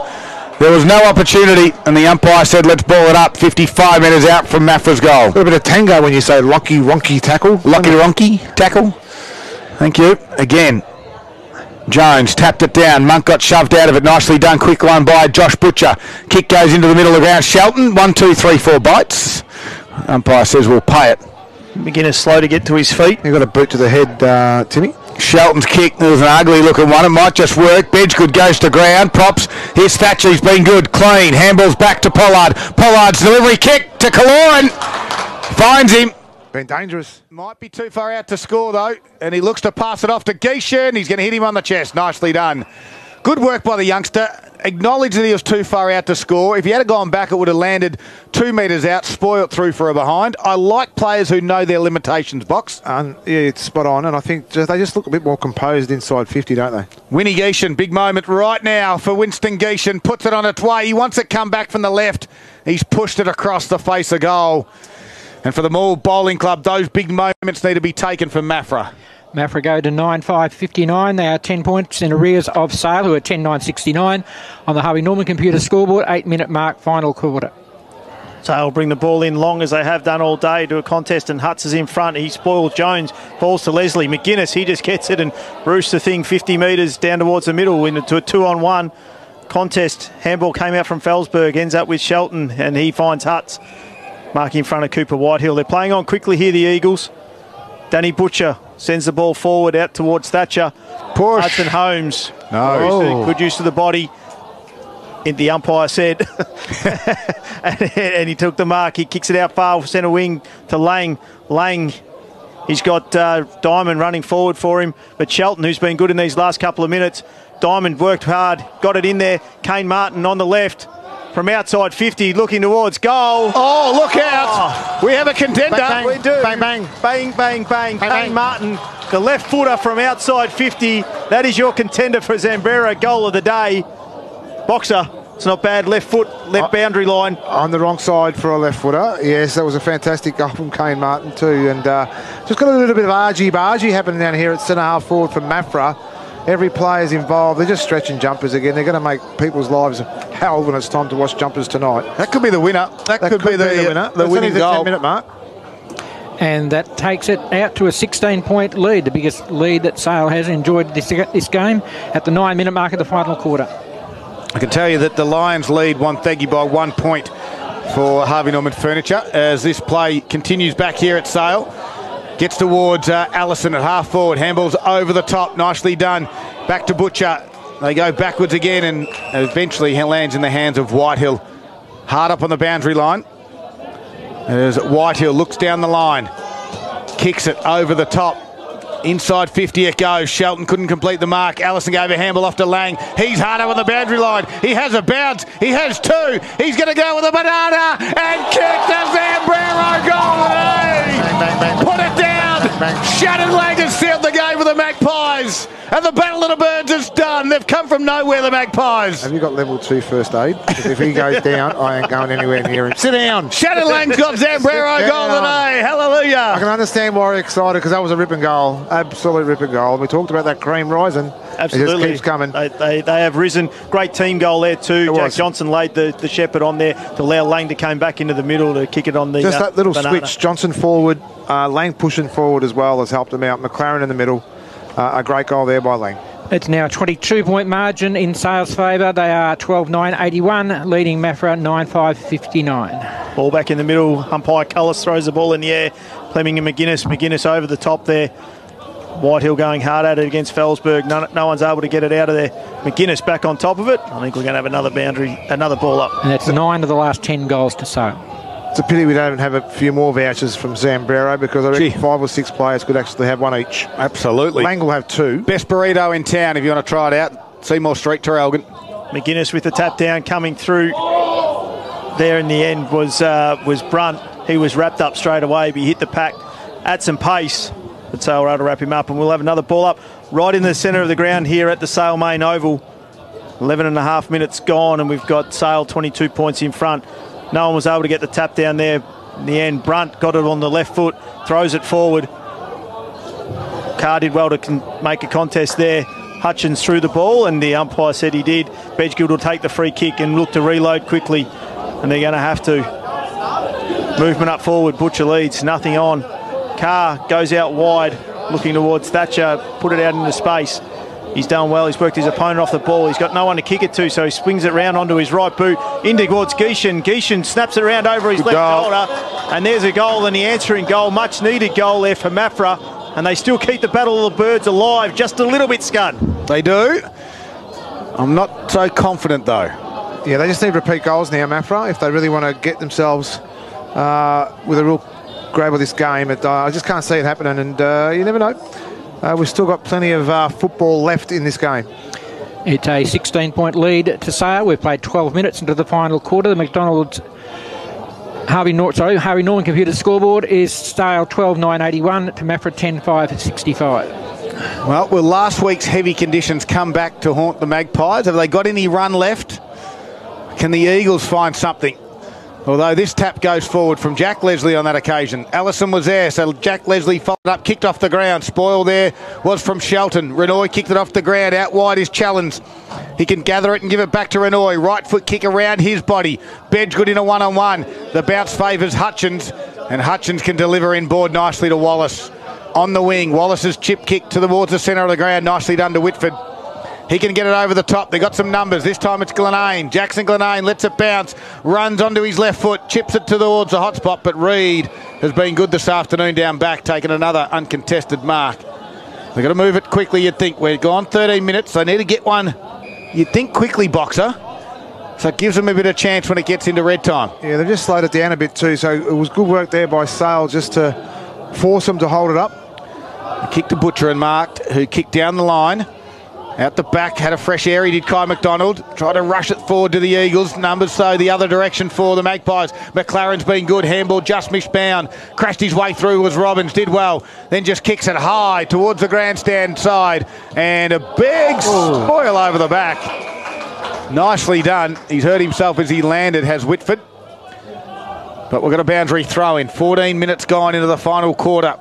There was no opportunity, and the umpire said, let's ball it up. 55 metres out from Maffra's goal. A little bit of tango when you say Lockie-Ronky tackle. Lockie-Ronky tackle. Thank you. Again, Jones tapped it down. Monk got shoved out of it. Nicely done. Quick one by Josh Butcher. Kick goes into the middle of the ground. Shelton, 1, 2, 3, 4 bites. Umpire says we'll pay it. McGuinness slow to get to his feet. You got a boot to the head, Timmy. Shelton's kick, there was an ugly looking one, it might just work. Bedggood goes to ground, props, here's Thatcher, he's been good, clean, handballs back to Pollard. Pollard's delivery kick to Kaloran, finds him, Been dangerous. Might be too far out to score, though. And he looks to pass it off to Geishan. He's going to hit him on the chest. Nicely done. Good work by the youngster. Acknowledged that he was too far out to score. If he had gone back, it would have landed 2 metres out, spoilt through for a behind. I like players who know their limitations, Box. Yeah, it's spot on. And I think they just look a bit more composed inside 50, don't they? Winnie Geishan, big moment right now for Winston Geishan. Puts it on its way. He wants it come back from the left. He's pushed it across the face of goal. And for the Maul Bowling Club, those big moments need to be taken from Maffra. Maffra go to 9.5.59. They are 10 points in arrears of Sale, who are 10.9.69 on the Harvey Norman computer scoreboard. 8-minute mark, final quarter. Sale bring the ball in long as they have done all day to a contest, and Hutz is in front. He spoils Jones. Balls to Leslie. McGuinness, he just gets it and roosts the thing 50 metres down towards the middle into a 2-on-1 contest. Handball came out from Felsberg, ends up with Shelton, and he finds Hutz. Marking in front of Cooper Whitehill. They're playing on quickly here, the Eagles. Danny Butcher sends the ball forward out towards Thatcher. Push. Hudson Holmes. No. Good use of the body. The umpire said. and he took the mark. He kicks it out far centre wing to Lang. Lang, he's got Diamond running forward for him. But Shelton, who's been good in these last couple of minutes. Diamond worked hard, got it in there. Kane Martin on the left. From outside 50, looking towards goal. Oh, look out. We have a contender. Bang, bang. We do. Bang, bang. Bang, bang, bang. Bang, Kane Martin, the left footer from outside 50. That is your contender for Zambrera goal of the day. Boxer, it's not bad. Left foot, left boundary line. On the wrong side for a left footer. Yes, that was a fantastic goal from Kane Martin too. And just got a little bit of argy-bargy happening down here at centre-half forward for Maffra. Every player's involved. They're just stretching jumpers again. They're going to make people's lives hell when it's time to watch jumpers tonight. That could be the winner. That could be the winner. The winning goal. 10-minute mark. And that takes it out to a 16-point lead, the biggest lead that Sale has enjoyed this game at the 9-minute mark of the final quarter. I can tell you that the Lions lead Wonthaggi by 1 point for Harvey Norman Furniture as this play continues back here at Sale. Gets towards Allison at half forward. Handball's over the top. Nicely done. Back to Butcher. They go backwards again and eventually lands in the hands of Whitehill. Hard up on the boundary line. As Whitehill looks down the line. Kicks it over the top. Inside 50 it goes. Shelton couldn't complete the mark. Allison gave a handball off to Lang. He's hard up on the boundary line. He has a bounce. He has two. He's going to go with a banana and kick the Zambrero goal. Bang, bang, bang. Put it down. Shannon Lang has sealed the game for the Magpies. And the Battle of the Birds is done. They've come from nowhere, the Magpies. Have you got level 2 first aid? Because if he goes down, I ain't going anywhere near him. Sit down. Shannon Lang's got Zambrero goal today. Hallelujah. I can understand why you're excited because that was a ripping goal. Absolute ripping goal. We talked about that cream rising. Absolutely. It just keeps coming. They have risen. Great team goal there too. Jack Johnson laid the shepherd on there to allow Lang to come back into the middle to kick it on the just that little banana. switch. Johnson forward, Lang pushing forward as well has helped him out. McLaren in the middle. A great goal there by Lang. It's now a 22-point margin in Sale's favour. They are 12.9.81, leading Maffra 9.5.59. Ball back in the middle. Umpire Cullis throws the ball in the air. Fleming and McGuinness. McGuinness over the top there. Whitehill going hard at it against Felsberg. No one's able to get it out of there. McGuinness back on top of it. I think we're going to have another ball up. And that's 9 of the last 10 goals to Sale. It's a pity we don't have a few more vouchers from Zambrero because I reckon 5 or 6 players could actually have one each. Absolutely. Lang will have 2. Best burrito in town if you want to try it out. Seymour Street, Terrelgan. McGuinness with the tap down coming through. There in the end was Brunt. He was wrapped up straight away, but he hit the pack at some pace. But Sale were able to wrap him up, and we'll have another ball up right in the centre of the ground here at the Sale Main Oval. 11 and a half minutes gone, and we've got Sale 22 points in front. No one was able to get the tap down there. In the end, Brunt got it on the left foot, throws it forward. Carr did well to make a contest there. Hutchins threw the ball, and the umpire said he did. Bedgegild will take the free kick and look to reload quickly, and they're going to have to. Movement up forward, Butcher leads, nothing on. Carr goes out wide, looking towards Thatcher, put it out into space. He's done well. He's worked his opponent off the ball. He's got no one to kick it to, so he swings it round onto his right boot. In towards Geishan. Geishan snaps it around over his left shoulder. And there's a goal, and the answering goal. Much needed goal there for Maffra. And they still keep the Battle of the Birds alive. Just a little bit, Scud. They do. I'm not so confident, though. Yeah, they just need repeat goals now, Maffra, if they really want to get themselves with a real grab of this game. I just can't see it happening, and you never know. We've still got plenty of football left in this game. It's a 16-point lead to Sale. We've played 12 minutes into the final quarter. The McDonald's Harvey Norman computer scoreboard is Sale 12-9-81 to Maffra 10-5-65. Well, will last week's heavy conditions come back to haunt the Magpies? Have they got any run left? Can the Eagles find something? Although this tap goes forward from Jack Leslie on that occasion. Allison was there, so Jack Leslie followed up, kicked off the ground. Spoil there was from Shelton. Renoy kicked it off the ground. Out wide is Challenge. He can gather it and give it back to Renoy. Right foot kick around his body. Bedgood in a one-on-one. The bounce favours Hutchins, and Hutchins can deliver inboard nicely to Wallace. On the wing, Wallace's chip kick towards the centre of the ground. Nicely done to Whitford. He can get it over the top. They got some numbers. This time it's Glenane. Jackson Glenane lets it bounce. Runs onto his left foot. Chips it towards the hot spot. But Reid has been good this afternoon down back, taking another uncontested mark. They've got to move it quickly, you'd think. We're gone 13 minutes. They need to get one, you'd think, quickly, Boxer. So it gives them a bit of chance when it gets into red time. Yeah, they've just slowed it down a bit too. So it was good work there by Sale just to force them to hold it up. He kicked to Butcher and marked, who kicked down the line. Out the back, had a fresh air. He did Kai McDonald. Tried to rush it forward to the Eagles. Numbers so the other direction for the Magpies. McLaren's been good. Handball just misbound. Crashed his way through was Robbins. Did well. Then just kicks it high towards the grandstand side. And a big spoil over the back. Nicely done. He's hurt himself as he landed, has Whitford. But we've got a boundary throw in. 14 minutes gone into the final quarter.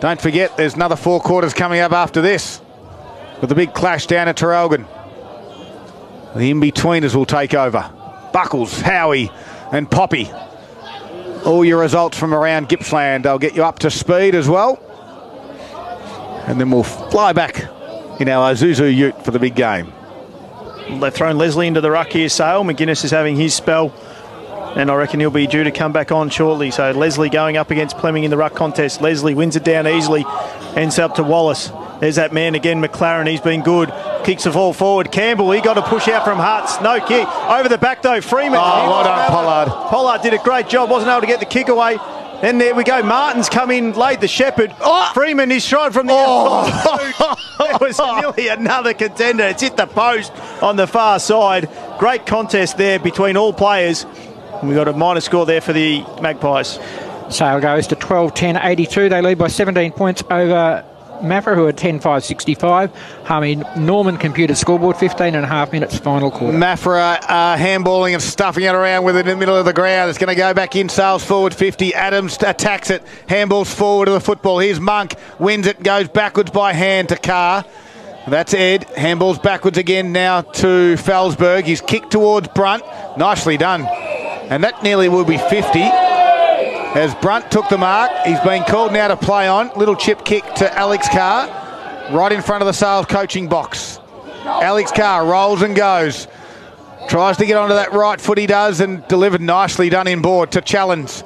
Don't forget, there's another 4 quarters coming up after this, with the big clash down at Terrelgan. The in-betweeners will take over. Buckles, Howie and Poppy. All your results from around Gippsland. They'll get you up to speed as well. And then we'll fly back in our Isuzu ute for the big game. They've thrown Leslie into the ruck here, Sale. McGuinness is having his spell, and I reckon he'll be due to come back on shortly. So Leslie going up against Fleming in the ruck contest. Leslie wins it down easily, ends up to Wallace. There's that man again, McLaren. He's been good. Kicks the ball forward. Campbell, he got a push out from Hutz. No kick. Over the back, though. Freeman. Oh, well done, Pollard. Pollard did a great job. Wasn't able to get the kick away. Then there we go. Martin's come in, laid the shepherd. Oh. Freeman is tried from the outside. It was nearly another contender. It's hit the post on the far side. Great contest there between all players. We got a minor score there for the Magpies. Sale goes to 12-10-82. They lead by 17 points over Maffra, who are 10-5-65. Harvey Norman computer scoreboard, 15 and a half minutes final quarter. Maffra handballing and stuffing it around with it in the middle of the ground. It's going to go back in. Sales forward 50. Adams attacks it. Handballs forward to the football. Here's Monk. Wins it. Goes backwards by hand to Carr. That's Ed. Handballs backwards again now to Felsberg. He's kicked towards Brunt. Nicely done. And that nearly will be 50. As Brunt took the mark, he's been called now to play on. Little chip kick to Alex Carr, right in front of the Sales coaching box. Alex Carr rolls and goes. Tries to get onto that right foot, he does, and delivered nicely done inboard to Challenge.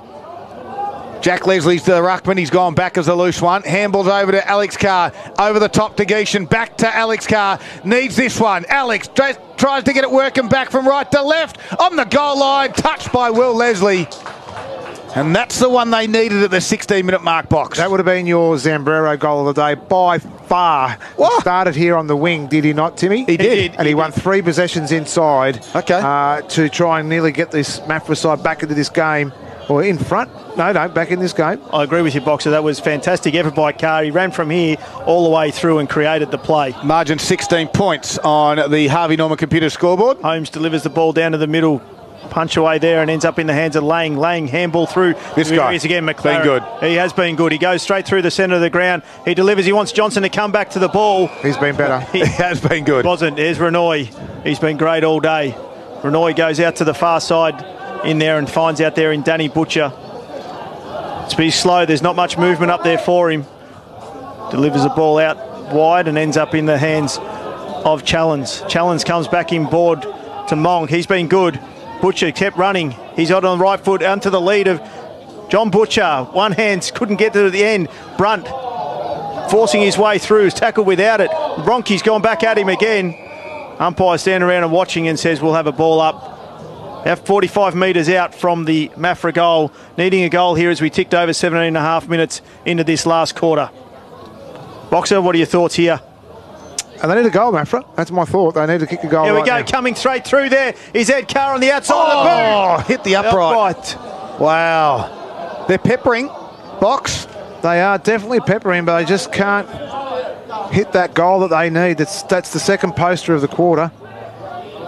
Jack Leslie's to the ruckman. He's gone back as a loose one. Handballs over to Alex Carr. Over the top to Geishan. Back to Alex Carr. Needs this one. Alex tries to get it working back from right to left. On the goal line. Touched by Will Leslie. And that's the one they needed at the 16-minute mark, Box. That would have been your Zambrero goal of the day by far. What? He started here on the wing, did he not, Timmy? He did. And he won 3 possessions inside to try and nearly get this Maffra side back into this game. Or in front. No, back in this game. I agree with you, Boxer. That was fantastic effort by Carr. He ran from here all the way through and created the play. Margin 16 points on the Harvey Norman computer scoreboard. Holmes delivers the ball down to the middle. Punch away there and ends up in the hands of Lang. Lang handball through. This guy is again McLaren. Been good. He has been good. He goes straight through the centre of the ground. He delivers. He wants Johnson to come back to the ball. He's been better. He has been good. Wasn't. There's Renoy. He's been great all day. Renoy goes out to the far side in there and finds out there in Danny Butcher. It's been slow. There's not much movement up there for him. Delivers the ball out wide and ends up in the hands of Challenge. Challenge comes back in board to Monk. He's been good. Butcher kept running. He's out on the right foot onto the lead of John Butcher. One hand, couldn't get to the end. Brunt forcing his way through. Is tackled without it. Ronke's gone back at him again. Umpire standing around and watching and says we'll have a ball up. Now 45 metres out from the Maffra goal. Needing a goal here as we ticked over 17.5 minutes into this last quarter. Boxer, what are your thoughts here? And they need a goal, Maffra. That's my thought. They need to kick a goal. Here we go, now. coming straight through there is Ed Carr on the outside of the boot. Hit the upright. Wow. They're peppering. Box. They are definitely peppering, but they just can't hit that goal that they need. That's the second poster of the quarter.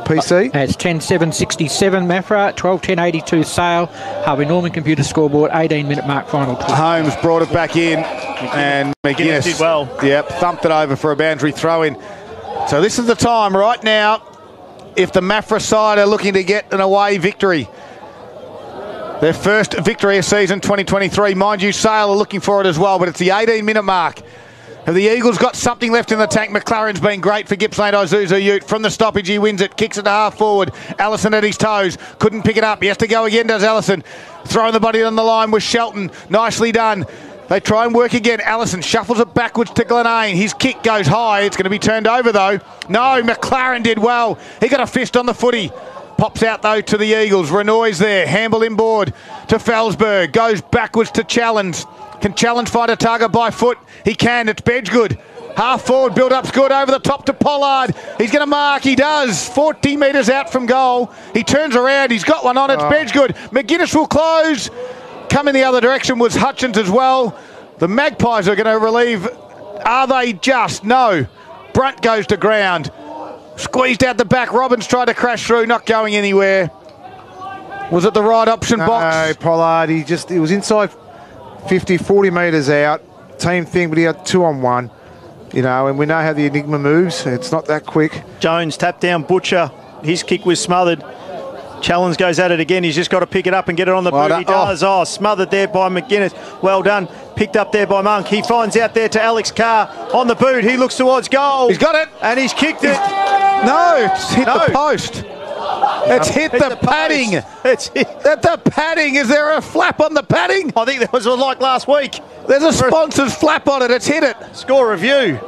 PC. It's 10-7-67 Maffra, 12-10-82 Sale. Harvey Norman computer scoreboard, 18-minute mark final. Holmes brought it back in, and McGuinness did well. Yep, thumped it over for a boundary throw-in. So this is the time right now, if the Maffra side are looking to get an away victory. Their first victory of season 2023. Mind you, Sale are looking for it as well, but it's the 18-minute mark. Have the Eagles got something left in the tank? McLaren's been great for Gippsland Isuzu Ute. From the stoppage, he wins it. Kicks it to half forward. Allison at his toes. Couldn't pick it up. He has to go again, does Allison. Throwing the body on the line with Shelton. Nicely done. They try and work again. Allison shuffles it backwards to Glenane. His kick goes high. It's going to be turned over, though. No, McLaren did well. He got a fist on the footy. Pops out, though, to the Eagles. Renoy's there. Hamble inboard to Felsberg. Goes backwards to Challenge. Can Challenge find a target by foot? He can. It's Bedggood. Half forward, build-up's good. Over the top to Pollard. He's going to mark. He does. 40 metres out from goal. He turns around. He's got one on. It's Bedggood. McGuinness will close. Coming the other direction was Hutchins as well. The Magpies are going to relieve. Are they just? No. Brunt goes to ground. Squeezed out the back. Robbins tried to crash through. Not going anywhere. Was it the right option, Box? No, Pollard. He was inside 50, 40 metres out. Team thing, but he had 2-on-1. You know, and we know how the Enigma moves. It's not that quick. Jones tapped down Butcher. His kick was smothered. Challenge goes at it again. He's just got to pick it up and get it on the boot. He does. Oh, smothered there by McGuinness. Well done. Picked up there by Monk. He finds out there to Alex Carr on the boot. He looks towards goal. He's got it. And he's kicked it. No, it's hit the post. It's hit the padding. It's hit. The padding. Is there a flap on the padding? I think there was like last week. There's a sponsor's flap on it. It's hit it. Score review.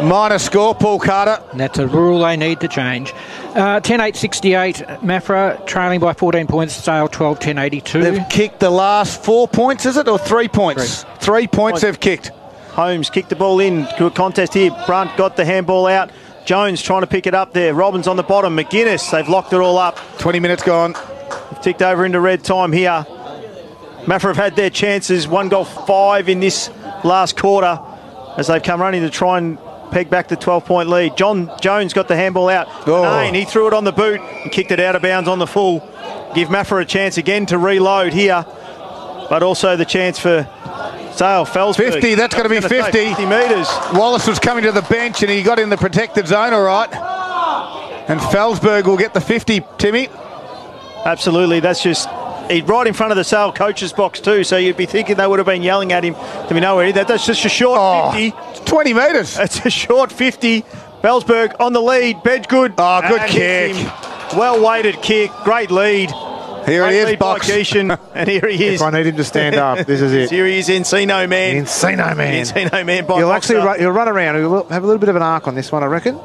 Minor score, Paul Carter. And that's a rule they need to change. 10-8-68 Maffra, trailing by 14 points. Sale 12-10-82. They've kicked the last 4 points, is it? Or 3 points? 3 points they've kicked. Holmes kicked the ball in to a contest here. Brunt got the handball out. Jones trying to pick it up there. Robbins on the bottom. McGuinness, they've locked it all up. 20 minutes gone. They've ticked over into red time here. Maffra have had their chances. 1-5 in this last quarter as they've come running to try and peg back the 12-point lead. Jones got the handball out. Nane, he threw it on the boot and kicked it out of bounds on the full. Give Maffra a chance again to reload here, but also the chance for Sale. Felsberg. 50, that's going to be 50. 50 metres. Wallace was coming to the bench and he got in the protected zone, all right. And Felsberg will get the 50, Timmy. Absolutely, that's just... He's right in front of the Sale coach's box too, so you'd be thinking they would have been yelling at him to be nowhere. That's just a short 50. It's 20 metres. It's a short 50. Felsberg on the lead. Bedggood. Oh, good kick. Well-weighted kick. Great lead. Here he is, Box. And here he is. If I need him to stand up, this is it. Here he is, Encino Man. Encino Man. Encino Man by He'll Boxer. actually he'll run around. He'll have a little bit of an arc on this one, I reckon.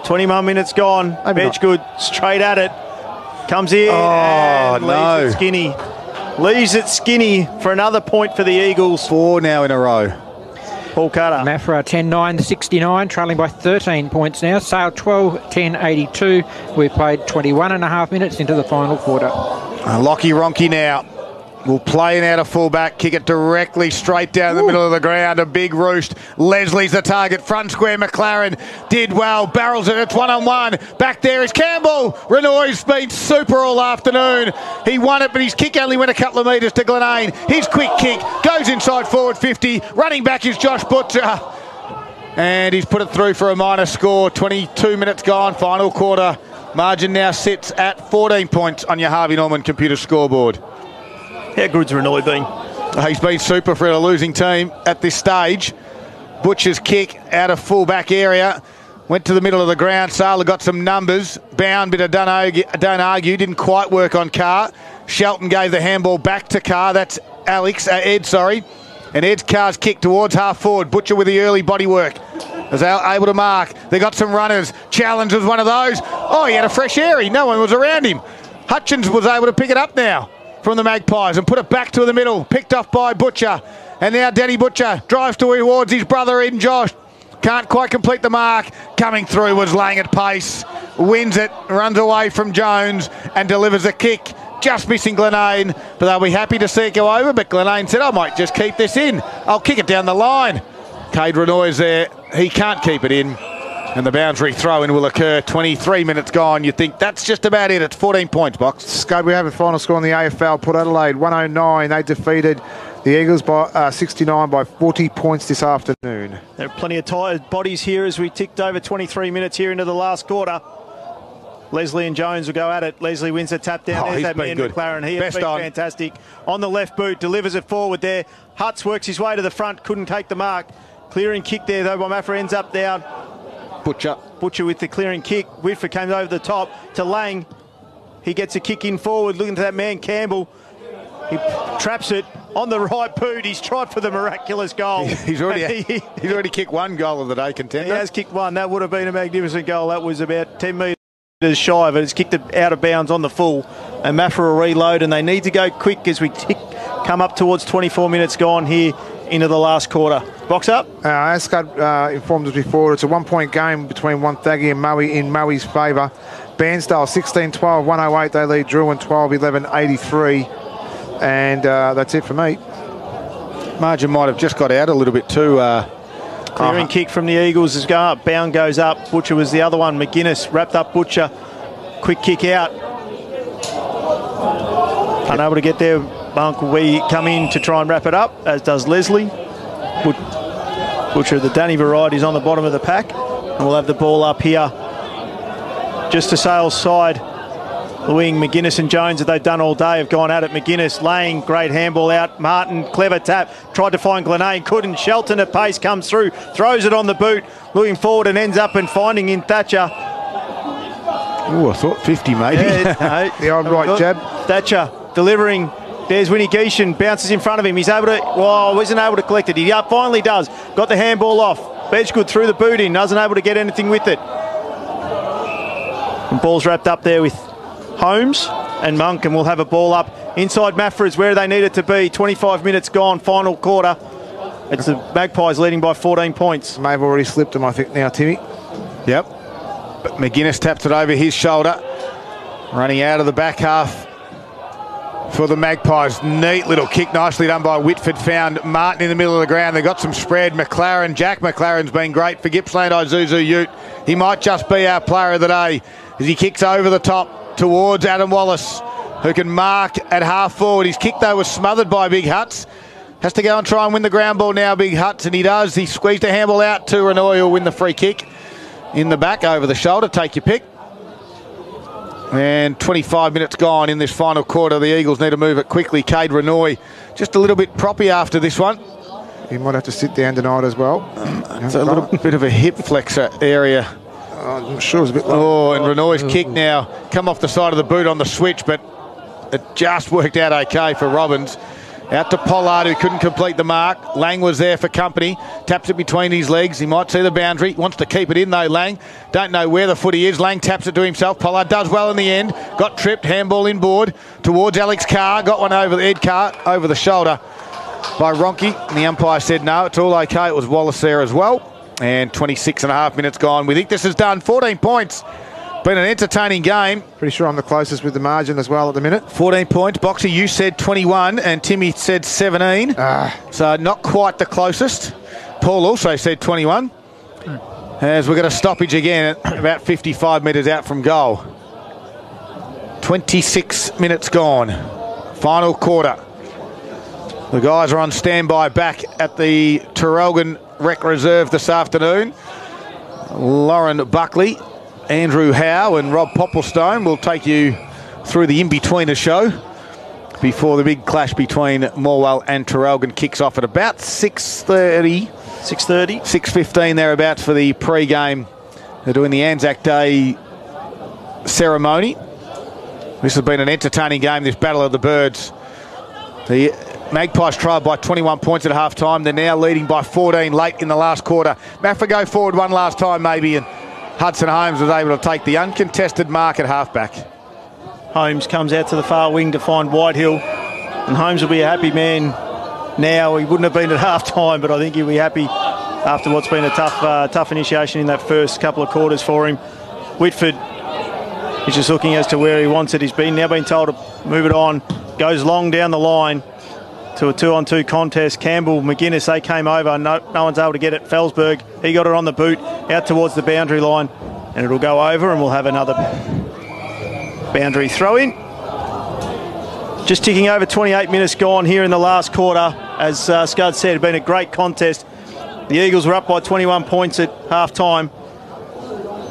21 minutes gone. Bedggood straight at it. Comes in and leaves it skinny. Leaves it skinny for another point for the Eagles. 4 now in a row. Paul Carter. Maffra 10-9-69, trailing by 13 points now. Sale 12-10-82. We've played 21 and a half minutes into the final quarter. Lockie Ronke now will play it out of fullback, kick it directly straight down the middle of the ground. A big roost. Leslie's the target. Front square, McLaren did well. Barrels it. It's 1-on-1. Back there is Campbell. Renoy's been super all afternoon. He won it, but his kick only went a couple of metres to Glenane. His quick kick goes inside forward 50. Running back is Josh Butcher. And he's put it through for a minor score. 22 minutes gone, final quarter. Margin now sits at 14 points on your Harvey Norman computer scoreboard. How good's Renoy been? He's been super for a losing team at this stage. Butcher's kick out of full-back area. Went to the middle of the ground. Sala got some numbers. Bound, bit of don't argue. Didn't quite work on Carr. Shelton gave the handball back to Carr. That's Ed, sorry. And Ed's Carr's kick towards half forward. Butcher with the early body work. Was able to mark. They got some runners. Challenge was one of those. Oh, he had a fresh airy. No one was around him. Hutchins was able to pick it up now from the Magpies and put it back to the middle. Picked off by Butcher. And now Danny Butcher drives towards his brother in Josh. Can't quite complete the mark. Coming through was Lang at pace. Wins it, runs away from Jones and delivers a kick. Just missing Glenane, but they'll be happy to see it go over. But Glenane said, I might just keep this in. I'll kick it down the line. Cade Renoy's there. He can't keep it in. And the boundary throw-in will occur. 23 minutes gone. You think that's just about it. It's 14 points, Box. Scud, we have a final score in the AFL. Port Adelaide 109. They defeated the Eagles by 69 by 40 points this afternoon. There are plenty of tired bodies here as we ticked over 23 minutes here into the last quarter. Leslie and Jones will go at it. Leslie wins the tap down. There's that man McLaren. He has been fantastic. On the left boot, delivers it forward there. Hutz works his way to the front, couldn't take the mark. Clearing kick there though by Maffra, ends up down. Butcher with the clearing kick. Whitford came over the top to Lang. He gets a kick in forward, looking to that man Campbell. He traps it on the right boot. He's tried for the miraculous goal. He's already kicked one goal of the day, contender. He has kicked one. That would have been a magnificent goal. That was about 10 metres shy of it. It's kicked it out of bounds on the full. And Maffra will reload, and they need to go quick as we come up towards 24 minutes gone here into the last quarter. Box up. As Scud informed us before, it's a 1-point game between Wonthaggi and Maui in Maui's favour. Bairnsdale 16-12, 108. They lead Druin 12-11, 83. And that's it for me. Margin might have just got out a little bit too. Clearing kick from the Eagles is going up. Bound goes up. Butcher was the other one. McGuinness wrapped up Butcher. Quick kick out. Unable to get there. Uncle Wee come in to try and wrap it up, as does Leslie. Butcher, the Danny variety, is on the bottom of the pack. And we'll have the ball up here. Just to Sale's side. The wing, McGuinness and Jones, that they've done all day, have gone at it. McGuinness laying, great handball out. Martin, clever tap, tried to find Glenane, couldn't. Shelton at pace comes through, throws it on the boot, looking forward and ends up and finding in Thatcher. Oh, I thought 50 maybe. Yeah, the old right jab. Thatcher delivering. There's Winnie Geishan, bounces in front of him. He's able to, wasn't able to collect it. He finally does. Got the handball off. Bedgegood threw the boot in, wasn't able to get anything with it. And ball's wrapped up there with Holmes and Monk, and we'll have a ball up inside Maffra is where they need it to be. 25 minutes gone, final quarter. It's the Magpies leading by 14 points. May have already slipped them, I think, now, Timmy. Yep. But McGuinness taps it over his shoulder. Running out of the back half for the Magpies. Neat little kick, nicely done by Whitford. Found Martin in the middle of the ground. They got some spread. Jack McLaren's been great for Gippsland Isuzu Ute. He might just be our player of the day as he kicks over the top towards Adam Wallace, who can mark at half forward. His kick, though, was smothered by Big Hutz. Has to go and try and win the ground ball now, Big Hutz, and he does. He squeezed a handball out to Renoy, who'll win the free kick. In the back, over the shoulder, take your pick. And 25 minutes gone in this final quarter. The Eagles need to move it quickly. Cade Renoy just a little bit proppy after this one. He might have to sit down tonight as well. It's a little bit of a hip flexor area. I'm sure it was a bit low. Oh, and Renoy's kick now come off the side of the boot on the switch, but it just worked out okay for Robbins. Out to Pollard, who couldn't complete the mark. Lang was there for company. Taps it between his legs. He might see the boundary. Wants to keep it in, though, Lang. Don't know where the footy is. Lang taps it to himself. Pollard does well in the end. Got tripped. Handball inboard towards Alex Carr. Got one over the Ed Carr, over the shoulder by Ronke. And the umpire said no, it's all okay. It was Wallace there as well. And 26 and a half minutes gone. We think this is done. 14 points. Been an entertaining game. Pretty sure I'm the closest with the margin as well at the minute. 14 points. Boxer, you said 21 and Timmy said 17. So not quite the closest. Paul also said 21. As we're going to stoppage again at about 55 metres out from goal. 26 minutes gone. Final quarter. The guys are on standby back at the Traralgon Rec Reserve this afternoon. Lauren Buckley, Andrew Howe and Rob Popplestone will take you through the in-betweener show before the big clash between Morwell and Traralgon kicks off at about 6:30. 6:15 thereabouts for the pre-game. They're doing the Anzac Day ceremony. This has been an entertaining game, this Battle of the Birds. The Magpies trailed by 21 points at half-time. They're now leading by 14 late in the last quarter. Maffra go forward one last time maybe, and Hudson Holmes was able to take the uncontested mark at halfback. Holmes comes out to the far wing to find Whitehill, and Holmes will be a happy man now. He wouldn't have been at half time, but I think he'll be happy after what's been a tough initiation in that first couple of quarters for him. Whitford is just looking as to where he wants it. He's now been told to move it on. Goes long down the line to a 2-on-2 contest. Campbell, McGuinness, they came over. No one's able to get it. Felsberg, he got it on the boot, out towards the boundary line, and it'll go over, and we'll have another boundary throw in. Just ticking over 28 minutes gone here in the last quarter. As Scud said, it's been a great contest. The Eagles were up by 21 points at half-time,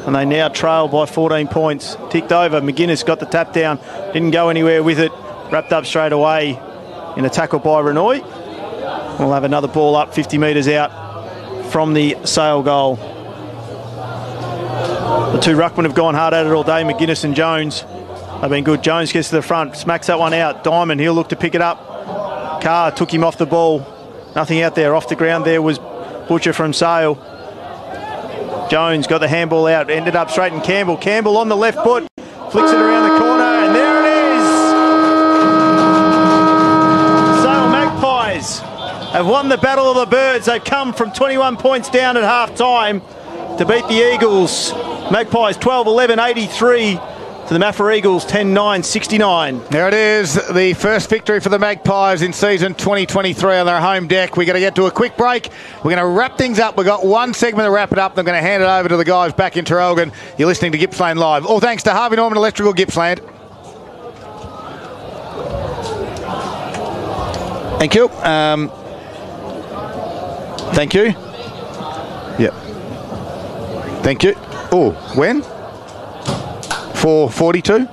and they now trail by 14 points. Ticked over. McGuinness got the tap down. Didn't go anywhere with it. Wrapped up straight away in a tackle by Renoy. We'll have another ball up 50 metres out from the Sale goal. The two ruckmen have gone hard at it all day, McGuinness and Jones. They've been good. Jones gets to the front, smacks that one out. Diamond, he'll look to pick it up. Carr took him off the ball. Nothing out there. Off the ground there was Butcher from Sale. Jones got the handball out, ended up straight in Campbell. Campbell on the left foot, flicks it around the corner, and there it is! Sale Magpies have won the Battle of the Birds. They've come from 21 points down at half-time to beat the Eagles. Magpies 12-11-83. To the Maffra Eagles, 10-9-69. There it is, the first victory for the Magpies in season 2023 on their home deck. We're going to get to a quick break. We're going to wrap things up. We've got one segment to wrap it up. I'm going to hand it over to the guys back in Traralgon. You're listening to Gippsland Live. All thanks to Harvey Norman Electrical Gippsland. Thank you. Thank you. Yep. Thank you. Oh, when? 4:42.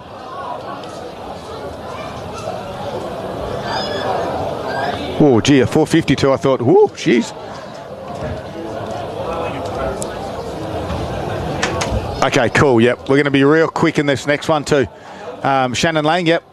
Oh, gee, at 4:52, I thought, whoo, jeez. Okay, cool, yep. We're going to be real quick in this next one too. Shannon Lang, yep.